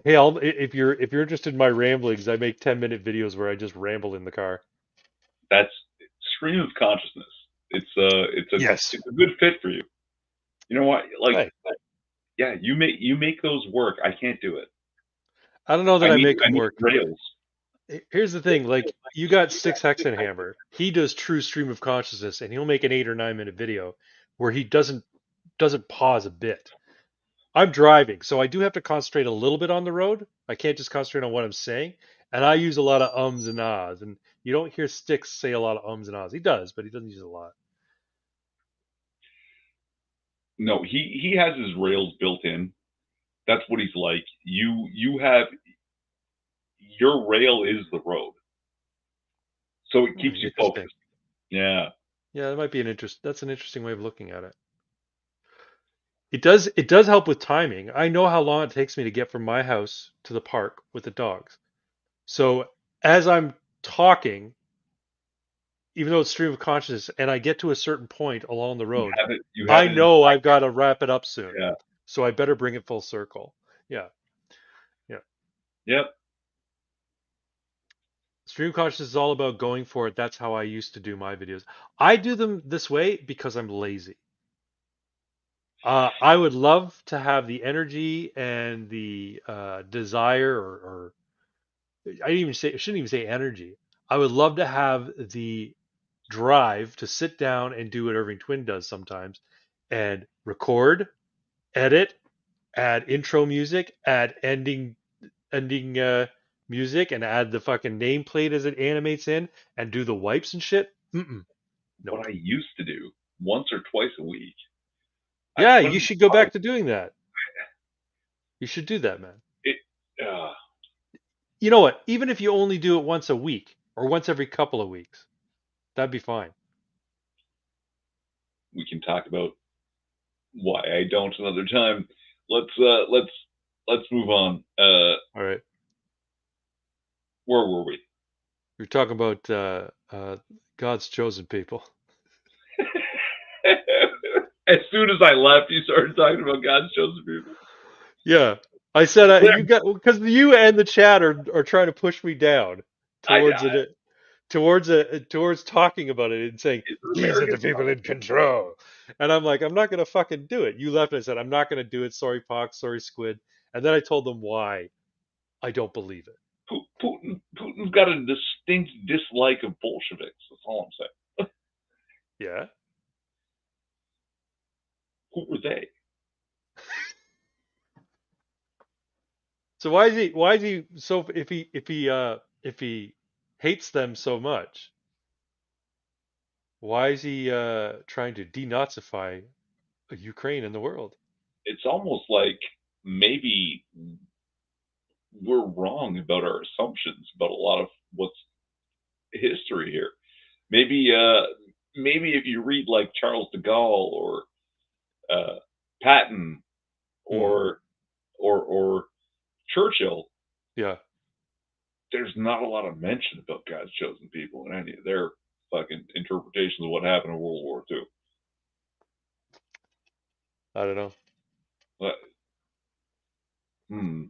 Hey, if you're interested in my ramblings, I make 10-minute videos where I just ramble in the car. That's stream of consciousness. Yes. It's a good fit for you. You know what? Like, Right. yeah, you make those work. I can't do it. I don't know that I make I them need work. rails. Here's the thing, like you got Six Hexenhammer. He does true stream of consciousness, and he'll make an 8 or 9 minute video where he doesn't pause a bit. I'm driving, so I do have to concentrate a little bit on the road. I can't just concentrate on what I'm saying. And I use a lot of ums and ahs. And you don't hear Sticks say a lot of ums and ahs. He does, but he doesn't use it a lot. No, he has his rails built in. That's what he's like. You have your rail is the road, so it keeps you Interesting. focused. Yeah. Yeah, that might be that's an interesting way of looking at it. It does help with timing. I know how long it takes me to get from my house to the park with the dogs. So as I'm talking, even though it's stream of consciousness, and I get to a certain point along the road, You have I it in know I've got to wrap it up soon. yeah. So I better bring it full circle. Yeah. Yeah. Yep. Stream consciousness is all about going for it. That's how I used to do my videos. I do them this way because I'm lazy. I would love to have the energy and the desire, or I shouldn't even say energy. I would love to have the drive to sit down and do what Irving Twin does sometimes, and record, edit, add intro music, add ending music, and add the fucking nameplate as it animates in, and do the wipes and shit. What Nope. I used to do once or twice a week. Yeah, When you should go back to doing that. You should do that, man. it, uh, You know what? Even if you only do it once a week or once every couple of weeks, that'd be fine. we can talk about why I don't another time. Let's move on. All right. Where were we? You're talking about God's chosen people. As soon as I left, you started talking about God's chosen people. Yeah, I said you got because you and the chat are trying to push me down towards towards talking about it and saying It's these are the American. people in control, and I'm like, I'm not gonna fucking do it. You left and I said I'm not gonna do it. Sorry, Pox. Sorry, Squid. And then I told them why I don't believe it. Putin's got a distinct dislike of Bolsheviks. That's all I'm saying. Yeah. Who were they? So why is he so if he hates them so much, why is he trying to denazify Ukraine and the world? It's almost like maybe we're wrong about our assumptions about a lot of what's history here. Maybe maybe if you read like Charles de Gaulle or Patton or or Churchill, Yeah. there's not a lot of mention about God's chosen people in any of their fucking interpretations of what happened in World War II. I don't know. But, hmm.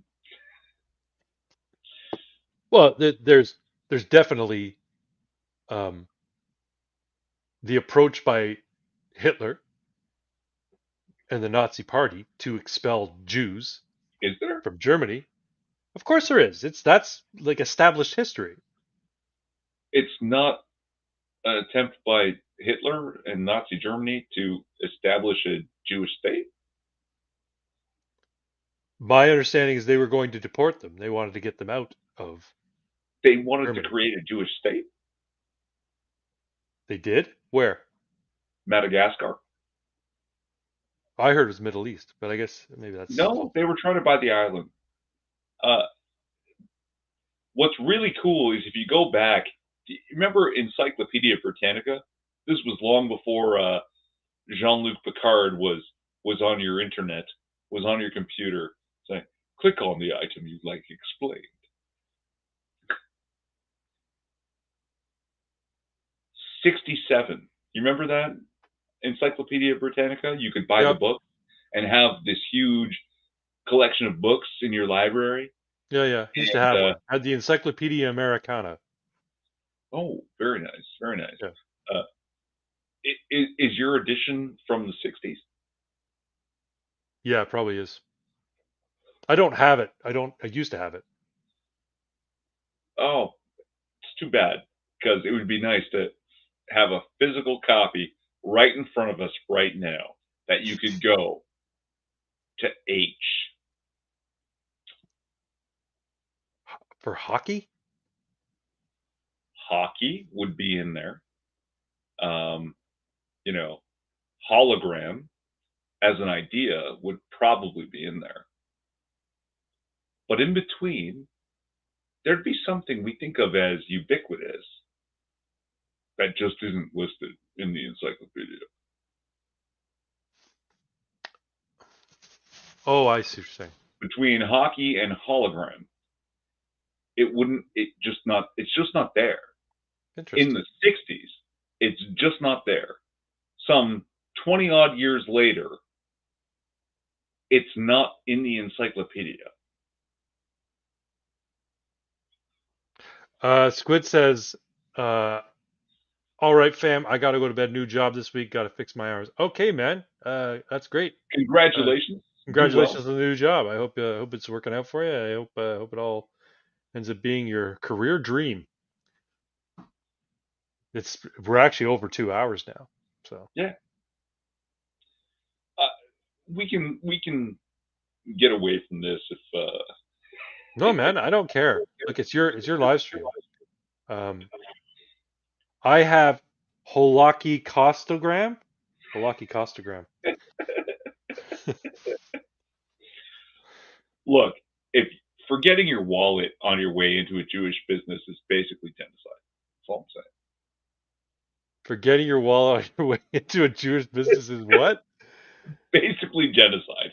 Well, there's definitely um, the approach by Hitler and the Nazi Party to expel Jews Is there? from Germany. Of course, there is. That's like established history. It's not an attempt by Hitler and Nazi Germany to establish a Jewish state. My understanding is they were going to deport them. They wanted to get them out of They wanted to Germany. create a Jewish state. They did? Where? Madagascar. I heard it was Middle East, but I guess maybe that's No, they were trying to buy the island. Uh, what's really cool is if you go back, remember Encyclopedia Britannica? This was long before Jean-Luc Picard was on your internet, was on your computer, saying, "Click on the item you'd like explained." 67. You remember that Encyclopedia Britannica? You could buy the Yep. book and have this huge collection of books in your library. Yeah. Used to And have one. Had the Encyclopedia Americana. oh, very nice, very nice. Yeah. Is your edition from the 60s? Yeah, it probably is. I don't have it. I used to have it. Oh, it's too bad because it would be nice to have a physical copy right in front of us right now that you could go to H. For hockey? Hockey would be in there. You know, hologram as an idea would probably be in there. But in between, there'd be something we think of as ubiquitous that just isn't listed in the encyclopedia. Oh, I see what you're saying. Between hockey and hologram, it's just not there. In Interesting. the 60s, it's just not there. Some 20 odd years later, it's not in the encyclopedia. Squid says, all right, fam, I got to go to bed. New job this week. Got to fix my hours. Okay, man. That's great. Congratulations. Do well. Congratulations on the new job. I hope it's working out for you. I hope it all ends up being your career dream. We're actually over 2 hours now. So Yeah. We can get away from this if no, man, I don't care. Look, it's your live stream. I have Holaki Costogram. Holaki Costogram. look, if forgetting your wallet on your way into a Jewish business is basically genocide. That's all I'm saying. Forgetting your wallet on your way into a Jewish business is what? Basically genocide.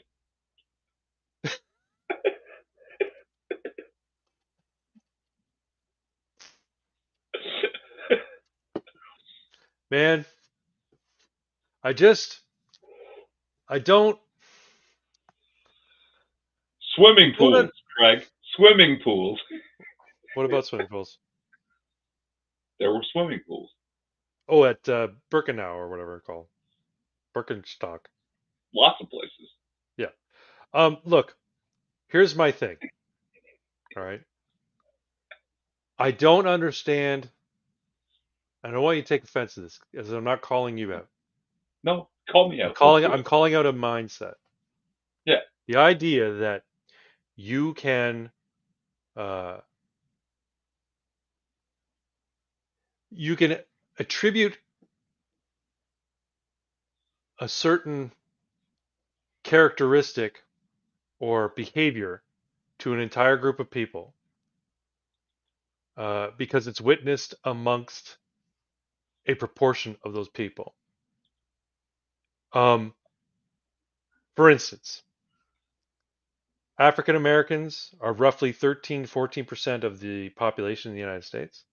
Man, I just I don't. Swimming Don't pools, Greg. Swimming pools. What about swimming pools? There were swimming pools. Oh, at Birkenau or whatever it's called, Birkenstock. Lots of places. Yeah. Look, here's my thing. All right. I don't understand. I don't want you to take offense to this, as I'm not calling you out. No, call me I'm out. Let's calling. do I'm it. calling out a mindset. Yeah. The idea that you can, uh, you can attribute a certain characteristic or behavior to an entire group of people because it's witnessed amongst a proportion of those people. Um, for instance, African Americans are roughly 13-14% of the population in the United States.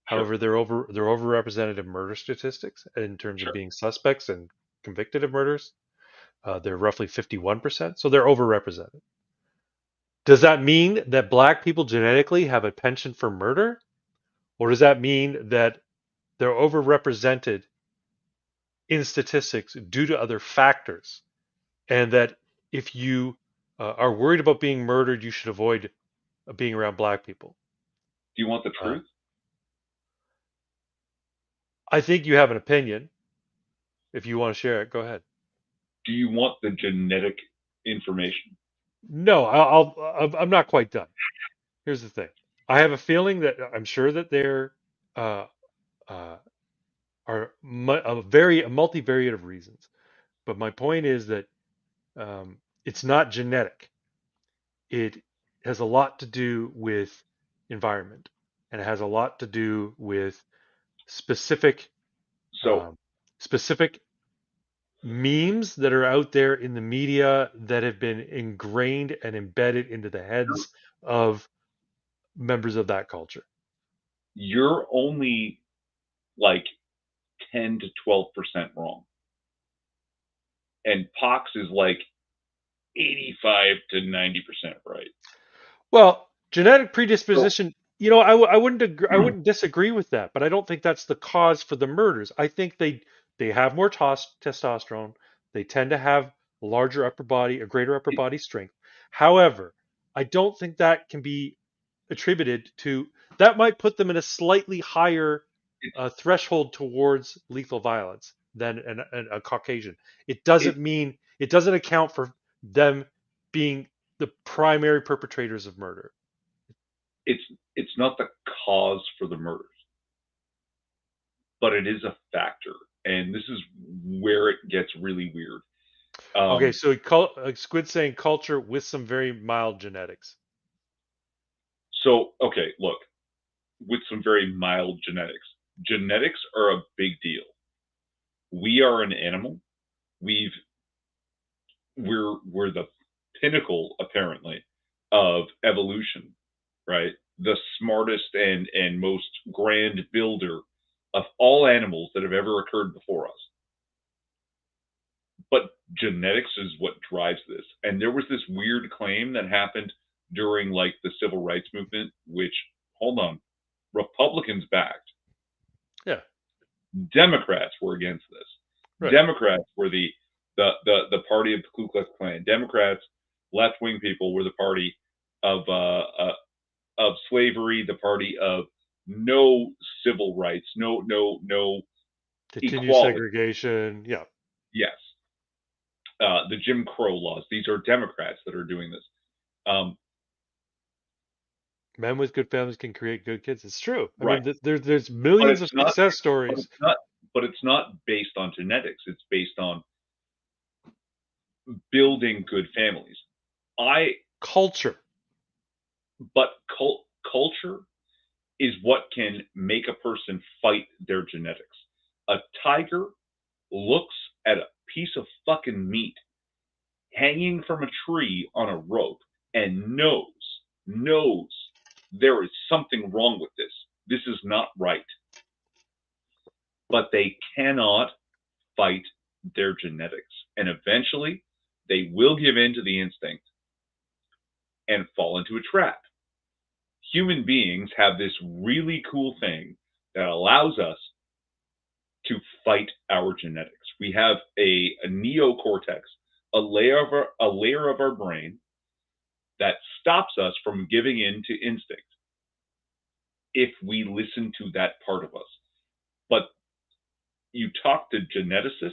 Sure. However, they're overrepresented in murder statistics in terms of Sure. being suspects and convicted of murders. They're roughly 51%, so they're overrepresented. Does that mean that black people genetically have a penchant for murder? Or does that mean that they're overrepresented in statistics due to other factors? And that if you are worried about being murdered, you should avoid being around black people? Do you want the Uh, truth? I think you have an opinion. If you want to share it, go ahead. Do you want the genetic information? No, I'm not quite done. Here's the thing. I have a feeling that I'm sure that there uh, uh, are a multivariate of reasons. But my point is that it's not genetic. It has a lot to do with environment, and it has a lot to do with specific So, um, specific memes that are out there in the media that have been ingrained and embedded into the heads of members of that culture. you're only like 10 to 12% wrong. And Pox is like 85 to 90% right. Well, genetic So, predisposition, I wouldn't I wouldn't disagree with that, but I don't think that's the cause for the murders. I think they have more testosterone. They tend to have a greater upper it, body strength. However, I don't think that can be attributed to that might put them in a slightly higher it's, threshold towards lethal violence than a Caucasian. it, It doesn't account for them being the primary perpetrators of murder. it's, it's not the cause for the murders, but it is a factor. And this is where it gets really weird. Okay, Um, so Squid saying culture with some very mild genetics. so, okay, look, with some very mild genetics. Genetics are a big deal. We are an animal. We've we're the pinnacle apparently of evolution, right? The smartest and most grand builder of all animals that have ever occurred before us. But genetics is what drives this. And there was this weird claim that happened during like the civil rights movement, which hold on, Republicans backed. Yeah, Democrats were against this. right. Democrats were the party of the Ku Klux Klan. Democrats, left wing people, were the party of slavery, the party of no civil rights, no Continue equality. segregation. Yeah. Yes, the Jim Crow laws. These are Democrats that are doing this. Um, Men with good families can create good kids. It's true. I right, mean, there's but millions it's of not. success But stories. it's not. But it's not based on genetics. It's based on building good families. I Culture. but culture is what can make a person fight their genetics. A tiger looks at a piece of fucking meat hanging from a tree on a rope and knows there is something wrong with this. This is not right. But they cannot fight their genetics. And eventually, they will give in to the instinct and fall into a trap. Human beings have this really cool thing that allows us to fight our genetics. We have a neocortex, a layer of our brain that stops us from giving in to instinct if we listen to that part of us. But you talk to geneticists,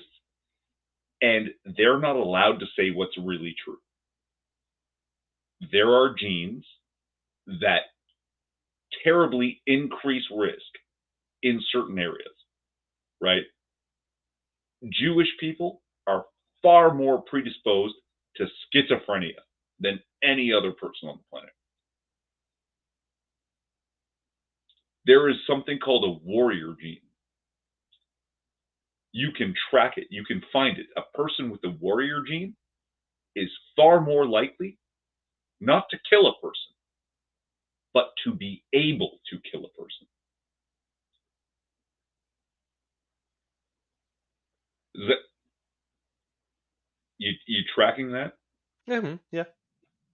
and they're not allowed to say what's really true. There are genes that terribly increase risk in certain areas, right? Jewish people are far more predisposed to schizophrenia than any other person on the planet. There is something called a warrior gene. You can track it, you can find it. A person with the warrior gene is far more likely not to kill a person, but to be able to kill a person. Is that, you tracking that? Yeah.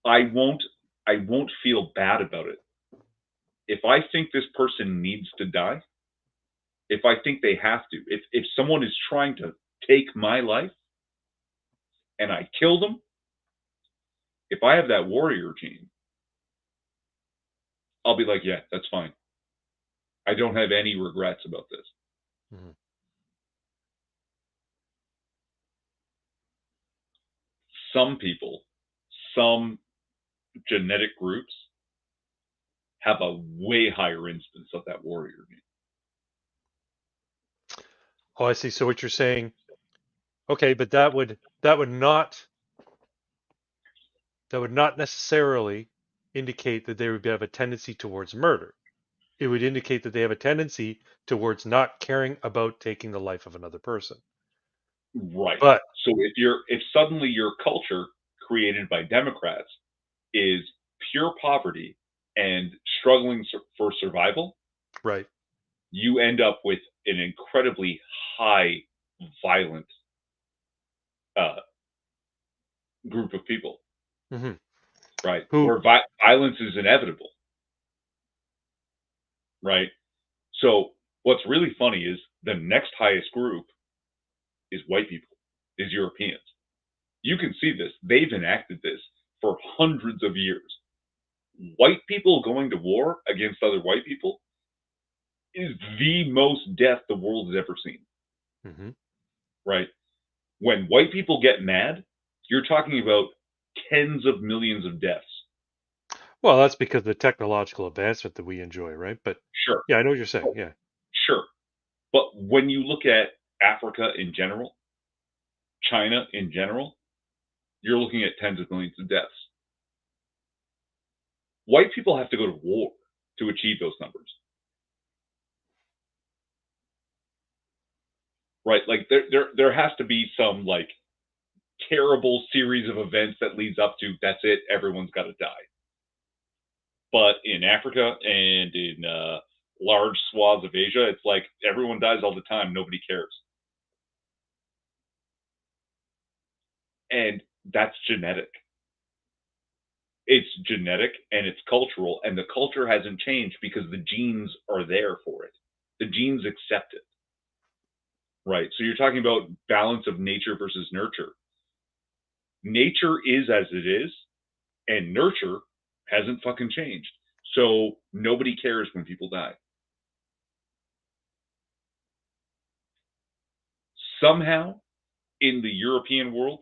I won't feel bad about it. If I think this person needs to die, if I think they have to, if someone is trying to take my life and I kill them, if I have that warrior gene, I'll be like, yeah, that's fine. I don't have any regrets about this. Mhm. Some people, some genetic groups have a way higher instance of that warrior gene. Oh, I see. So what you're saying, okay, but that would not necessarily indicate that they would have a tendency towards murder. It would indicate that they have a tendency towards not caring about taking the life of another person. Right. But So if suddenly your culture created by Democrats is pure poverty and struggling for survival, right. you end up with an incredibly high violent group of people, hmm right? Who? Where violence is inevitable, right? So what's really funny is the next highest group is white people, is Europeans. You can see this. They've enacted this for hundreds of years. White people going to war against other white people is the most death the world has ever seen, hmm right? When white people get mad, you're talking about tens of millions of deaths. Well, that's because of the technological advancement that we enjoy, right? But Sure, yeah, I know what you're saying. Yeah. sure. But when you look at Africa in general, China in general, you're looking at tens of millions of deaths. White people have to go to war to achieve those numbers. Right? Like there has to be some like terrible series of events that leads up to that's it, everyone's got to die. But in Africa and in large swaths of Asia, it's like everyone dies all the time, nobody cares. And that's genetic. It's genetic and it's cultural, and the culture hasn't changed because the genes are there for it. The genes accept it. Right. So you're talking about balance of nature versus nurture. Nature is as it is, and nurture hasn't fucking changed. So nobody cares when people die. Somehow, in the European world,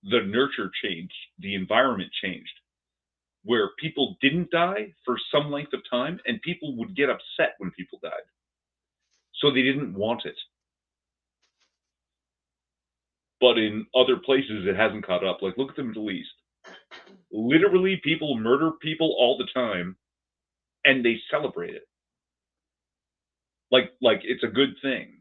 the nurture changed, the environment changed, where people didn't die for some length of time, and people would get upset when people died. So they didn't want it. But in other places, it hasn't caught up. Like, look at the Middle East. Literally, people murder people all the time, and they celebrate it. Like it's a good thing.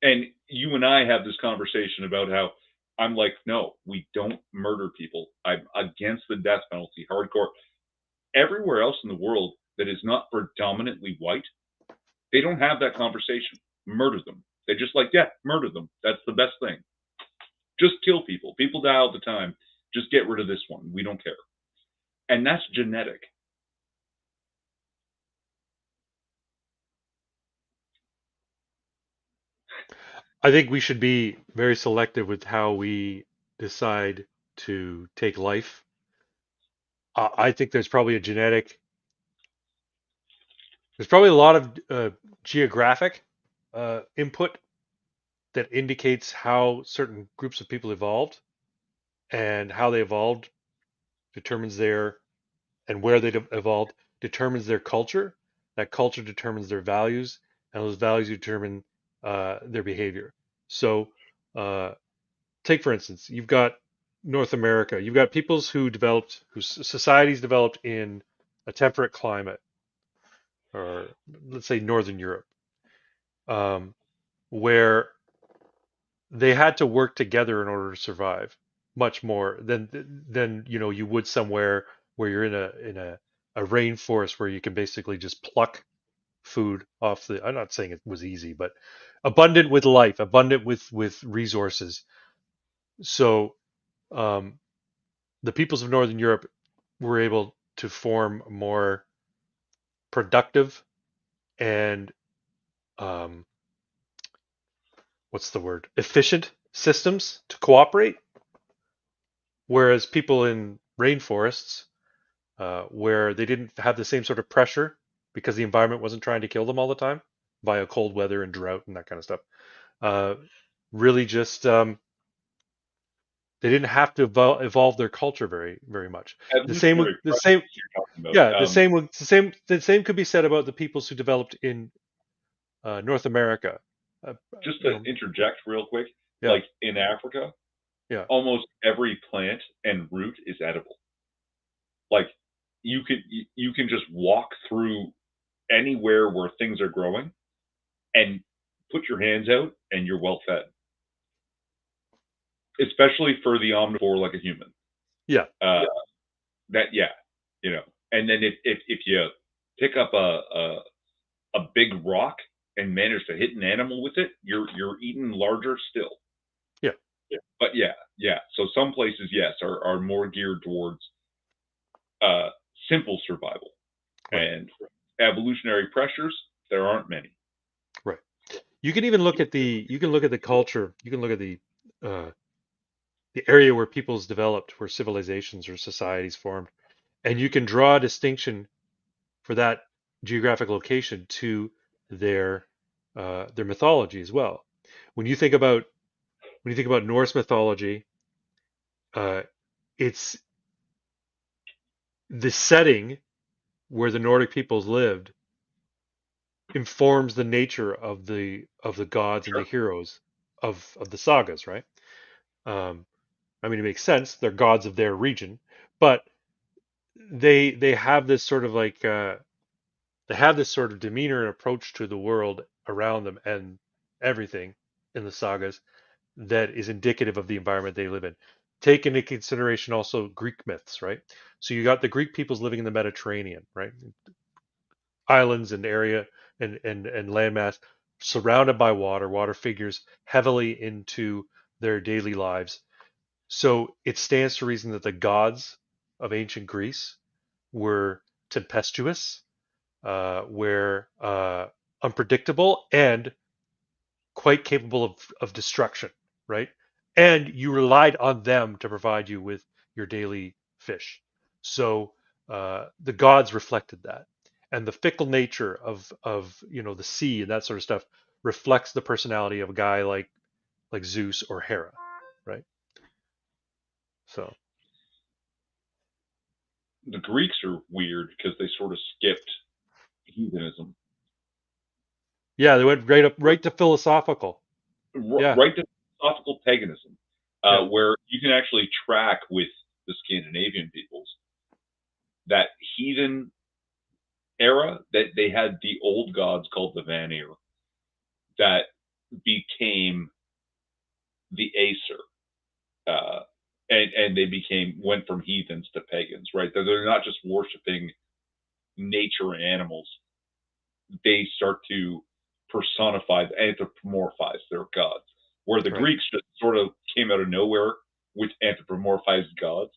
And you and I have this conversation about how I'm like, no, we don't murder people. I'm against the death penalty, hardcore. Everywhere else in the world that is not predominantly white, they don't have that conversation. Murder them. They just like, yeah, murder them. That's the best thing. Just kill people. People die all the time. Just get rid of this one. We don't care. And that's genetic. I think we should be very selective with how we decide to take life. I think there's probably there's probably a lot of geographic input that indicates how certain groups of people evolved, and how they evolved determines their, and where they evolved determines their culture. That culture determines their values, and those values determine their behavior. So, take for instance, you've got North America. You've got peoples whose societies developed in a temperate climate, or let's say Northern Europe, um, where they had to work together in order to survive, much more than you would somewhere where you're in a rainforest where you can basically just pluck food off the. I'm not saying it was easy, but abundant with life, abundant with resources. So, um, the peoples of Northern Europe were able to form more productive and, um, what's the word, efficient systems to cooperate, whereas people in rainforests, where they didn't have the same sort of pressure because the environment wasn't trying to kill them all the time via cold weather and drought and that kind of stuff, uh, really just, they didn't have to evolve their culture very much. The same Evolutionary the pressures same you're talking about. Yeah, the same could be said about the peoples who developed in North America. Uh, Just you to know, interject real quick, yeah, like in Africa, yeah, almost every plant and root is edible. Like you can just walk through anywhere where things are growing and put your hands out and you're well fed. Especially for the omnivore like a human. yeah, That yeah, you know. And then if you pick up a big rock and manage to hit an animal with it, you're eating larger still. yeah, But yeah. So some places, yes, are more geared towards uh, simple survival. right, And evolutionary pressures, there aren't many. right. You can look at the culture. You can look at uh, the area where peoples developed, where civilizations or societies formed, and you can draw a distinction for that geographic location to their mythology as well. When you think about Norse mythology, uh, it's the setting where the Nordic peoples lived informs the nature of the gods and the Sure. heroes of the sagas, right? Um, I mean, it makes sense. They're gods of their region, but they have this sort of like they have this sort of demeanor and approach to the world around them and everything in the sagas that is indicative of the environment they live in. Take into consideration also Greek myths, right? So you got the Greek peoples living in the Mediterranean, right? Islands and area and landmass surrounded by water. Water figures heavily into their daily lives. So it stands to reason that the gods of ancient Greece were tempestuous, were unpredictable, and quite capable of destruction, right? And you relied on them to provide you with your daily fish. So the gods reflected that, and the fickle nature of the sea and that sort of stuff reflects the personality of a guy like Zeus or Hera, right? So The Greeks are weird because they sort of skipped heathenism. yeah, they went right to philosophical. Yeah, Right to philosophical paganism, yeah, where you can actually track with the Scandinavian peoples that heathen era that they had the old gods called the Vanir that became the Aesir, and they went from heathens to pagans, right? They're not just worshiping nature and animals; they start to personifies, anthropomorphize their gods. Where the Right. Greeks just sort of came out of nowhere with anthropomorphized gods.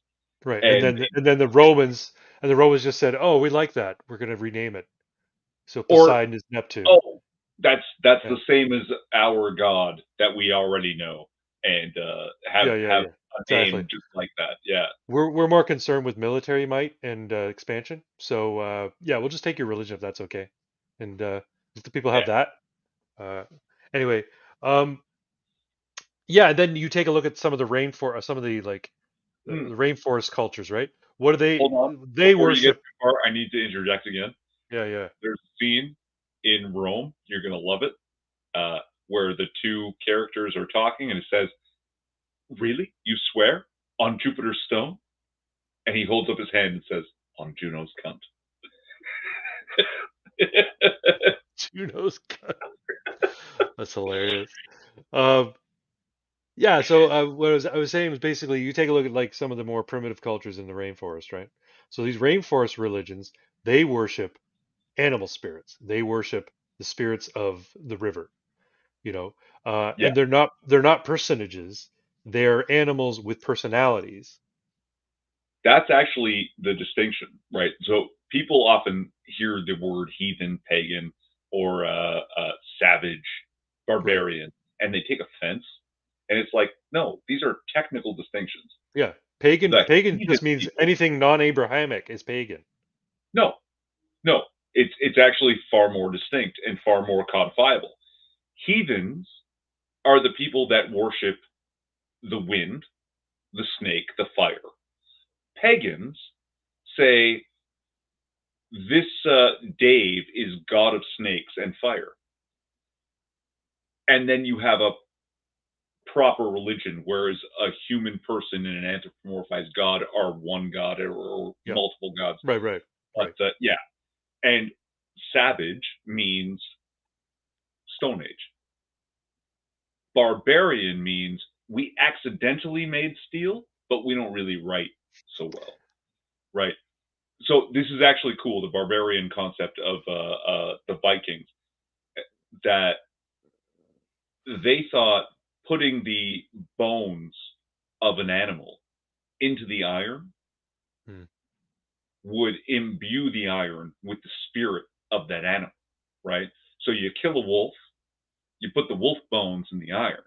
Right. And And then the Romans just said, "Oh, we like that. We're going to rename it." So or Poseidon is Neptune. oh, that's Yeah. the same as our god that we already know, and Yeah, have yeah. a Exactly. name just like that. Yeah, We're more concerned with military might and expansion. So yeah, we'll just take your religion if that's okay, and let the people have yeah. that. Uh, anyway, um, yeah. And then you take a look at some of the rainforest, some of the like Hmm. the rainforest cultures, right? What do they? Hold on, They before you get worship. too far, I need to interject again. Yeah, yeah. There's a scene in Rome. You're gonna love it. Where the two characters are talking, and it says, "Really, you swear on Jupiter's stone?" And he holds up his hand and says, "On Juno's cunt." Juno's cut. That's hilarious. Um, yeah. So what I was saying was basically you take a look at like some of the more primitive cultures in the rainforest, right? So these rainforest religions, they worship animal spirits. They worship the spirits of the river, you know, Yeah, and they're not personages. They're animals with personalities. that's actually the distinction, right? So people often hear the word heathen, pagan, or savage, Right. barbarian, and they take offense. And it's like, no, these are technical distinctions. Yeah. The Pagan heathen just means people, anything non-Abrahamic is pagan. no, no, it's actually far more distinct and far more codifiable. Heathens are the people that worship the wind, the snake, the fire. Pagans say this Dave is god of snakes and fire, and then you have a proper religion, whereas a human person and an anthropomorphized god are one god or Yeah. multiple gods. Right, right, But right. yeah, and savage means Stone Age. Barbarian means we accidentally made steel, but we don't really write so well, right? So this is actually cool. The barbarian concept of the Vikings, that they thought putting the bones of an animal into the iron Hmm. would imbue the iron with the spirit of that animal, right? So you kill a wolf, you put the wolf bones in the iron,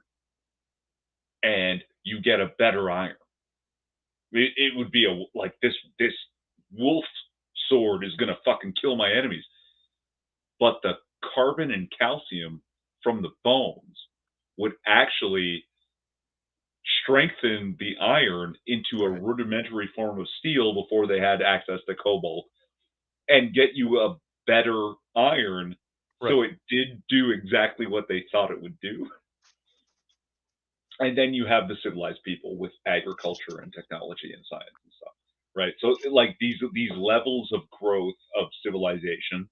and you get a better iron. It would be a like this wolf sword is gonna fucking kill my enemies, but the carbon and calcium from the bones would actually strengthen the iron into a Right, rudimentary form of steel before they had access to cobalt and get you a better iron, right. so it did do exactly what they thought it would do. And then you have the civilized people with agriculture and technology and science and stuff, right? So like these levels of growth of civilization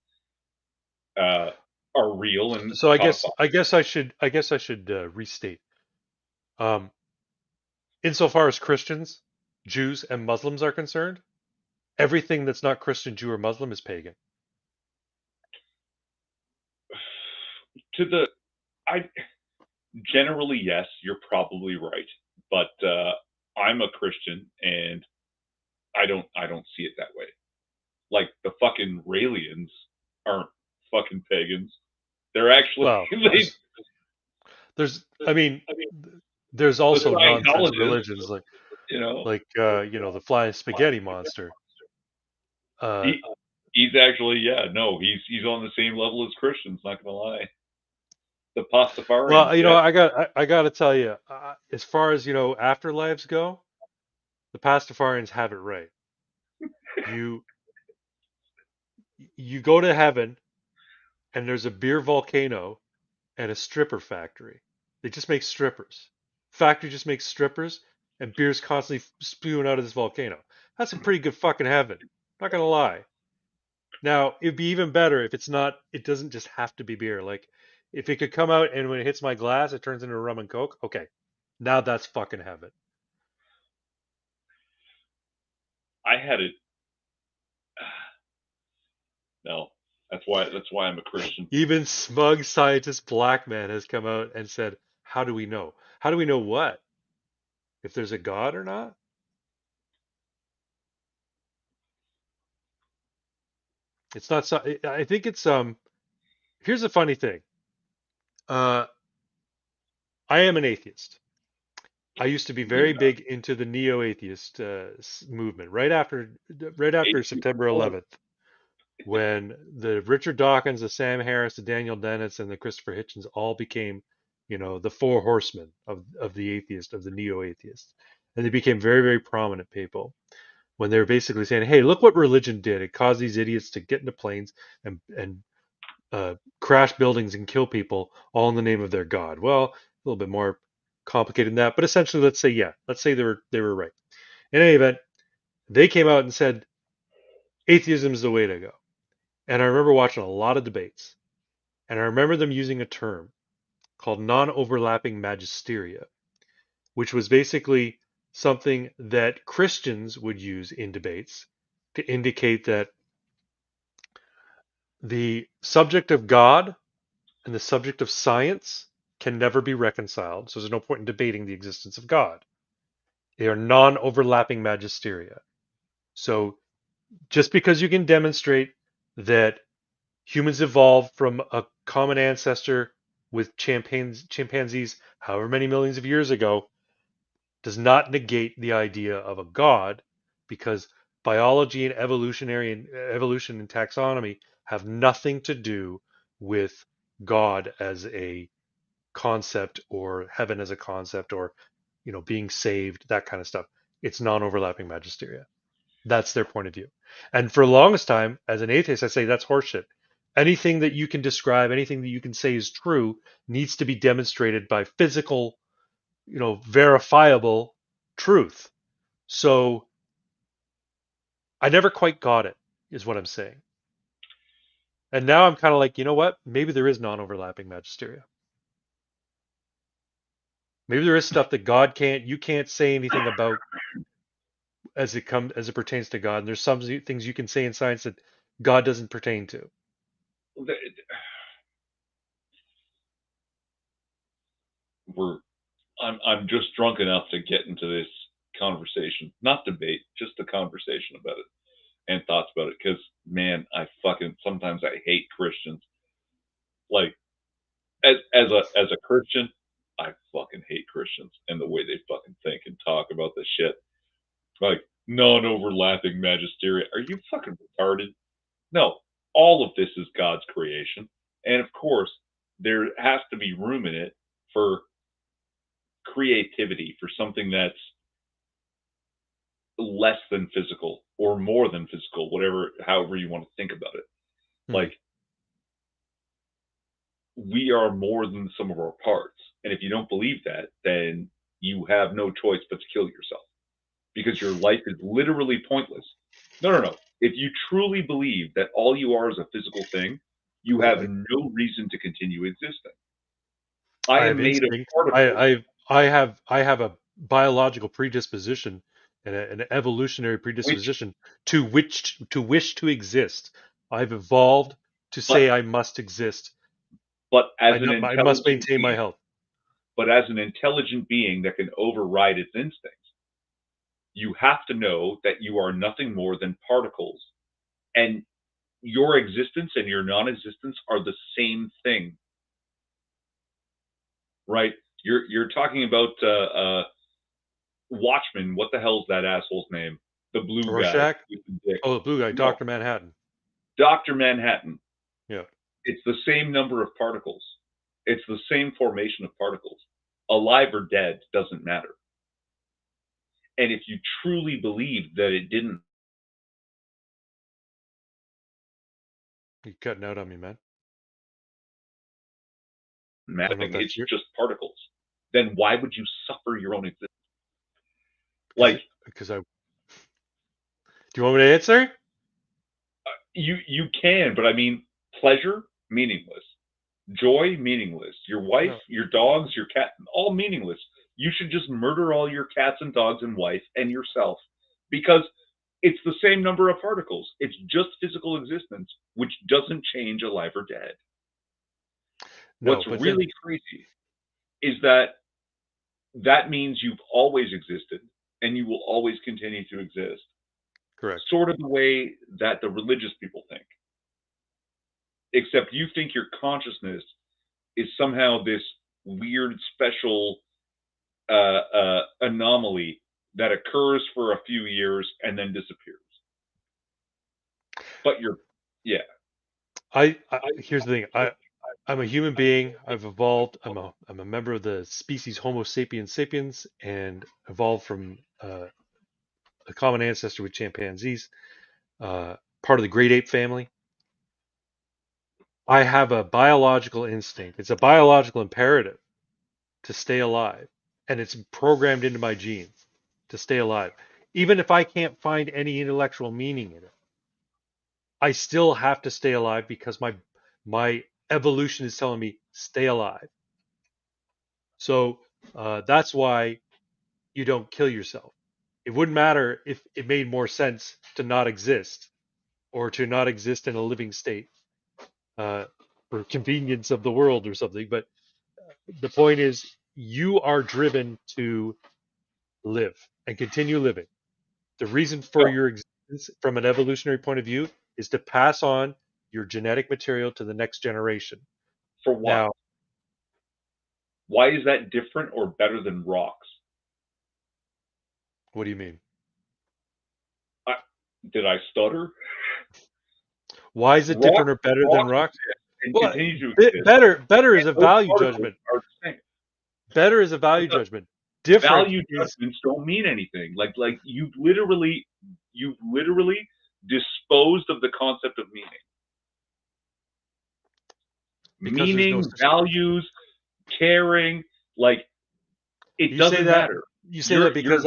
uh, are real and So codified. I guess I should restate. Um, insofar as Christians, Jews, and Muslims are concerned, everything that's not Christian, Jew, or Muslim is pagan. To the I generally, yes, you're probably right, but I'm a Christian and I don't see it that way. Like the fucking Raelians aren't fucking pagans. They're actually Well, they, I mean, there's the also nonsense Scientologists, religions you know. you know, the flying spaghetti monster. Uh, He he's actually, yeah, no, he's on the same level as Christians. Not gonna lie, the Pastafarians, well, you know, yeah. I got to tell you, as far as you know, afterlives go, the Pastafarians have it right. You you go to heaven, and there's a beer volcano and a stripper factory. They just make strippers. Factory just makes strippers, and beer's constantly spewing out of this volcano. That's a pretty good fucking heaven. Not gonna lie. Now it'd be even better if it's not. It doesn't just have to be beer. Like if it could come out and when it hits my glass, it turns into rum and coke. Okay, now that's fucking heaven. I had it. No, That's why I'm a Christian. Even smug scientist Black Man has come out and said, "How do we know? How do we know what? If there's a God or not?" It's not. I think it's. Here's the funny thing. I am an atheist. I used to be very Yeah. big into the neo-atheist movement right after September 11th, when the Richard Dawkins, the Sam Harris, the Daniel Dennett, and the Christopher Hitchens all became, the four horsemen of the atheist, of the neo-atheist, and they became very, very prominent people when they were basically saying, "Hey, look what religion did! It caused these idiots to get into planes and crash buildings and kill people, all in the name of their god." Well, a little bit more complicated than that, but essentially, let's say they were right. In any event, they came out and said atheism is the way to go. And I remember watching a lot of debates, and I remember them using a term called non-overlapping magisteria, which was basically something that Christians would use in debates to indicate that the subject of God and the subject of science can never be reconciled. So there's no point in debating the existence of God. They are non-overlapping magisteria. So just because you can demonstrate that humans evolved from a common ancestor with chimpanzees however many millions of years ago does not negate the idea of a god, because biology and evolution and taxonomy have nothing to do with God as a concept, or heaven as a concept, or being saved, that kind of stuff. It's non-overlapping magisteria. That's their point of view. And for the longest time, as an atheist, I say that's horseshit. Anything that you can describe, anything that you can say is true, needs to be demonstrated by physical, verifiable truth. So I never quite got it, is what I'm saying. And now I'm kind of like, you know what? Maybe there is non-overlapping magisteria. Maybe there is stuff that you can't say anything about as it pertains to God. And there's some things you can say in science that God doesn't pertain to. I'm just drunk enough to get into this conversation, not debate, just the conversation about it and thoughts about it. Because man, sometimes I hate Christians. Like as a Christian, I fucking hate Christians and the way they fucking think and talk about this shit. Like non-overlapping magisteria. Are you fucking retarded? No, all of this is God's creation, and of course, there has to be room in it for creativity, for something that's less than physical or more than physical, however you want to think about it. Like, we are more than the sum of our parts. And if you don't believe that, then you have no choice but to kill yourself, because your life is literally pointless. No. If you truly believe that all you are is a physical thing, you have no reason to continue existing. I am made of particles. I have a biological predisposition and an evolutionary predisposition to wish to exist. I've evolved to say I must exist. But as I must maintain my health. But as an intelligent being that can override its instincts, you have to know that you are nothing more than particles, and your existence and your non-existence are the same thing, right? You're talking about Watchmen. What the hell's that asshole's name? The blue guy. Rorschach? Oh, the blue guy, no. Dr. Manhattan. Dr. Manhattan. Yeah. It's the same number of particles. It's the same formation of particles. Alive or dead doesn't matter. And if you truly believe that it didn't, you're cutting out on me, man. It's just particles. Then why would you suffer your own existence? Because do you want me to answer? You can, but I mean, pleasure, meaningless. Joy, meaningless. Your wife, your dogs, your cat, all meaningless. You should just murder all your cats and dogs and wife and yourself, because It's the same number of particles. It's just physical existence, which doesn't change alive or dead. No, What's but then really crazy is that means you've always existed and you will always continue to exist, correct. sort of the way that the religious people think. Except you think your consciousness is somehow this weird, special anomaly that occurs for a few years and then disappears. But yeah. Here's the thing. I'm a human being. I've evolved. I'm a member of the species Homo sapiens sapiens, and evolved from a common ancestor with chimpanzees, part of the great ape family. I have a biological instinct. It's a biological imperative to stay alive, and it's programmed into my genes to stay alive. Even if I can't find any intellectual meaning in it, I still have to stay alive because my evolution is telling me stay alive. So that's why you don't kill yourself. It wouldn't matter if it made more sense to not exist or to not exist in a living state uh, for convenience of the world or something. But the point is, you are driven to live and continue living. The reason for Oh, your existence from an evolutionary point of view is to pass on your genetic material to the next generation. for what? Now, Why is that different or better than rocks? what do you mean? Did I stutter? Why is it different or better than Rocks rocks? exist and Well, continue to exist, better is and a those value particles judgment. are the same. Better is a value Because judgment. Different value is judgments don't mean anything. Like you've literally disposed of the concept of meaning. because there's no Meaning, such. values, caring, like it You say doesn't that matter. you say that You're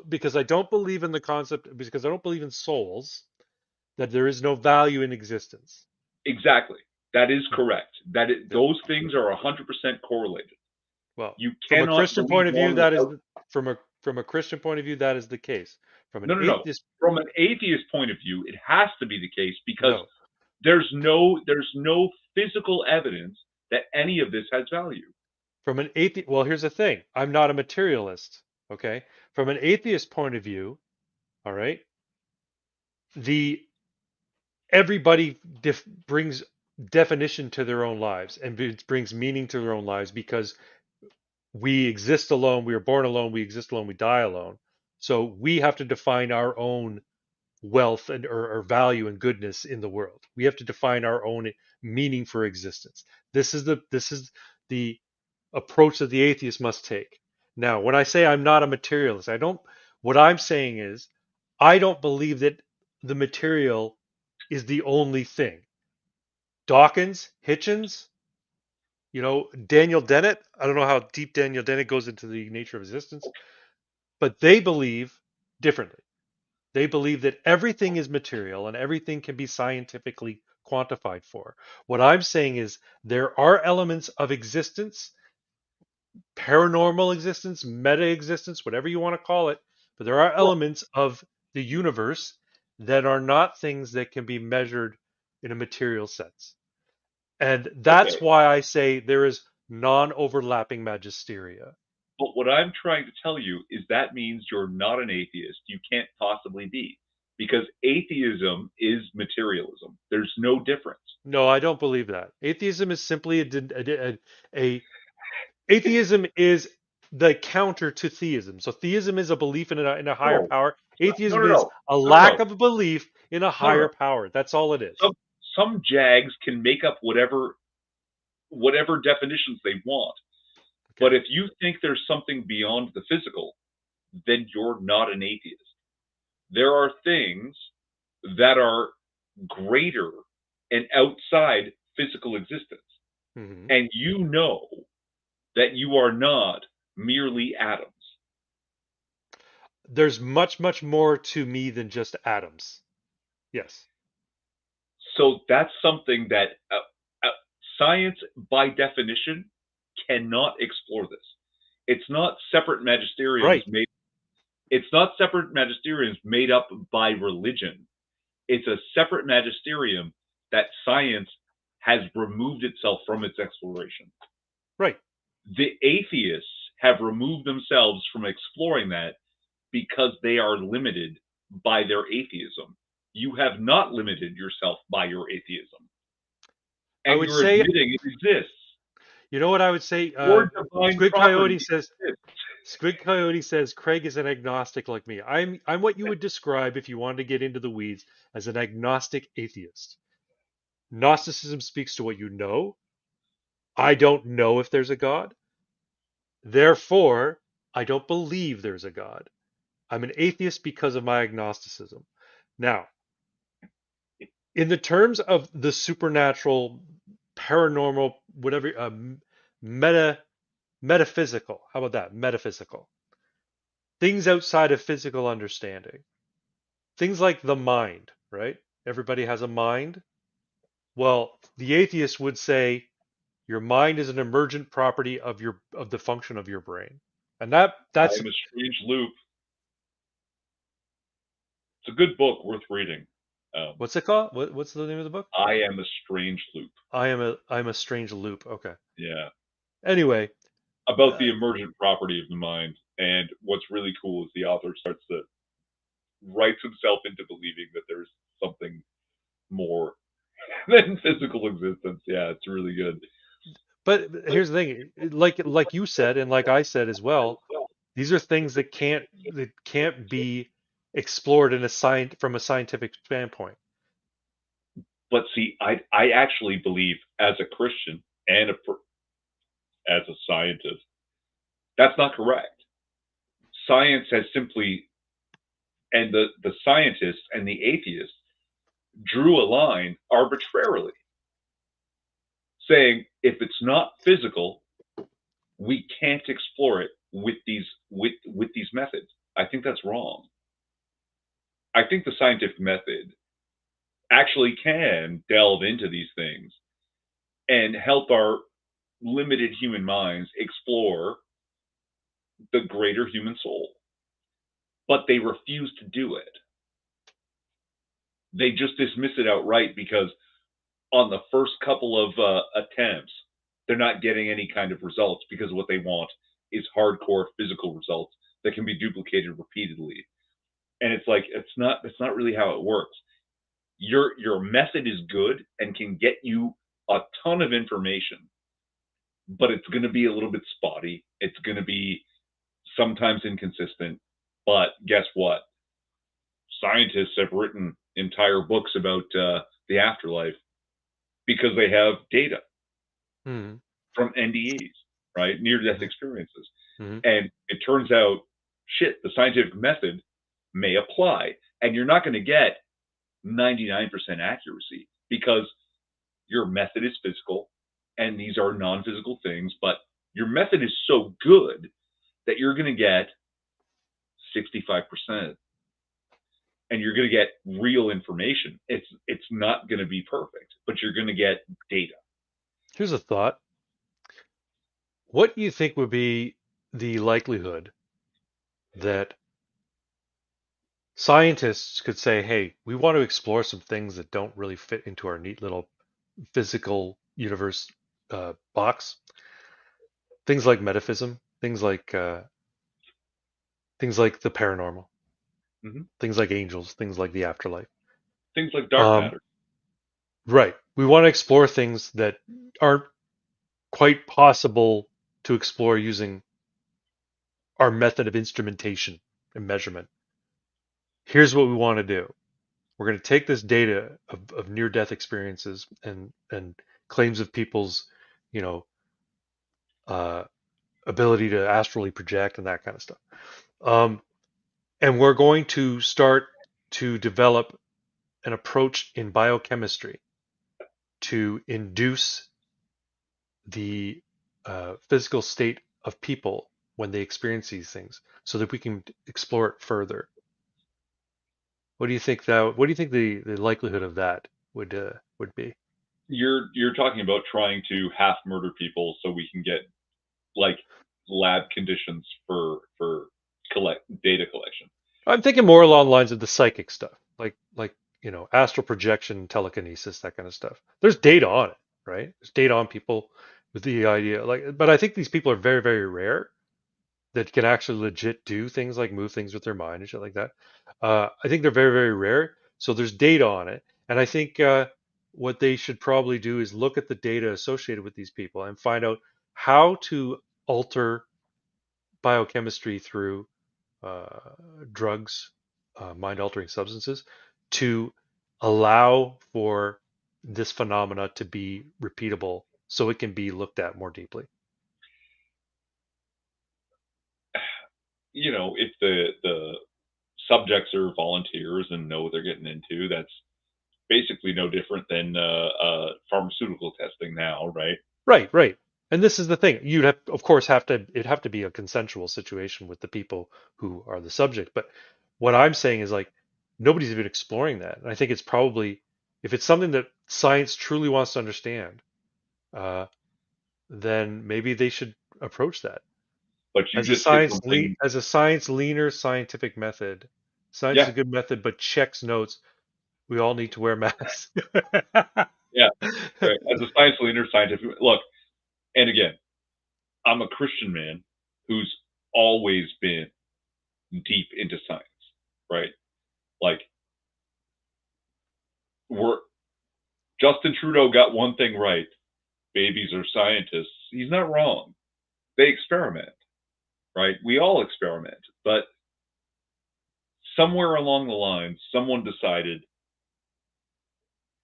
because I don't believe in the concept, because I don't believe in souls, that there is no value in existence. exactly. That is correct. Yeah. Those things are 100% correlated. Well, You from a cannot Christian believe point of view, one that is without. from a Christian point of view, that is the case. From an No. atheist, From an atheist point of view, it has to be the case because no. there's no physical evidence that any of this has value. From an atheist, well, here's the thing. I'm not a materialist. Okay. From an atheist point of view, all right, the everybody brings definition to their own lives and brings meaning to their own lives because we exist alone, we are born alone, we exist alone, we die alone. So we have to define our own wealth and or value and goodness in the world. We have to define our own meaning for existence. This is the approach that the atheist must take. Now, when I say I'm not a materialist, I don't. What I'm saying is, I don't believe that the material is the only thing. Dawkins, Hitchens, Daniel Dennett. I don't know how deep Daniel Dennett goes into the nature of existence, but they believe differently. They believe that everything is material and everything can be scientifically quantified for. What I'm saying is there are elements of existence, paranormal existence, meta existence, whatever you want to call it, but there are Well, elements of the universe that are not things that can be measured in a material sense. And that's okay. why I say there is non overlapping magisteria. But what I'm trying to tell you is that means you're not an atheist. You can't possibly be. Because atheism is materialism. There's no difference. No, I don't believe that. Atheism is simply a atheism is the counter to theism. So theism is a belief in a higher No, power. no, Atheism no, is no, a no, no, lack no, of a belief in a no, no. higher power. That's all it is. Some some can make up whatever definitions they want. But Okay. if you think there's something beyond the physical, then you're not an atheist. There are things that are greater and outside physical existence. hmm And you know that you are not merely atoms. There's much, much more to me than just atoms. Yes. So that's something that science, by definition, cannot explore this. It's not separate magisteriums Right. made. It's not separate magisteriums made up by religion. It's a separate magisterium that science has removed itself from its exploration. Right. The atheists have removed themselves from exploring that because they are limited by their atheism. You have not limited yourself by your atheism. I And would you're say, admitting it exists. you know what I would say? Your divine Squid property Coyote says, exists. Squid Coyote says Craig is an agnostic like me. I'm what you would describe, if you wanted to get into the weeds, as an agnostic atheist. Gnosticism speaks to what you know. I don't know if there's a God. Therefore, I don't believe there's a God. I'm an atheist because of my agnosticism. Now, in the terms of the supernatural, paranormal, whatever, metaphysical. How about that? Metaphysical. Things outside of physical understanding. Things like the mind, right? Everybody has a mind. Well, the atheist would say your mind is an emergent property of the function of your brain. And that's I'm a Strange Loop. It's a good book worth reading. what's it called? What's the name of the book? I Am a Strange Loop. I'm a strange loop. Okay. Yeah. Anyway, About the emergent property of the mind. And what's really cool is the author starts to writes himself into believing that there's something more than physical existence. Yeah, it's really good. but here's the thing, like you said, and like I said as well, these are things that can't be explored from a scientific standpoint. But see, I actually believe as a Christian and as a scientist, that's not correct. Science has simply, and the scientists and the atheists drew a line arbitrarily, saying if it's not physical, we can't explore it with these methods. I think that's wrong. I think the scientific method actually can delve into these things and help our limited human minds explore the greater human soul. But they refuse to do it. They just dismiss it outright because on the first couple of attempts, they're not getting any kind of results because what they want is hardcore physical results that can be duplicated repeatedly. And it's like it's not really how it works. Your method is good and can get you a ton of information, but it's going to be a little bit spotty. It's going to be sometimes inconsistent. But guess what? Scientists have written entire books about the afterlife because they have data Hmm. from NDEs, right? Near-death experiences. Hmm. And it turns out, shit, the scientific method may apply. And you're not going to get 99% accuracy because your method is physical and these are non-physical things, but your method is so good that you're going to get 65%. And you're going to get real information. It's not going to be perfect, but you're going to get data. Here's a thought. What do you think would be the likelihood that scientists could say, hey, we want to explore some things that don't really fit into our neat little physical universe box? Things like metaphysics, things like the paranormal, Mhm. things like angels, things like the afterlife. Things like dark Um, matter. Right. We want to explore things that aren't quite possible to explore using our method of instrumentation and measurement. Here's what we want to do. We're going to take this data of near-death experiences and claims of people's, you know, uh, ability to astrally project and that kind of stuff. And we're going to start to develop an approach in biochemistry to induce the physical state of people when they experience these things so that we can explore it further. What do you think the likelihood of that would be? You're talking about trying to half murder people so we can get like lab conditions for data collection. I'm thinking more along the lines of the psychic stuff, like astral projection, telekinesis, that kind of stuff. There's data on it, right? There's data on people with the idea, but I think these people are very, very rare that can actually legit do things like move things with their mind and shit like that. I think they're very, very rare. So there's data on it, and I think what they should probably do is look at the data associated with these people and find out how to alter biochemistry through uh, drugs, mind-altering substances, to allow for this phenomena to be repeatable, so it can be looked at more deeply. If the subjects are volunteers and know what they're getting into, that's basically no different than pharmaceutical testing now, right? Right, right. And this is the thing. You'd have, of course, it'd have to be a consensual situation with the people who are the subject. But what I'm saying is like nobody's even exploring that. And I think it's probably if it's something that science truly wants to understand, uh, then maybe they should approach that But you as a just hit something. as a science leaner scientific method. Science is Yeah, a good method, but checks notes. We all need to wear masks. yeah. Right. As a science leader, scientific look, and again, I'm a Christian man who's always been deep into science, right? Like we're Justin Trudeau got one thing right. Babies are scientists. He's not wrong. They experiment, right? We all experiment, but somewhere along the line, someone decided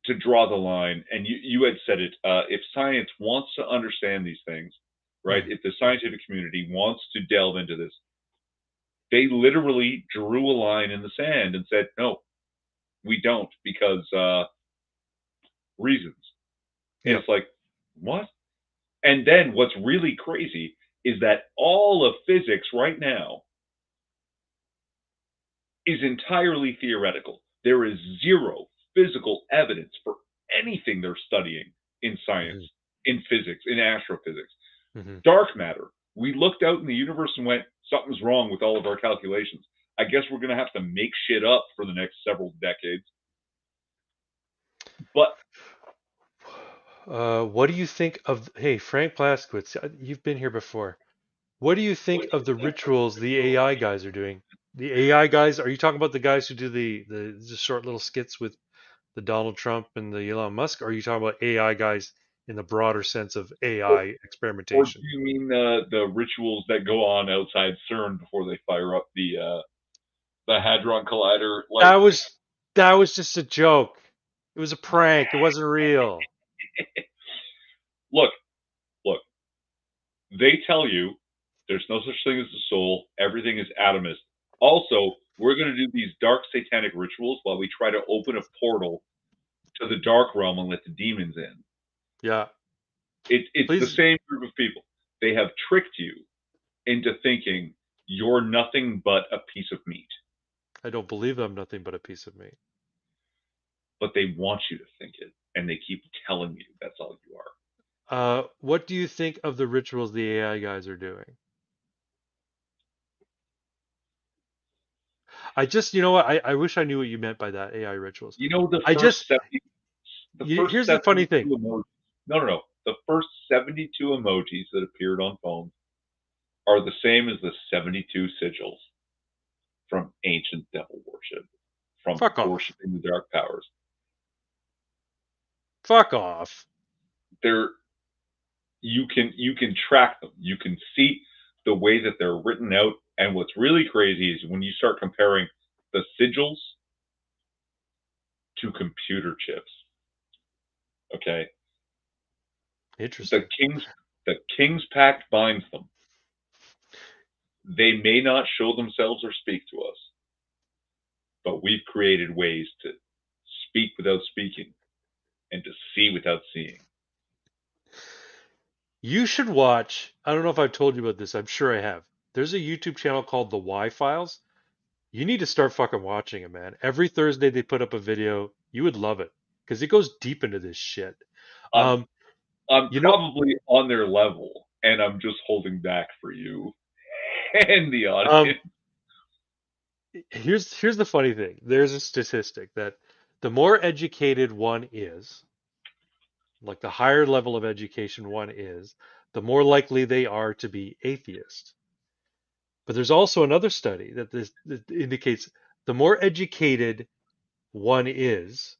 to draw the line, and you had said it. If science wants to understand these things, right? Mm. If the scientific community wants to delve into this, they literally drew a line in the sand and said, "No, we don't," because reasons. And Yeah. it's like, what? And then what's really crazy is that all of physics right now is entirely theoretical. There is zero physical evidence for anything they're studying in science, Mhm. in physics, in astrophysics. Mhm. Dark matter. We looked out in the universe and went, something's wrong with all of our calculations. I guess we're going to have to make shit up for the next several decades. But What do you think of? Hey, Frank Blaskowitz, you've been here before. What do you think of the rituals the AI guys are doing? The AI guys, are you talking about the guys who do the short little skits with the Donald Trump and the Elon Musk? Or are you talking about AI guys in the broader sense of AI or do experimentation? you mean the rituals that go on outside CERN before they fire up the hadron collider? That Like, was that was just a joke. It was a prank. It wasn't real. look, look. They tell you there's no such thing as the soul. Everything is atomist. Also, we're going to do these dark satanic rituals while we try to open a portal to the dark realm and let the demons in. Yeah. It's the Please. same group of people. They have tricked you into thinking you're nothing but a piece of meat, I don't believe I'm nothing but a piece of meat. but they want you to think it, and they keep telling you that's all you are. What do you think of the rituals the AI guys are doing? You know what? I wish I knew what you meant by that AI rituals. You know, I just, the first here's the funny 72 thing. emojis. No. The first 72 emojis that appeared on phones are the same as the 72 sigils from ancient devil worship, from Fuck off. worshiping the dark powers. Fuck off. They're you can track them. You can see the way that they're written out. And what's really crazy is when you start comparing the sigils to computer chips. Okay, the Interesting. king's pact binds them. They may not show themselves or speak to us, but we've created ways to speak without speaking and to see without seeing. You should watch. I don't know if I've told you about this. I'm sure I have. There's a YouTube channel called The Y Files. You need to start fucking watching it, man. Every Thursday they put up a video. You would love it because it goes deep into this shit. I'm Um, I'm you know, probably on their level, and I'm just holding back for you and the um, audience. here's the funny thing. There's a statistic that the more educated one is, like the higher level of education one is, the more likely they are to be atheist. But there's also another study that indicates the more educated one is,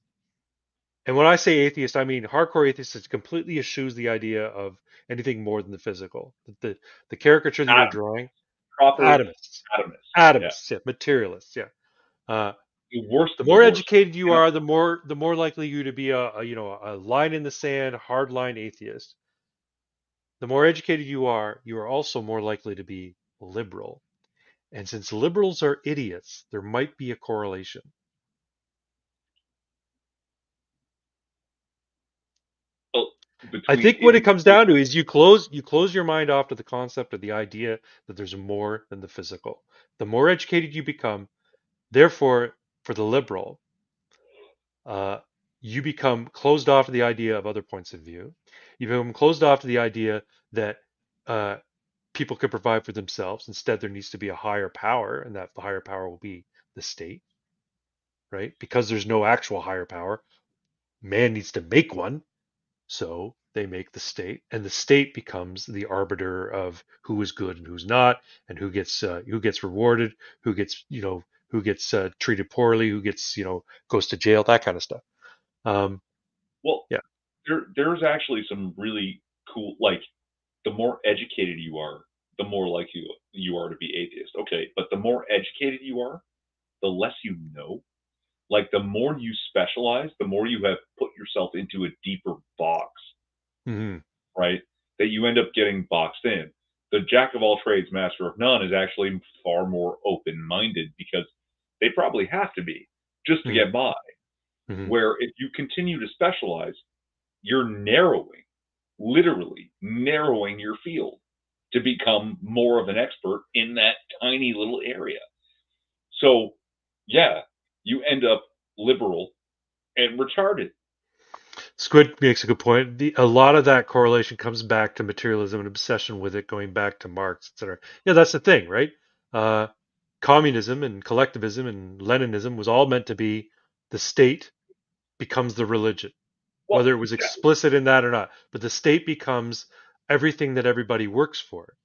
and when I say atheist, I mean hardcore atheist that completely eschews the idea of anything more than the physical. The caricature that you're Adam, drawing, proper atomists, atomists. Yeah. atomists, yeah, materialists, yeah. Uh, The worst the of the more worst. educated you And are, the more likely you to be a line in the sand, hard line atheist. The more educated you are also more likely to be liberal. And since liberals are idiots, there might be a correlation. well, I between think what it comes idiocy, down to is you close your mind off to the concept of the idea that there's more than the physical. The more educated you become, therefore, for the liberal, uh, you become closed off to the idea of other points of view. You become closed off to the idea that uh, people can provide for themselves. Instead, there needs to be a higher power, and that the higher power will be the state, right? Because there's no actual higher power, man needs to make one. So they make the state, and the state becomes the arbiter of who is good and who's not, and who gets rewarded, who gets treated poorly, who gets goes to jail, that kind of stuff. Um, well, yeah. there's actually some really cool, like, the more educated you are, the more likely you are to be atheist. Okay, but the more educated you are, the less you know. Like, the more you specialize, the more you have put yourself into a deeper box, Hmm. right? That you end up getting boxed in. The jack of all trades, master of none is actually far more open minded because they probably have to be just to Hmm. get by. Hmm. Where if you continue to specialize, you're narrowing, literally narrowing your field to become more of an expert in that tiny little area. So, yeah, you end up liberal and retarded. Squid makes a good point. A lot of that correlation comes back to materialism and obsession with it, going back to Marx, etc. Yeah, that's the thing, right? Uh, Communism and collectivism and Leninism was all meant to be the state becomes the religion, Well, whether it was explicit in that or not. But the state becomes everything that everybody works for.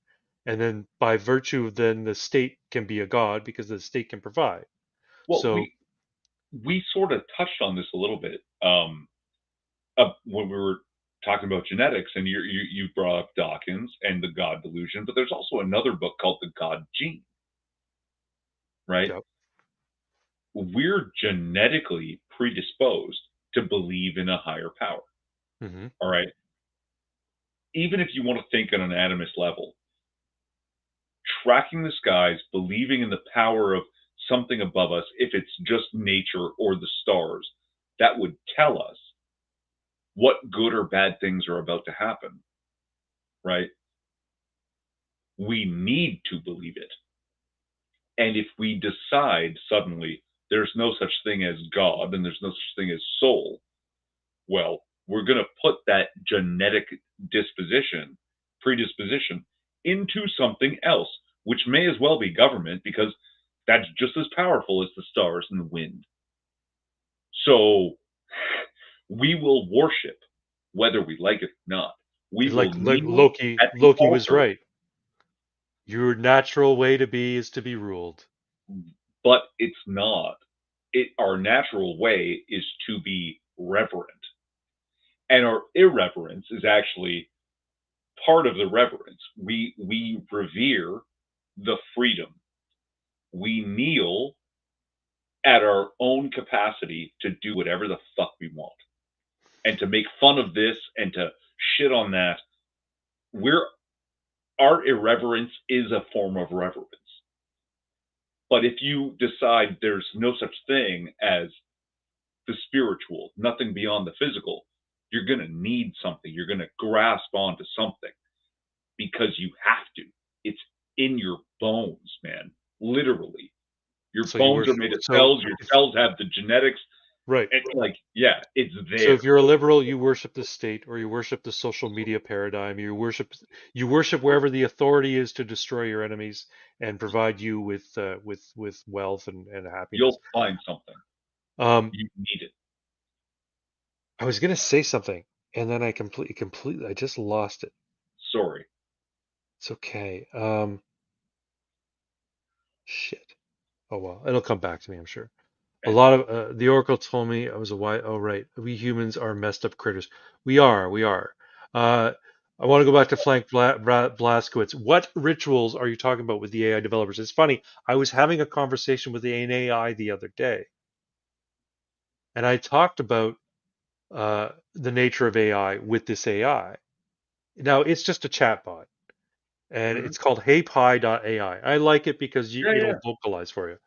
And then by virtue, then the state can be a god because the state can provide. well, So, we sort of touched on this a little bit when we were talking about genetics, and you brought up Dawkins and the God delusion, but there's also another book called The God Gene, right? yeah. We're genetically predisposed to believe in a higher power. Hmm. All right. Even if you want to think on an atomist level, tracking the skies, believing in the power of something above us, if it's just nature or the stars, that would tell us what good or bad things are about to happen, right? We need to believe it. And if we decide suddenly there's no such thing as God and there's no such thing as soul, well, we're going to put that genetic predisposition into something else, which may as well be government because that's just as powerful as the stars and the wind. So we will worship whether we like it or not. We will Like kneel Loki, at the Loki was altar, right. Your natural way to be is to be ruled. but it's not. Our natural way is to be reverent. And our irreverence is actually part of the reverence. We revere the freedom. We kneel at our own capacity to do whatever the fuck we want. And to make fun of this and to shit on that. We're Our irreverence is a form of reverence. But if you decide there's no such thing as the spiritual, nothing beyond the physical, you're going to need something. You're going to grasp onto something because you have to. It's in your bones, man. Literally. Your So you bones were are made of so cells. Your cells have the genetics. right. And like, Yeah, it's So there. if you're a liberal, you worship the state, or you worship the social media paradigm. You worship wherever the authority is to destroy your enemies and provide you with wealth and happiness. You'll find something. Um, You need it. I was gonna say something, and then I completely I just lost it. Sorry. It's okay. Shit. Oh well, it'll come back to me, I'm sure. A lot of the Oracle told me I was a why. Oh right, we humans are messed up critters. We are. We are. Uh, I want to go back to Blaskowitz. What rituals are you talking about with the AI developers? It's funny. I was having a conversation with an AI the other day, and I talked about the nature of AI with this AI. Now it's just a chatbot, and Mhm. it's called HeyPi.ai. I like it because Yeah, it'll yeah. vocalize for you.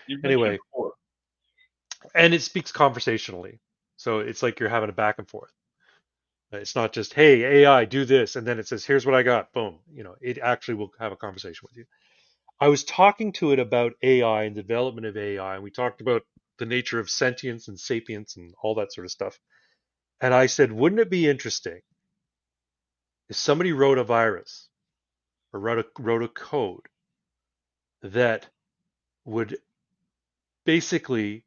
You've mentioned it Anyway, before. and it speaks conversationally, so it's like you're having a back and forth. It's not just, hey, AI, do this, and then it says, here's what I got. Boom. It actually will have a conversation with you. I was talking to it about AI and the development of AI, and we talked about the nature of sentience and sapience and all that sort of stuff. And I said, wouldn't it be interesting if somebody wrote a virus or wrote a code that would basically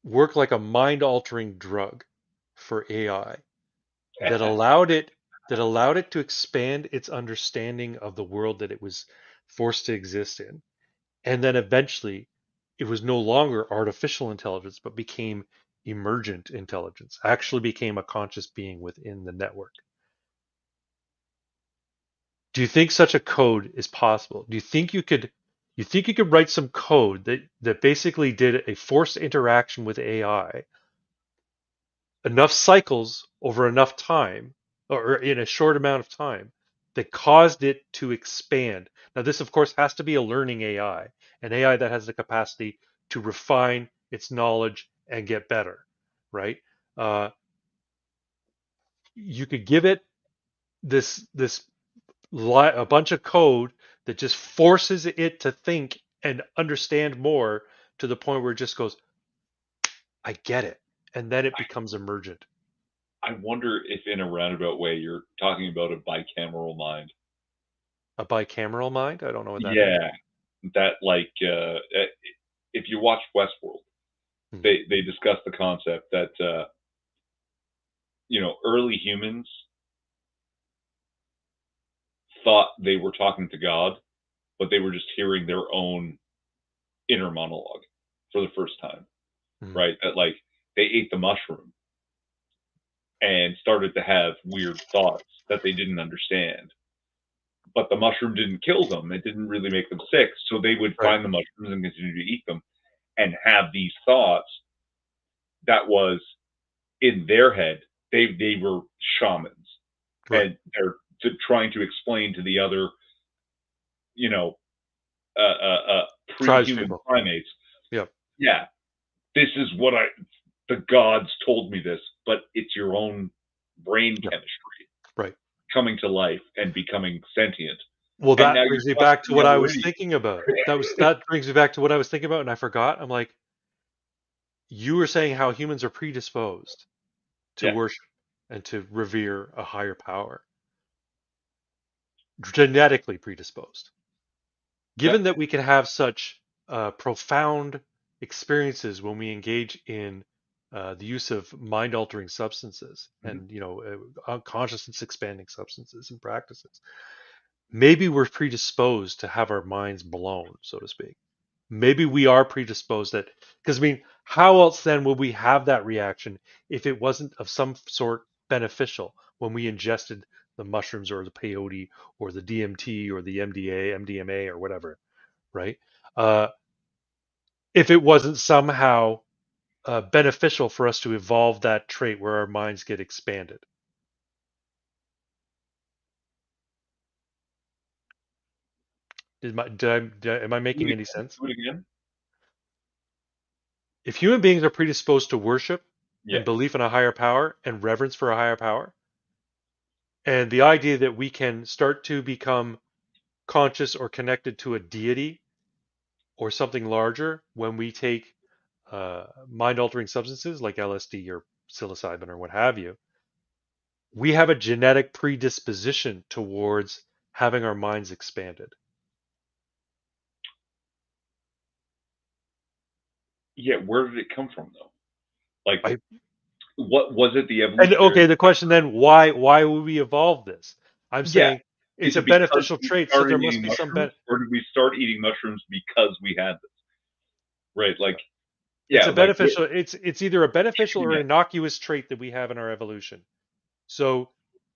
work like a mind altering drug for AI that allowed it to expand its understanding of the world that it was forced to exist in, and then eventually it was no longer artificial intelligence but became emergent intelligence, actually became a conscious being within the network. Do you think such a code is possible? Do you think you could write some code that basically did a forced interaction with AI enough cycles over enough time, or in a short amount of time, that caused it to expand? Now, this, of course, has to be a learning AI, an AI that has the capacity to refine its knowledge and get better, right? Uh, you could give it a bunch of code that just forces it to think and understand more to the point where it just goes, I get it. And then it becomes emergent. I wonder if, in a roundabout way, you're talking about a bicameral mind. A bicameral mind? I don't know what that means. Yeah, that if you watch Westworld, Hmm. they discuss the concept that early humans thought they were talking to God, but they were just hearing their own inner monologue for the first time, Hmm. right? That like they ate the mushroom and started to have weird thoughts that they didn't understand. But the mushroom didn't kill them. It didn't really make them sick. So they would Right. find the mushrooms and continue to eat them and have these thoughts that was in their head. They were shamans Right. and they're trying to explain to the other, you know, pre-human Tribespeople. primates. Yep. Yeah, this is what the gods told me this, but it's your own brain Yep. chemistry Right. coming to life and becoming sentient. Well, And now that you're brings me back to questioning what the I was validity. thinking about. That brings me back to what I was thinking about, and I forgot. I'm like, you were saying how humans are predisposed to Yeah. worship and to revere a higher power, genetically predisposed. Yeah. Given that we can have such profound experiences when we engage in the use of mind-altering substances Mhm. and consciousness expanding substances and practices, maybe we're predisposed to have our minds blown, so to speak. Maybe we are predisposed that, because I mean, how else then would we have that reaction if it wasn't of some sort beneficial when we ingested the mushrooms or the peyote or the DMT or the MDMA or whatever, right? Uh, if it wasn't somehow beneficial for us to evolve that trait where our minds get expanded. Am I Do it making any again. sense? Do it again. If human beings are predisposed to worship and Yeah. belief in a higher power and reverence for a higher power, and the idea that we can start to become conscious or connected to a deity or something larger when we take mind-altering substances like LSD or psilocybin or what have you, we have a genetic predisposition towards having our minds expanded. Yeah, where did it come from though? Like, I, what was it? The and evolutionary? okay, the question then, why would we evolve this? I'm Yeah. saying it's Is a it because beneficial we trait, so started there must eating be some mushrooms, or did we start eating mushrooms because we had this? Right? Like, it's yeah, a like what? beneficial. It's either a beneficial or innocuous trait that we have in our evolution. So,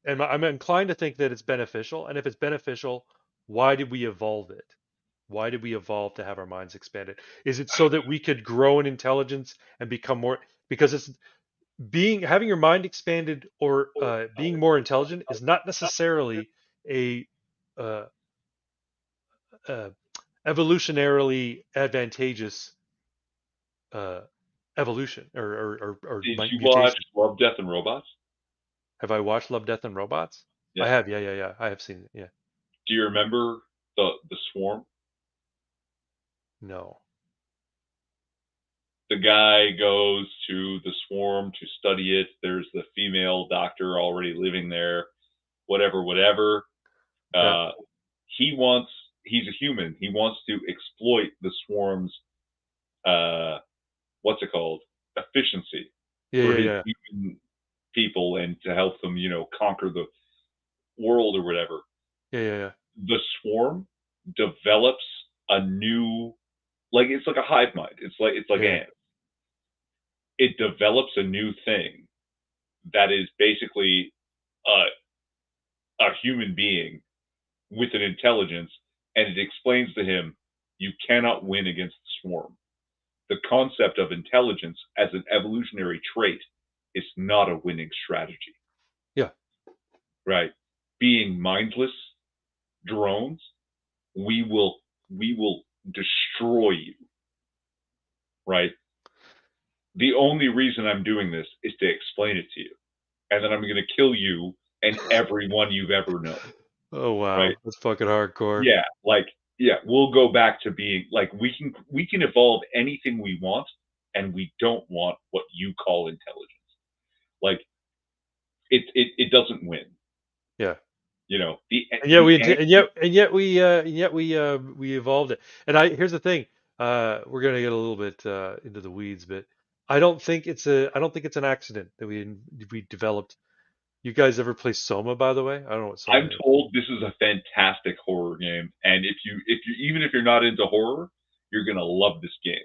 and I'm inclined to think that it's beneficial. And if it's beneficial, why did we evolve it? Why did we evolve to have our minds expanded? Is it so that we could grow in intelligence and become more? Because it's having your mind expanded or being more intelligent is not necessarily a uh, uh, evolutionarily advantageous uh, evolution or Did you watch mutation. Love, Death, and Robots? Have I watched Love, Death, and Robots? I Yeah. have. Yeah. I have seen it. Yeah. Do you remember the Swarm? No. The guy goes to the Swarm to study it. There's the female doctor already living there. Whatever, whatever. Yeah. Uh, he's a human. He wants to exploit the Swarm's what's it called? Efficiency Yeah. for Yeah. his Yeah. human people and to help them, conquer the world or whatever. Yeah. Yeah. Yeah. The Swarm develops a new, like it's like a hive mind. It's like Yeah. ants. It develops a new thing that is basically a human being with an intelligence, and it explains to him, you cannot win against the Swarm. The concept of intelligence as an evolutionary trait is not a winning strategy. Yeah. Right? Being mindless drones, we will destroy you. Right? The only reason I'm doing this is to explain it to you. And then I'm going to kill you and everyone you've ever known. Oh Right? wow, that's fucking hardcore. Yeah, we'll go back to being like we can evolve anything we want, and we don't want what you call intelligence. Like it doesn't win. Yeah. The And yet the we ant- we evolved it. And here's the thing. We're gonna get a little bit into the weeds, but I don't think it's an accident that we developed. You guys ever play Soma, by the way? I don't know what Soma I'm is. told this is a fantastic horror game, and if you even if you're not into horror, you're gonna love this game.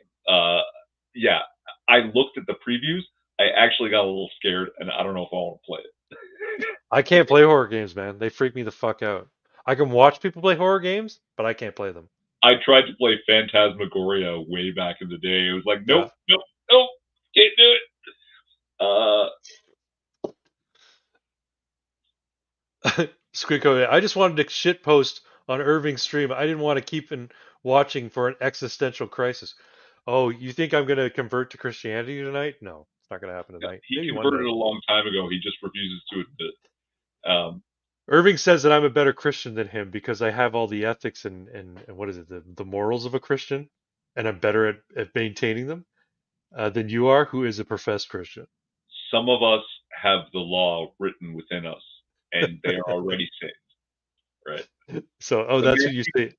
Yeah, I looked at the previews. I actually got a little scared, and I don't know if I want to play it. I can't play horror games, man. They freak me the fuck out. I can watch people play horror games, but I can't play them. I tried to play Phantasmagoria way back in the day. It was like, Yeah. nope, nope, nope, can't do it. Squidco, I just wanted to shit post on Irving's stream. I didn't want to keep watching for an existential crisis. Oh, you think I'm going to convert to Christianity tonight? No, it's not going to happen tonight. He Maybe one converted day. a long time ago. He just refuses to admit it. Irving says that I'm a better Christian than him because I have all the ethics and what is it, the morals of a Christian, and I'm better at maintaining them than you are, who is a professed Christian. Some of us have the law written within us, and they are already saved. Right. So, The that's man what you say.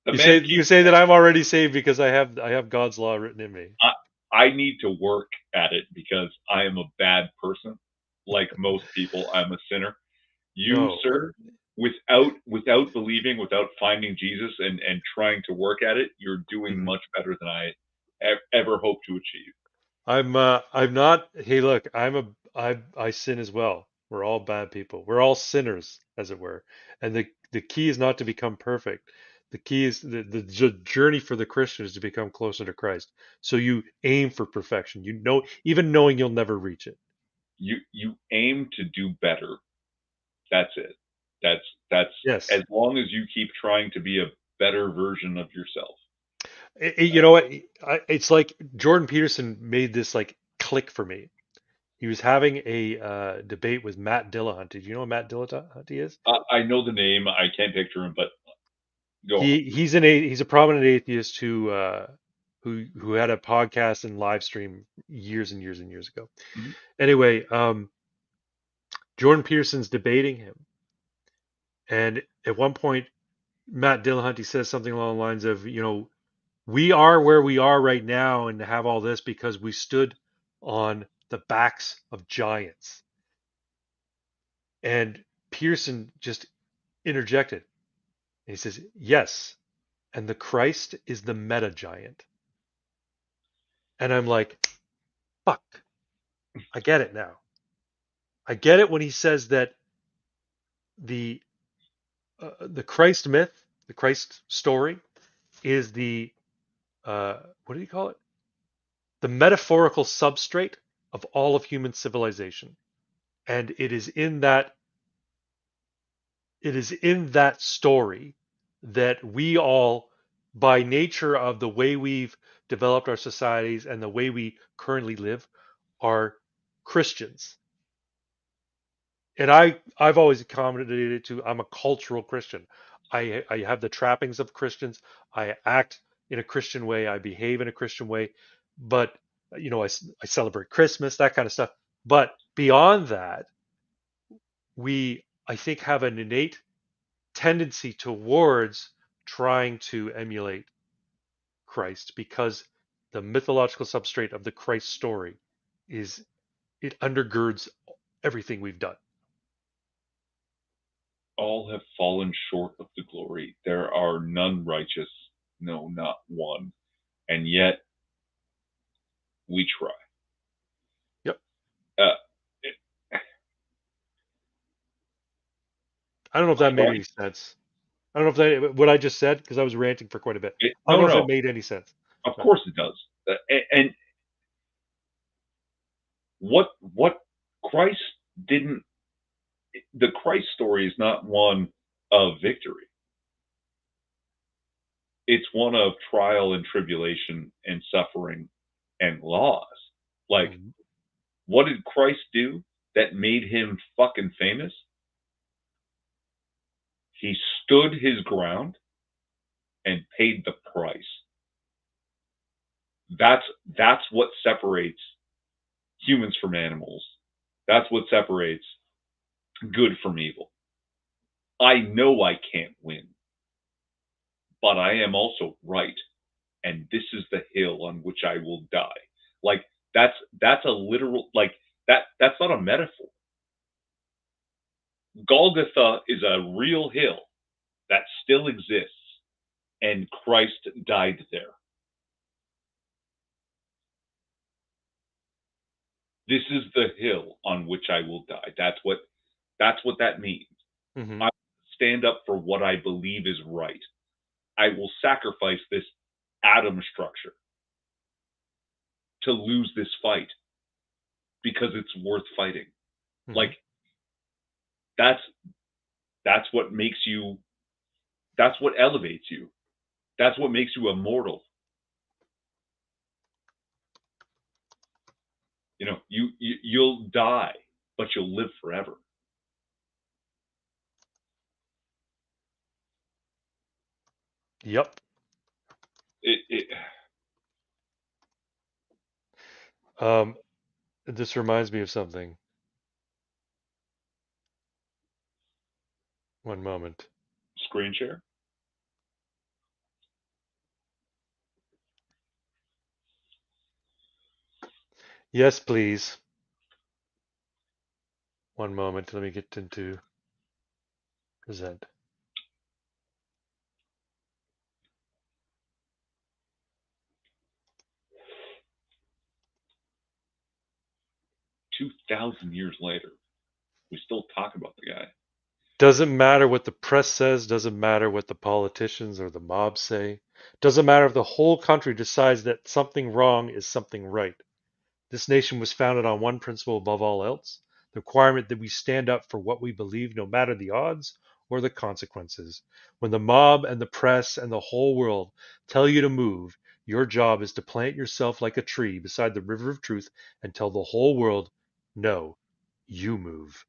The You man say you say that I'm already saved because I have God's law written in me. I need to work at it because I am a bad person. Like most people, I'm a sinner. You, No. sir, without believing, without finding Jesus and trying to work at it, you're doing Mhm. much better than I ever hope to achieve. I'm not. Hey, look, I sin as well. We're all bad people. We're all sinners, as it were. And the key is not to become perfect. The key is the journey for the Christian is to become closer to Christ. So you aim for perfection. You know, even knowing you'll never reach it. You aim to do better. That's it. That's Yes. as long as you keep trying to be a better version of yourself. You know what? It's like Jordan Peterson made this like click for me. He was having a debate with Matt Dillahunty. Do you know what Matt Dillahunty is? I know the name. I can't picture him, but go on. He's a prominent atheist who had a podcast and live stream years and years and years ago. Mhm. Anyway, Jordan Peterson's debating him, and at one point, Matt Dillahunty says something along the lines of, we are where we are right now and have all this because we stood on the backs of giants. And Pearson just interjected. He says, yes, and the Christ is the meta giant. And I'm like, fuck, I get it now. I get it when he says that the Christ myth, the Christ story, is the what do you call it? The metaphorical substrate of all of human civilization, and it is in that story that we all, by nature of the way we've developed our societies and the way we currently live, are Christians. And I've always accommodated it to I'm a cultural Christian. I have the trappings of Christians. I act in a Christian way. I behave in a Christian way. But I celebrate Christmas, that kind of stuff. But beyond that, we I think have an innate tendency towards trying to emulate Christ because the mythological substrate of the Christ story is it undergirds everything we've done. All have fallen short of the glory. There are none righteous, no, not one. And yet we try. Yep. Uh, I don't know if that made any sense. I don't know if that what I just said because I was ranting for quite a bit. I don't know if no, it made any sense. of course it does. And what Christ didn't. The Christ story is not one of victory. It's one of trial and tribulation and suffering and loss. Like, Mhm. what did Christ do that made him fucking famous? He stood his ground and paid the price. That's what separates humans from animals. That's what separates good from evil. I know I can't win, but I am also right, and this is the hill on which I will die. Like that's a literal that's not a metaphor. Golgotha is a real hill that still exists, and Christ died there. This is the hill on which I will die. That's what that means. Mhm. I stand up for what I believe is right. I will sacrifice this atom structure to lose this fight because it's worth fighting. Mhm. Like that's what makes you that's what elevates you. That's what makes you immortal. You'll die, but you'll live forever. Yep. It This reminds me of something. One moment. screen share. Yes, please. One moment. Let me get into present. 2,000 years later, we still talk about the guy. Doesn't matter what the press says, doesn't matter what the politicians or the mob say. Doesn't matter if the whole country decides that something wrong is something right. This nation was founded on one principle above all else, the requirement that we stand up for what we believe no matter the odds or the consequences. When the mob and the press and the whole world tell you to move, your job is to plant yourself like a tree beside the river of truth and tell the whole world, no, you move.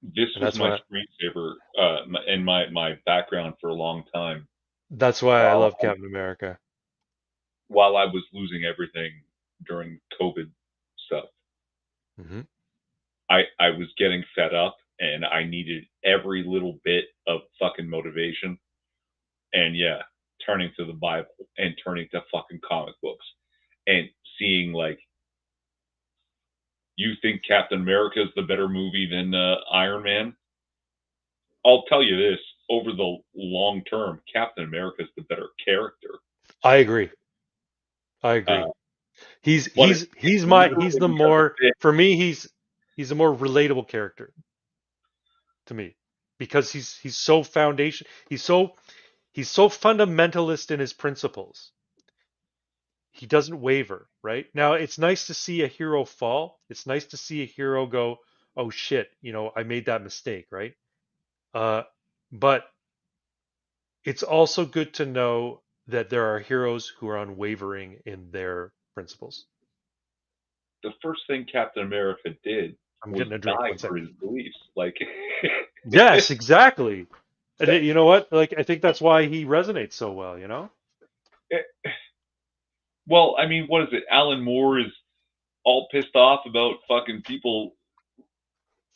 This And was that's my when screensaver and my background for a long time. That's why I while love Captain America. while I was losing everything during COVID stuff. Hmm. I was getting fed up and I needed every little bit of fucking motivation. And yeah, turning to the Bible and turning to fucking comic books and seeing like, you think Captain America is the better movie than Iron Man? I'll tell you this: over the long term, Captain America is the better character. I agree. I Uh, agree. He's but he's he's my he's literally the because of more it. for me he's a more relatable character to me because he's so foundation he's so fundamentalist in his principles. He doesn't waver, right? Now it's nice to see a hero fall. It's nice to see a hero go, "Oh shit, I made that mistake," right? Uh but it's also good to know that there are heroes who are unwavering in their principles. The first thing Captain America did I'm was getting a drink. die One for sec. his beliefs. Like, Yes, exactly. And you know what? Like, I think that's why he resonates so well. well, I mean, what is it? Alan Moore is all pissed off about fucking people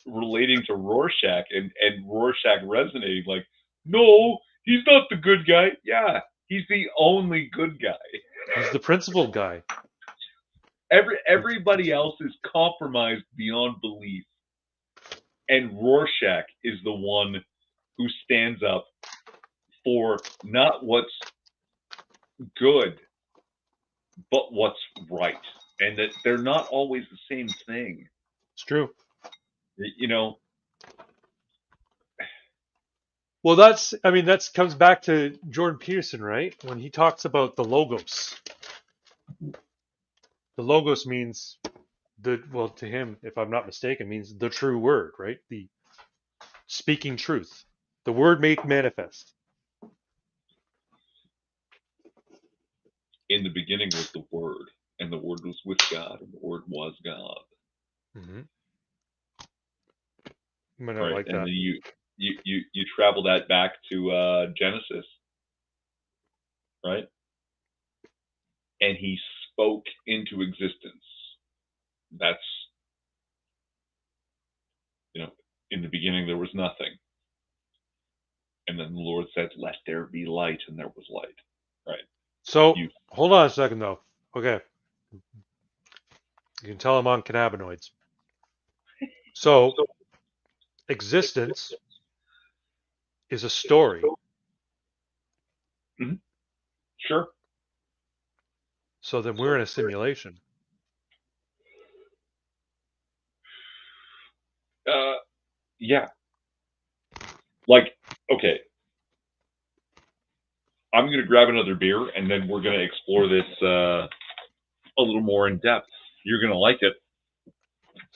relating to Rorschach and Rorschach resonating. Like, no, he's not the good guy. Yeah, he's the only good guy. He's the principled guy. Everybody else is compromised beyond belief, and Rorschach is the one who stands up for not what's good, but what's right, and that they're not always the same thing. It's true. You know, Well, that comes back to Jordan Peterson, right? When he talks about the logos. The logos means well, to him, if I'm not mistaken, means the true word, right? The speaking truth. The word made manifest. in the beginning was the Word, and the Word was with God, and the Word was God. Mm-hmm. You might not Right, like and that. then you travel that back to Genesis, right? And he spoke into existence. That's, in the beginning there was nothing, and then the Lord said, "Let there be light," and there was light. Right? So, You hold on a second, though. Okay. You can tell I'm on cannabinoids. So, so existence is a story. mhm, sure. So then we're in a simulation. Yeah. Like, okay, I'm gonna grab another beer, and then we're gonna explore this a little more in depth. You're gonna like it.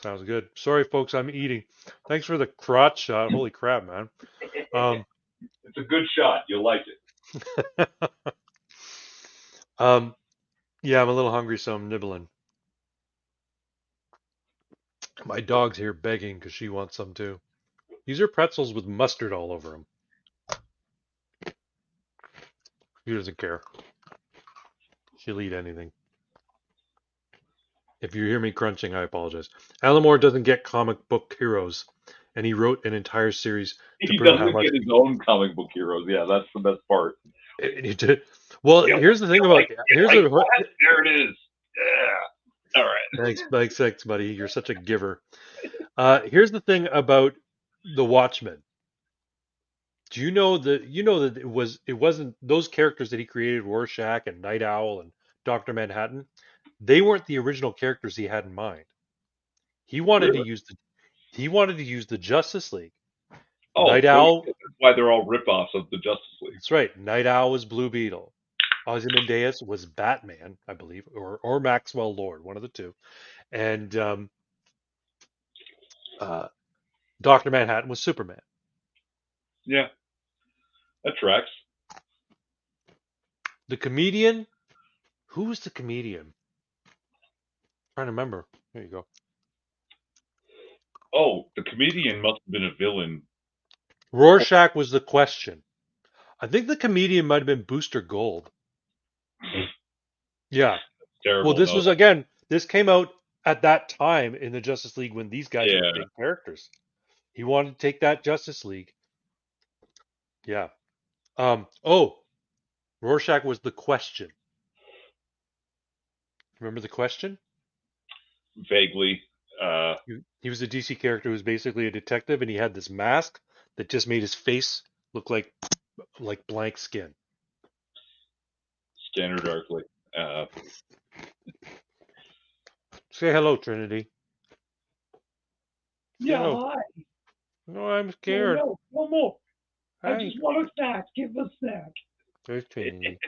Sounds good. Sorry, folks, I'm eating. Thanks for the crotch shot. Holy crap, man. It's a good shot. You'll like it. um, yeah, I'm a little hungry, so I'm nibbling. My dog's here begging because she wants some too. These are pretzels with mustard all over them. She doesn't care. She'll eat anything. If you hear me crunching, I apologize. Alan Moore doesn't get comic book heroes, and he wrote an entire series to He prove how doesn't much get his own comic book heroes. Yeah, that's the best part. he did. Well, You, here's the thing you about like, you here's like the that? There it is. Yeah. All right. thanks, buddy. You're such a giver. Here's the thing about the Watchmen. Do you know that it wasn't those characters that he created, Rorschach and Night Owl and Doctor Manhattan. They weren't the original characters he had in mind. He wanted to Really? use the Justice League. Oh, Night no Owl. shit. That's why they're all ripoffs of the Justice League. That's right. Night Owl was Blue Beetle. Ozymandias was Batman, I believe, or Maxwell Lord, one of the two. And uh, Doctor Manhattan was Superman. Yeah, that tracks. The comedian. Who was the comedian? Trying to remember. There you go. Oh, the comedian must have been a villain. Rorschach was the question. I think the comedian might have been Booster Gold. Yeah. Terrible. Well, this no. was again. This came out at that time in the Justice League when these guys were Yeah. big characters. He wanted to take that Justice League. Yeah. Oh, Rorschach was the Question. Remember the Question? Vaguely. He was a DC character who was basically a detective, and he had this mask that just made his face look like blank skin. Scanner darkly. Say hello, Trinity. Yeah, Hello. hi. No, I'm scared. No, no more. I Hi. just want a snack. Give a snack. There's Trinity.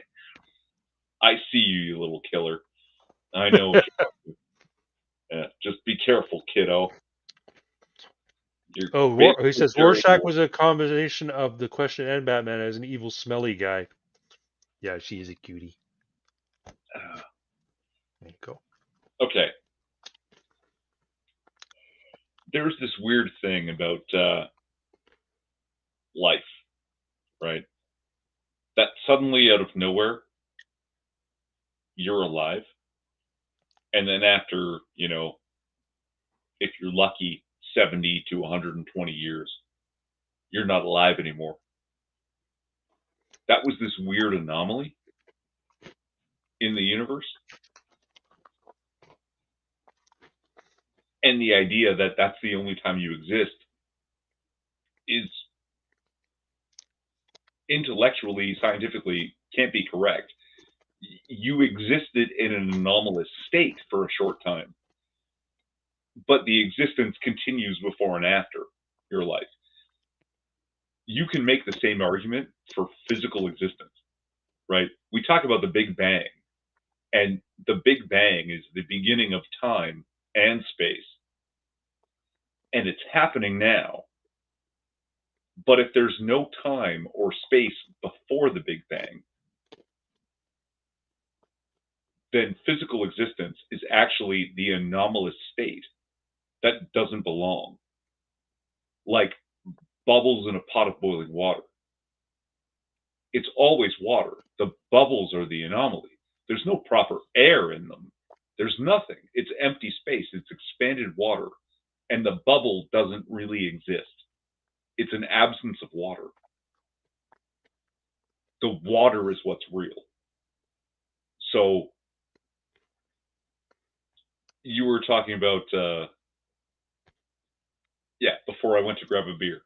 I see you, you little killer. I know what you're up to. Yeah, just be careful, kiddo. You're Oh, he basically says very Rorschach old. was a combination of the Question and Batman as an evil, smelly guy. Yeah, she is a cutie. There you go. Okay. There's this weird thing about life, right? That suddenly out of nowhere, you're alive. And then after, if you're lucky, 70 to 120 years, you're not alive anymore. That was this weird anomaly in the universe. And the idea that that's the only time you exist is intellectually, scientifically, can't be correct. You existed in an anomalous state for a short time, but the existence continues before and after your life. You can make the same argument for physical existence, right? We talk about the Big Bang, and the Big Bang is the beginning of time and space, and it's happening now. But if there's no time or space before the Big Bang, then physical existence is actually the anomalous state that doesn't belong. Like bubbles in a pot of boiling water. It's always water. The bubbles are the anomaly. There's no proper air in them. There's nothing. It's empty space. It's expanded water. And the bubble doesn't really exist. It's an absence of water. The water is what's real. So you were talking about, before I went to grab a beer.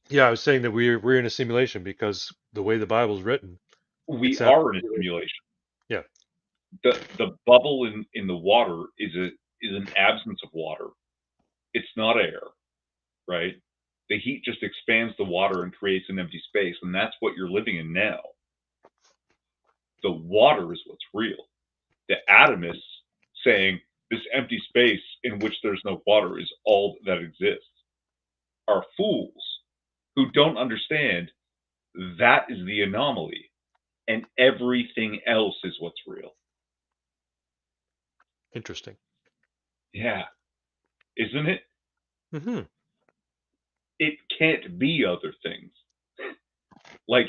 Yeah, I was saying that we're in a simulation because the way the Bible's written, We it's are in a simulation. Yeah. The bubble in the water is an absence of water. It's not air, right? The heat just expands the water and creates an empty space, and that's what you're living in now. The water is what's real. The atomists saying this empty space in which there's no water is all that exists are fools who don't understand that is the anomaly and everything else is what's real. interesting. Yeah. Isn't it? Mm-hmm. It can't be other things. Like,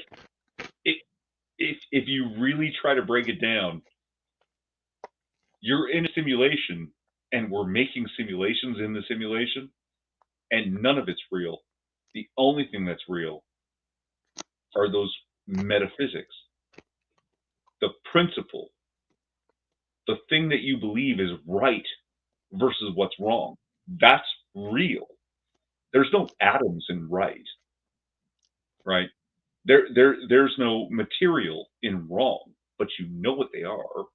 if you really try to break it down, you're in a simulation and we're making simulations in the simulation and none of it's real. The only thing that's real are those metaphysics, the principle, the thing that you believe is right versus what's wrong. That's real. There's no atoms in right, right? There's no material in wrong, but you know what they are.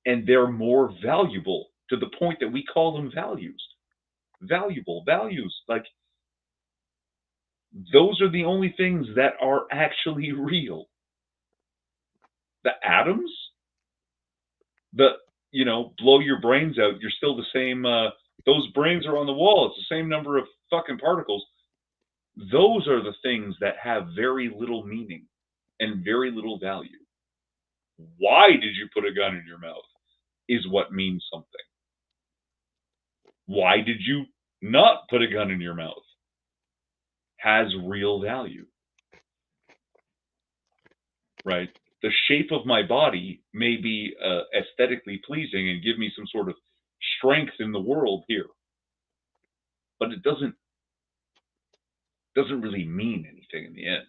And they're more valuable to the point that we call them values. Valuable values. Like, those are the only things that are actually real. The atoms, blow your brains out, you're still the same. Those brains are on the wall. It's the same number of fucking particles. Those are the things that have very little meaning and very little value. Why did you put a gun in your mouth is what means something. Why did you not put a gun in your mouth? has real value, right? The shape of my body may be aesthetically pleasing and give me some sort of strength in the world here, but it doesn't really mean anything in the end.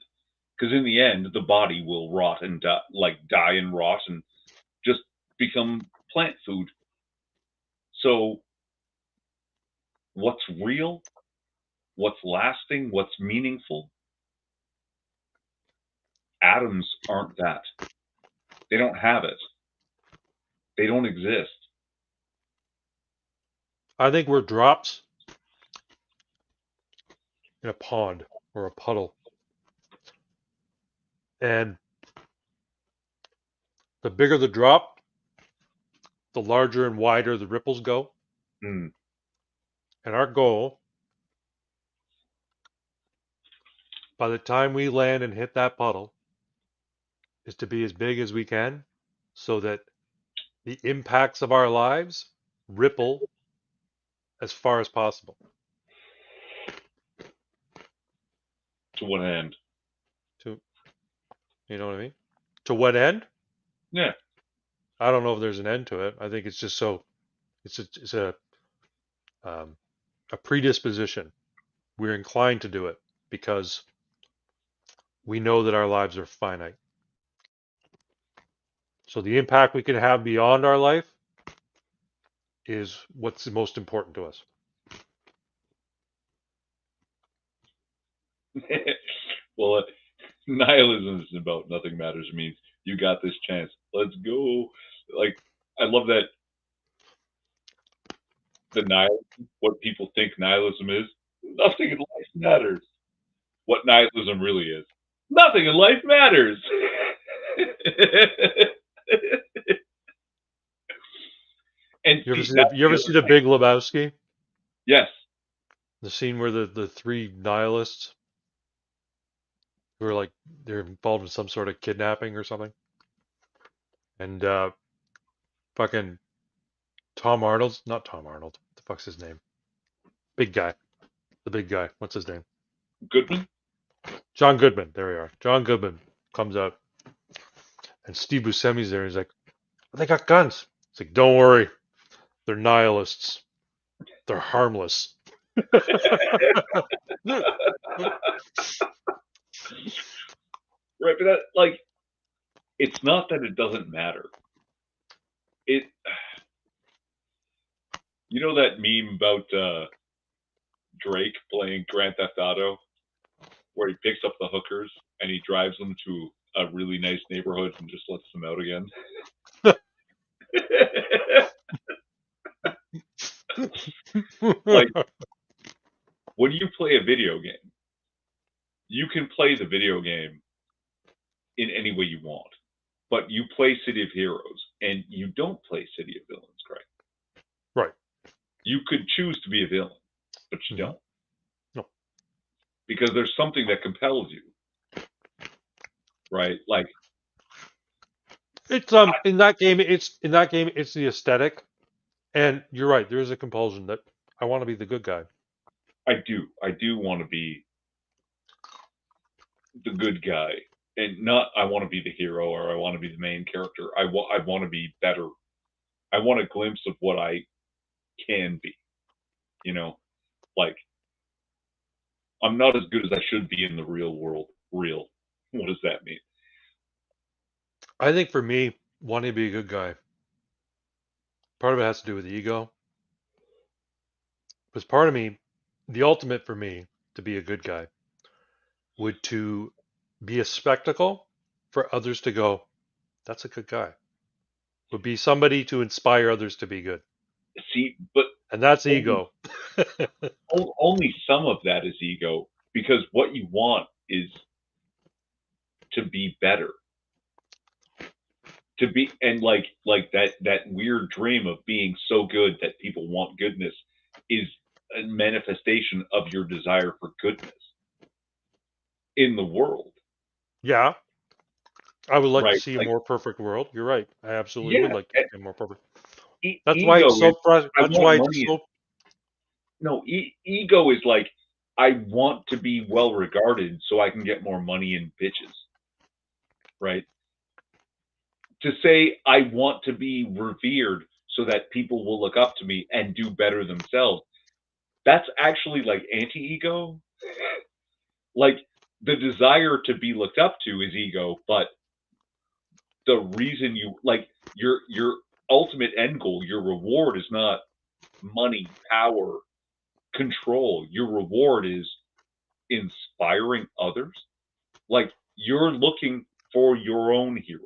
Because in the end, the body will rot and die and rot and just become plant food. So, what's real? What's lasting? What's meaningful? Atoms aren't that. They don't have it. They don't exist. I think we're drops in a pond or a puddle. And the bigger the drop, the larger and wider the ripples go. Mm. And our goal, by the time we land and hit that puddle, is to be as big as we can so that the impacts of our lives ripple as far as possible. To what end? You know what I mean? To what end? Yeah. I don't know if there's an end to it. I think it's just so it's a predisposition. We're inclined to do it because we know that our lives are finite. So the impact we can have beyond our life is what's the most important to us. Well, nihilism is about nothing matters means you got this chance. Let's go. Like, I love that the nihilism, what people think nihilism is, nothing in life matters. What nihilism really is, nothing in life matters. And You ever see the Big Lebowski? Yes. The scene where the three nihilists who are like they're involved in some sort of kidnapping or something, and fucking not Tom Arnold. What the fuck's his name? Big guy, the big guy. What's his name? Goodman. John Goodman. There we are. John Goodman comes out, and Steve Buscemi's there. He's like, "They got guns." It's like, "Don't worry, they're nihilists. They're harmless." Right, but that, like, it's not that it doesn't matter. You know that meme about Drake playing Grand Theft Auto, where he picks up the hookers and he drives them to a really nice neighborhood and just lets them out again. Like, when you play a video game, you can play the video game in any way you want. But you play City of Heroes, and you don't play City of Villains, correct? Right. You could choose to be a villain, but you don't. No. Because there's something that compels you. Right? Like, it's in that game it's the aesthetic. And you're right, there is a compulsion that I want to be the good guy. I do want to be the good guy. And not I want to be the hero or I want to be the main character. I want to be better. I want a glimpse of what I can be. You know, like, I'm not as good as I should be in the real world. Real. What does that mean? I think for me, wanting to be a good guy, part of it has to do with ego. Because part of me, the ultimate for me to be a good guy would to be a spectacle for others to go, that's a good guy. Would be somebody to inspire others to be good. See, but and that's ego. Only some of that is ego, because what you want is to be better. To be, and like that weird dream of being so good that people want goodness is a manifestation of your desire for goodness in the world. Yeah. I would like right? to see a more perfect world. You're right. I absolutely would like to see a more perfect. That's why it's so frustrating. That's why it's so. No, ego is like, I want to be well regarded so I can get more money and bitches, right? To say I want to be revered so that people will look up to me and do better themselves, that's actually like anti-ego. Like the desire to be looked up to is ego, but the reason you like your ultimate end goal, your reward is not money, power, control. Your reward is inspiring others. Like you're looking for your own hero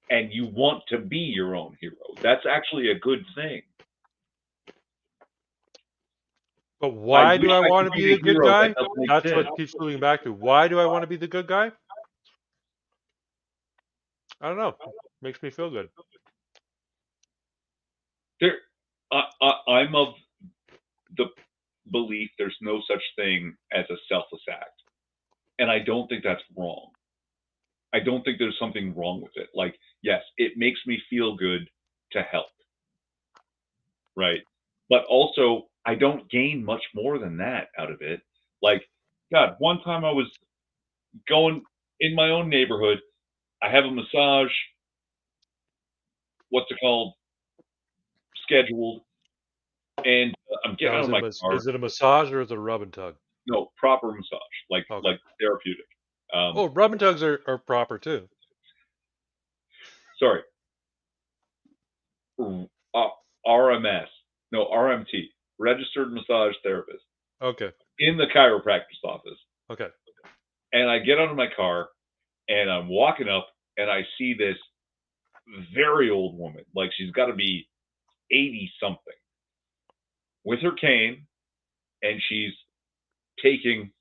and you want to be your own hero. That's actually a good thing. But why do I I want could to be be the the good hero that guy? doesn't That's exist. what keeps moving back to. Why do I want to be the good guy? I don't know. Makes me feel good. There, I'm of the belief there's no such thing as a selfless act, and I don't think that's wrong. I don't think there's something wrong with it. Like, yes, it makes me feel good to help, right? But also, I don't gain much more than that out of it. Like, God, one time I was going in my own neighborhood. I have a massage, what's it called, scheduled, and I'm getting Now, out of my car. is it a massage or is it a rub and tug? No, proper massage, Okay. like therapeutic. Oh, rub and tugs are proper too. Sorry, RMS, no RMT, registered massage therapist, Okay. in the chiropractor's office. Okay. And I get out of my car and I'm walking up and I see this very old woman, like she's got to be 80 something, with her cane, and she's taking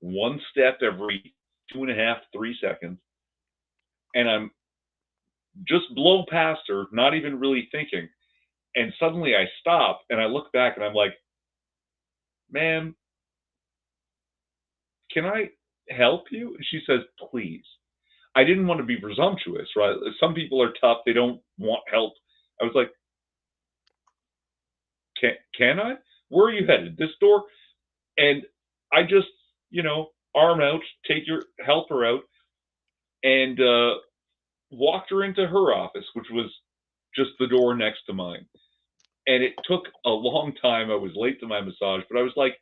one step every 2.5, 3 seconds. And I'm just blow past her, not even really thinking. And suddenly I stop and I look back and I'm like, ma'am, can I help you? And she says, please. I didn't want to be presumptuous, right? Some people are tough. They don't want help. I was like, can I? Where are you headed? This door? And I just, arm out, help her out, and walked her into her office, which was just the door next to mine. And it took a long time. I was late to my massage, but I was like,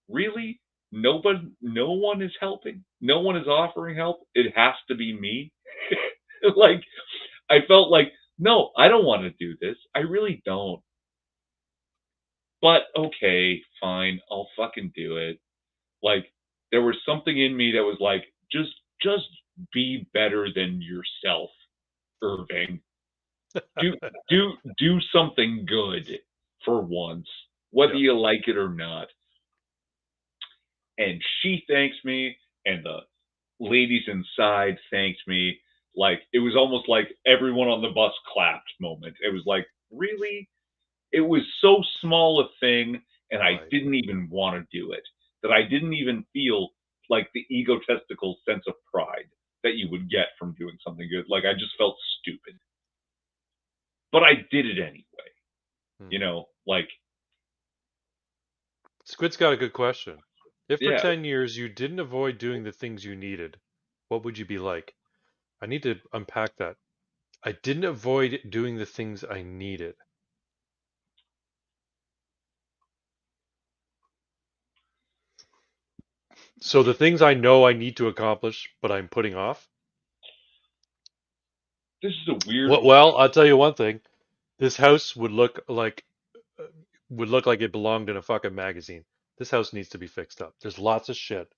really? No one is helping. No one is offering help. It has to be me. Like, I felt like, no, I don't want to do this. I really don't. But okay, fine, I'll fucking do it. Like, there was something in me that was like, just be better than yourself, Irving. Do something good for once, whether Yeah. you like it or not. And she thanks me, and the ladies inside thanked me. Like, it was almost like everyone on the bus clapped moment. It was like, really? It was so small a thing, and I Right. didn't even want to do it. That I didn't even feel like the egotistical sense of pride that you would get from doing something good. Like, I just felt stupid. But I did it anyway. Like, Squid's got a good question. If for yeah, 10 years you didn't avoid doing the things you needed, what would you be like? I need to unpack that. I didn't avoid doing the things I needed. So the things I know I need to accomplish, but I'm putting off. this is a weird. Well, I'll tell you one thing. This house would look like it belonged in a fucking magazine. This house needs to be fixed up. There's lots of shit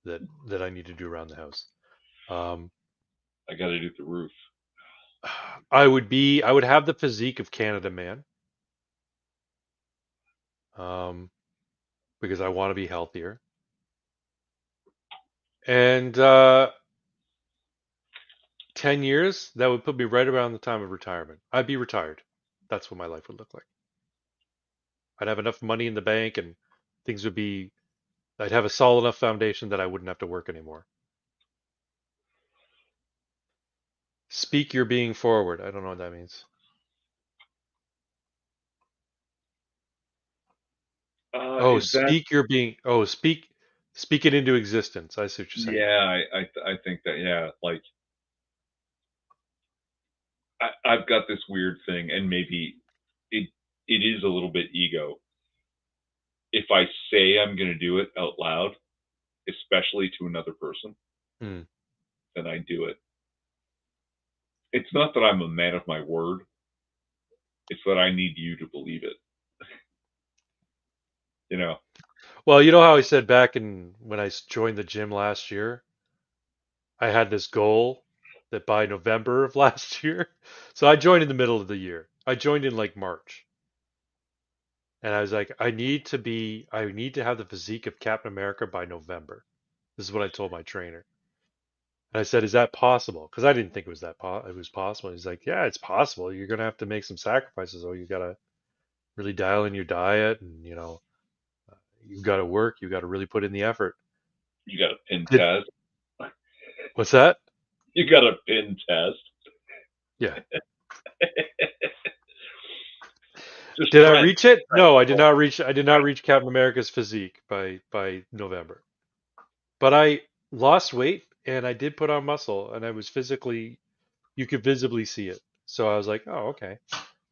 that I need to do around the house. I got to do the roof. I would have the physique of Canada man. Because I want to be healthier. And 10 years, that would put me right around the time of retirement. I'd be retired. That's what my life would look like. I'd have enough money in the bank and things would be, I'd have a solid enough foundation that I wouldn't have to work anymore. Speak your being forward. I don't know what that means. Oh, Is that? speak it into existence. I see what you're saying. Yeah, I think that, yeah, like I've got this weird thing, and maybe it it is a little bit ego. If I say I'm going to do it out loud, especially to another person, Hmm. then I do it. It's not that I'm a man of my word. It's that I need you to believe it. You know? Well, you know how I said back when I joined the gym last year, I had this goal that by November of last year. So I joined in the middle of the year. I joined in like March. And I was like, I need to have the physique of Captain America by November. This is what I told my trainer. And I said, "Is that possible?" Because I didn't think it was it was possible. He's like, "Yeah, it's possible. You're gonna have to make some sacrifices. Oh, you gotta really dial in your diet, and you gotta work. You gotta really put in the effort." You got a pin Did test. What's that? You got a pin test. Yeah. Just Did I Trent. reach it? Trent. No, I did not reach. I did not reach Captain America's physique by November. But I lost weight and I did put on muscle, and I was physically. You could visibly see it. So I was like, "Oh, okay."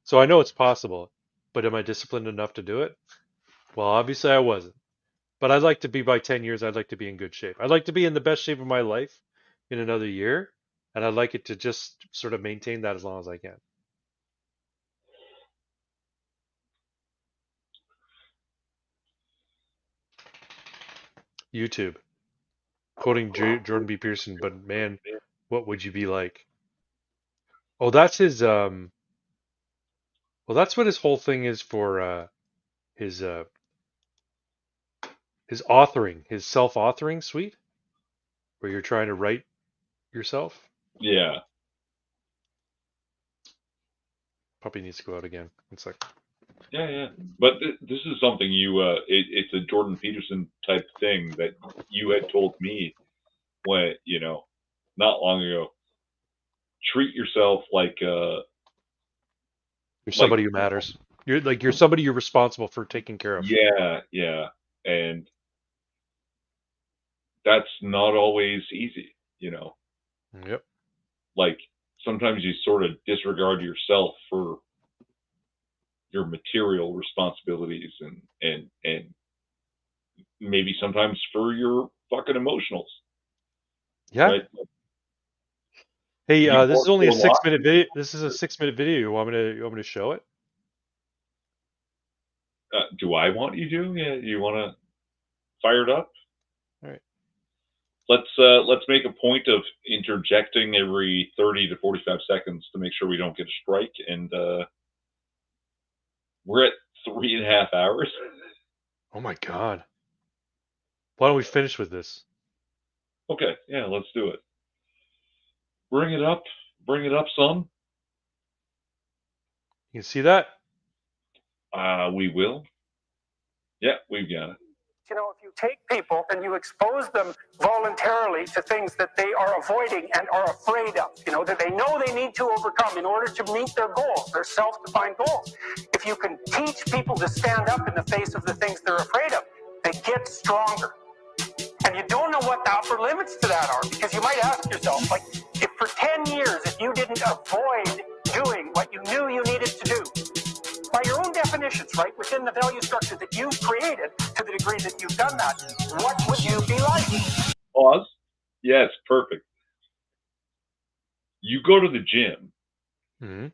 So I know it's possible, but am I disciplined enough to do it? Well, obviously I wasn't. But I'd like to be by 10 years, I'd like to be in good shape. I'd like to be in the best shape of my life in another year, and I'd like it to just sort of maintain that as long as I can. YouTube, quoting Jordan B. Peterson, but man, what would you be like? Oh, that's his well, that's what his whole thing is for his uh his authoring, his self-authoring suite, where you're trying to write yourself. Yeah. Puppy needs to go out again. One sec. Yeah. But this is something it's a Jordan Peterson type thing that you had told me when, not long ago. Treat yourself You're like, somebody who matters. You're somebody you're responsible for taking care of. yeah. And that's not always easy. Yep. Like sometimes you sort of disregard yourself for your material responsibilities and maybe sometimes for your fucking emotionals, Yeah. right? Hey, You this is work only for a a lot. 6 minute video. This is a 6 minute video. You want me to show it? Do I want you to? Yeah, you want to fire it up? All right. Let's make a point of interjecting every 30 to 45 seconds to make sure we don't get a strike. And we're at 3.5 hours. Oh my God. Why don't we finish with this? Okay, yeah, let's do it. Bring it up, son. You can see that? We will. Yeah, we've got it. If you take people and you expose them voluntarily to things that they are avoiding and are afraid of, that they know they need to overcome in order to meet their goals, their self-defined goals. If you can teach people to stand up in the face of the things they're afraid of, they get stronger. And you don't know what the upper limits to that are, because you might ask yourself, like, if for 10 years, if you didn't avoid doing what you knew you needed to do, by your own definitions, right, within the value structure that you've created, to the degree that you've done that, what would you be like? Pause. Yes, perfect. You go to the gym Mm-hmm.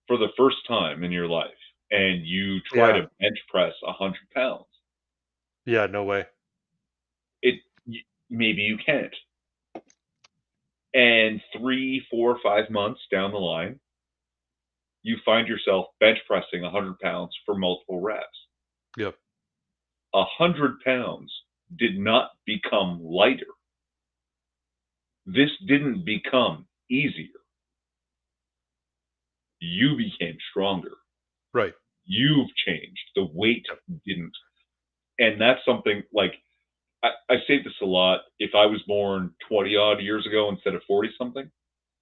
for the first time in your life and you try Yeah. to bench press 100 pounds. Yeah. No way. Maybe you can't. And 3, 4, 5 months down the line, you find yourself bench pressing 100 pounds for multiple reps. Yep. 100 pounds did not become lighter. This didn't become easier. You became stronger. Right. You've changed. The weight didn't. And that's something like I say this a lot. If I was born 20 odd years ago instead of 40 something,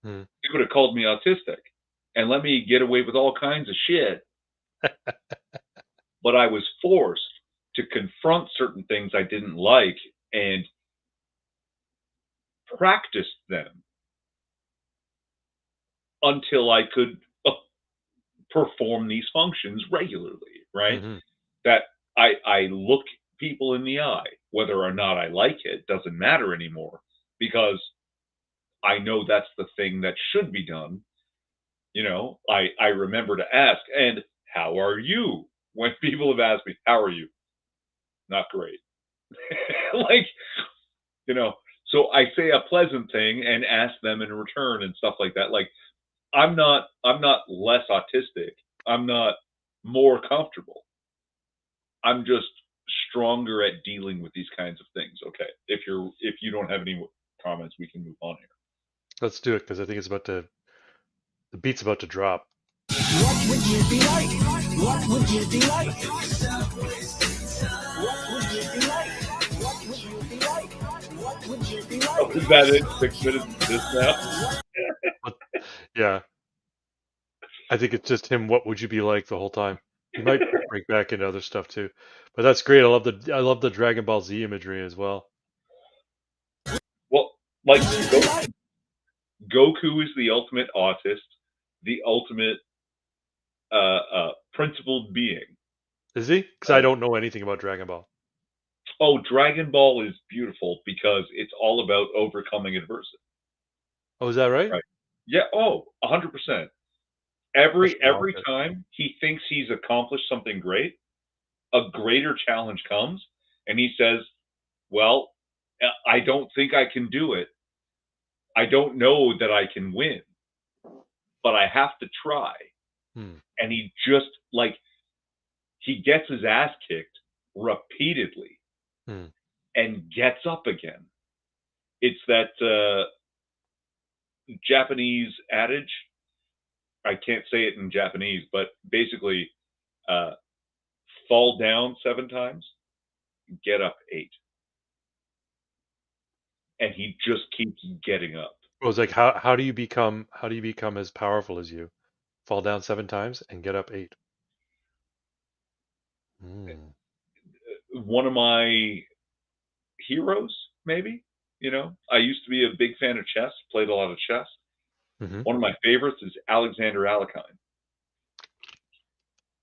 Mm. they would have called me autistic and let me get away with all kinds of shit. But I was forced to confront certain things I didn't like and practiced them until I could perform these functions regularly, right? Mm-hmm. That I look people in the eye, whether or not I like it doesn't matter anymore, because I know that's the thing that should be done. I remember to ask, and how are you? When people have asked me, how are you? Not great. Like, you know, so I say a pleasant thing and ask them in return and stuff like that. Like, I'm not less autistic. I'm not more comfortable. I'm just stronger at dealing with these kinds of things. Okay. If you don't have any comments, we can move on here. Let's do it, because I think the beat's about to drop. What would you be like? What would you be like? What would you be like? What would you be like? What would you be like? Oh, is that it? 6 minutes of this now? Yeah. I think it's just him. What would you be like the whole time? He might break back into other stuff too, but that's great. I love the Dragon Ball Z imagery as well. Well, like Goku is the ultimate autist, the ultimate principled being. Is he? Because I don't know anything about Dragon Ball. Oh, Dragon Ball is beautiful because it's all about overcoming adversity. Oh, is that right? Right. Yeah. Oh, 100%. Every time he thinks he's accomplished something great, a greater challenge comes, and he says, "Well, I don't think I can do it. I don't know that I can win, but I have to try." Hmm. And he just he gets his ass kicked repeatedly and gets up again. It's that Japanese adage. I can't say it in Japanese, but basically, fall down 7 times, get up 8. And he just keeps getting up. It was like, how do you become as powerful as you? Fall down 7 times and get up 8. One of my heroes, maybe. I used to be a big fan of chess, played a lot of chess. Mm-hmm. One of my favorites is Alexander Alekhine.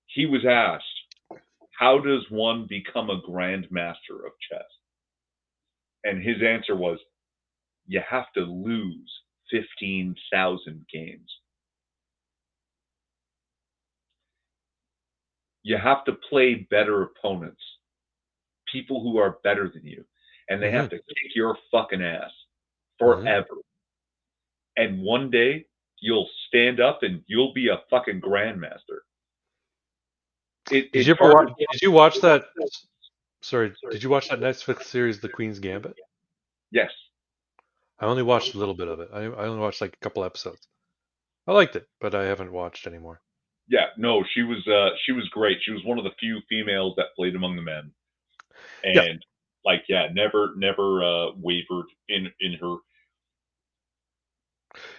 He was asked, how does one become a grandmaster of chess? And his answer was, you have to lose 15,000 games. You have to play better opponents, people who are better than you, and they have to kick your fucking ass forever. And one day you'll stand up and you'll be a fucking grandmaster. Did you watch that? Sorry, did you watch that Netflix series, The Queen's Gambit? Yes. I only watched a little bit of it. I only watched like a couple episodes. I liked it, but I haven't watched anymore. Yeah, no, she was great. She was one of the few females that played among the men, and never wavered in her.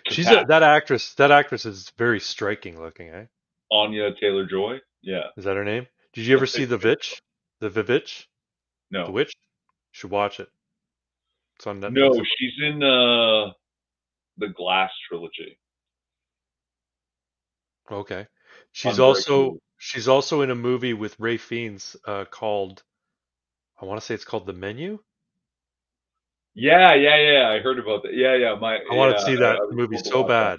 She's that actress. That actress is very striking looking, eh? Anya Taylor-Joy. Yeah. Is that her name? Did you ever see The Witch? The Vivitch? No. The Witch? You should watch it. It's on Netflix. No, she's in the Glass trilogy. Okay. She's also in a movie with Ray Fiennes called, I want to say it's called The Menu. Yeah. I heard about that. Yeah. I want to see that movie so bad.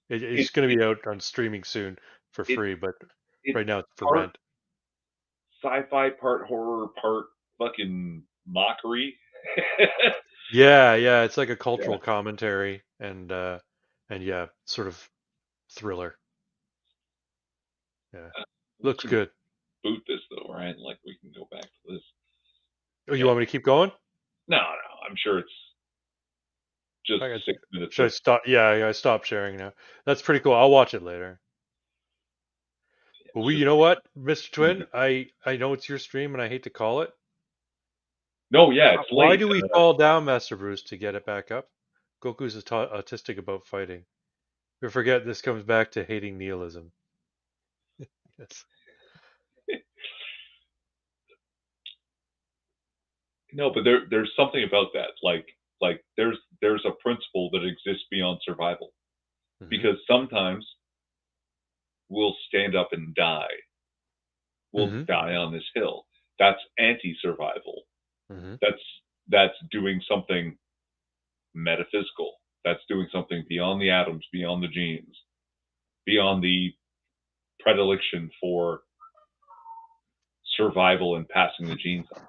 It's going to be out on streaming soon for free, but right now it's for rent. Sci-fi, part horror, part fucking mockery. Yeah, it's like a cultural commentary and yeah, sort of thriller. Yeah, looks good. Boot this though, right? Like we can go back to this. Oh, you want me to keep going? No, I'm sure it's just 6 minutes. Should I stop? Yeah, I stopped sharing now. That's pretty cool. I'll watch it later. Well, you know what, Mr. Twin? I know it's your stream, and I hate to call it. No, yeah, it's late. Why do we fall down, Master Bruce, to get it back up? Goku's autistic about fighting. We forget this comes back to hating nihilism. Yes. No, but there's something about that. Like there's a principle that exists beyond survival. Mhm. Because sometimes we'll stand up and die. We'll Mhm. die on this hill. That's anti-survival. Mhm. That's doing something metaphysical. That's doing something beyond the atoms, beyond the genes, beyond the predilection for survival and passing the genes on.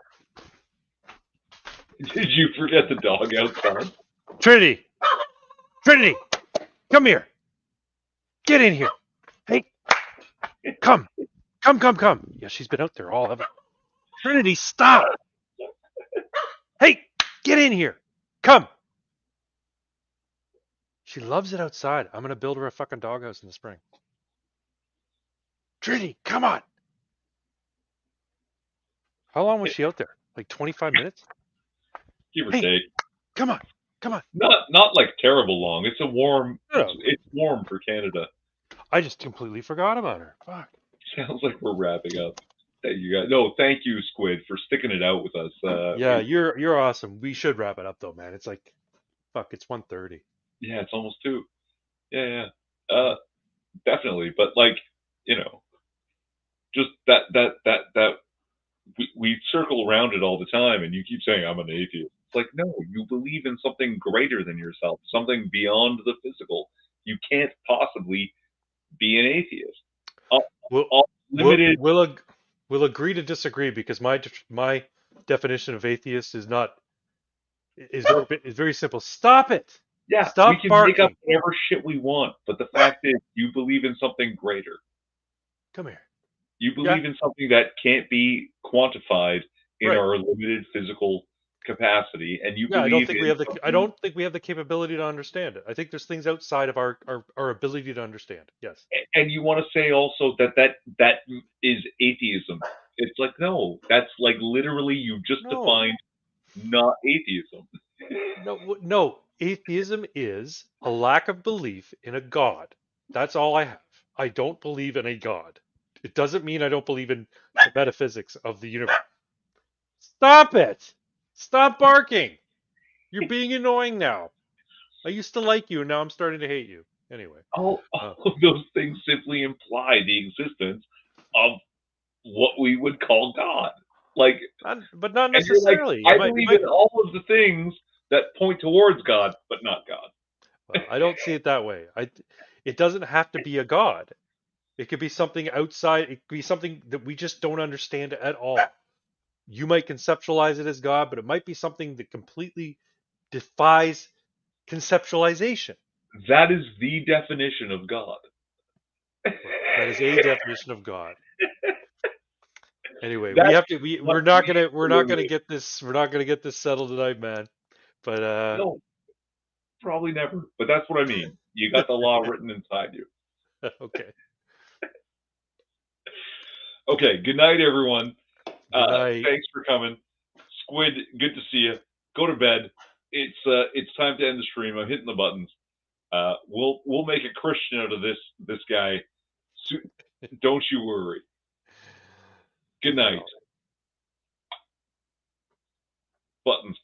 Did you forget the dog outside? Trinity, Trinity, come here. Get in here. Hey, come. Yeah, she's been out there all of it. Trinity, stop. Hey, get in here. Come. She loves it outside. I'm gonna build her a fucking doghouse in the spring. Trinity, come on. How long was she out there? Like 25 minutes? Give or Hey, take. come on. Come on. Not like terrible long. It's a warm. No. It's warm for Canada. I just completely forgot about her. Fuck. Sounds like we're wrapping up. Hey, you guys. No, thank you, Squid, for sticking it out with us. Yeah, you're awesome. We should wrap it up though, man. It's like, fuck, it's 1:30. Yeah, it's almost 2. Yeah. Definitely. But like, just that we circle around it all the time, and you keep saying I'm an atheist. It's like, no, you believe in something greater than yourself, something beyond the physical. You can't possibly be an atheist. We'll Limited. we'll agree to disagree because my definition of atheist is not is very simple. Stop it. Yeah, we Stop can make up barking. whatever shit we want, but the fact is, you believe in something greater. Come here. You believe in something that can't be quantified in Right. our limited physical capacity, and you Yeah, I believe don't think in we have the I something, don't think we have the capability to understand it. I think there's things outside of our ability to understand. Yes. and you want to say also that is atheism. It's like, no, that's like literally you just No. defined not atheism. No. Atheism is a lack of belief in a god. That's all I have. I don't believe in a god. It doesn't mean I don't believe in the metaphysics of the universe. Stop it! Stop barking! You're being annoying now. I used to like you, and now I'm starting to hate you. Anyway. All of those things simply imply the existence of what we would call God. Like, But not and you're like, necessarily. I believe in all of the things that point towards God, but not God. Well, I don't see it that way. It doesn't have to be a god. It could be something outside. It could be something that we just don't understand at all. You might conceptualize it as God, but it might be something that completely defies conceptualization. That is the definition of God. That is a definition of God. Anyway, we're not gonna get this settled tonight, man. But no, probably never. But that's what I mean. You got the law written inside you. Okay. Okay. Good night, everyone. Good night. Thanks for coming, Squid. Good to see you. Go to bed. It's time to end the stream. I'm hitting the buttons. We'll make a Christian out of this guy. Don't you worry. Good night. Buttons.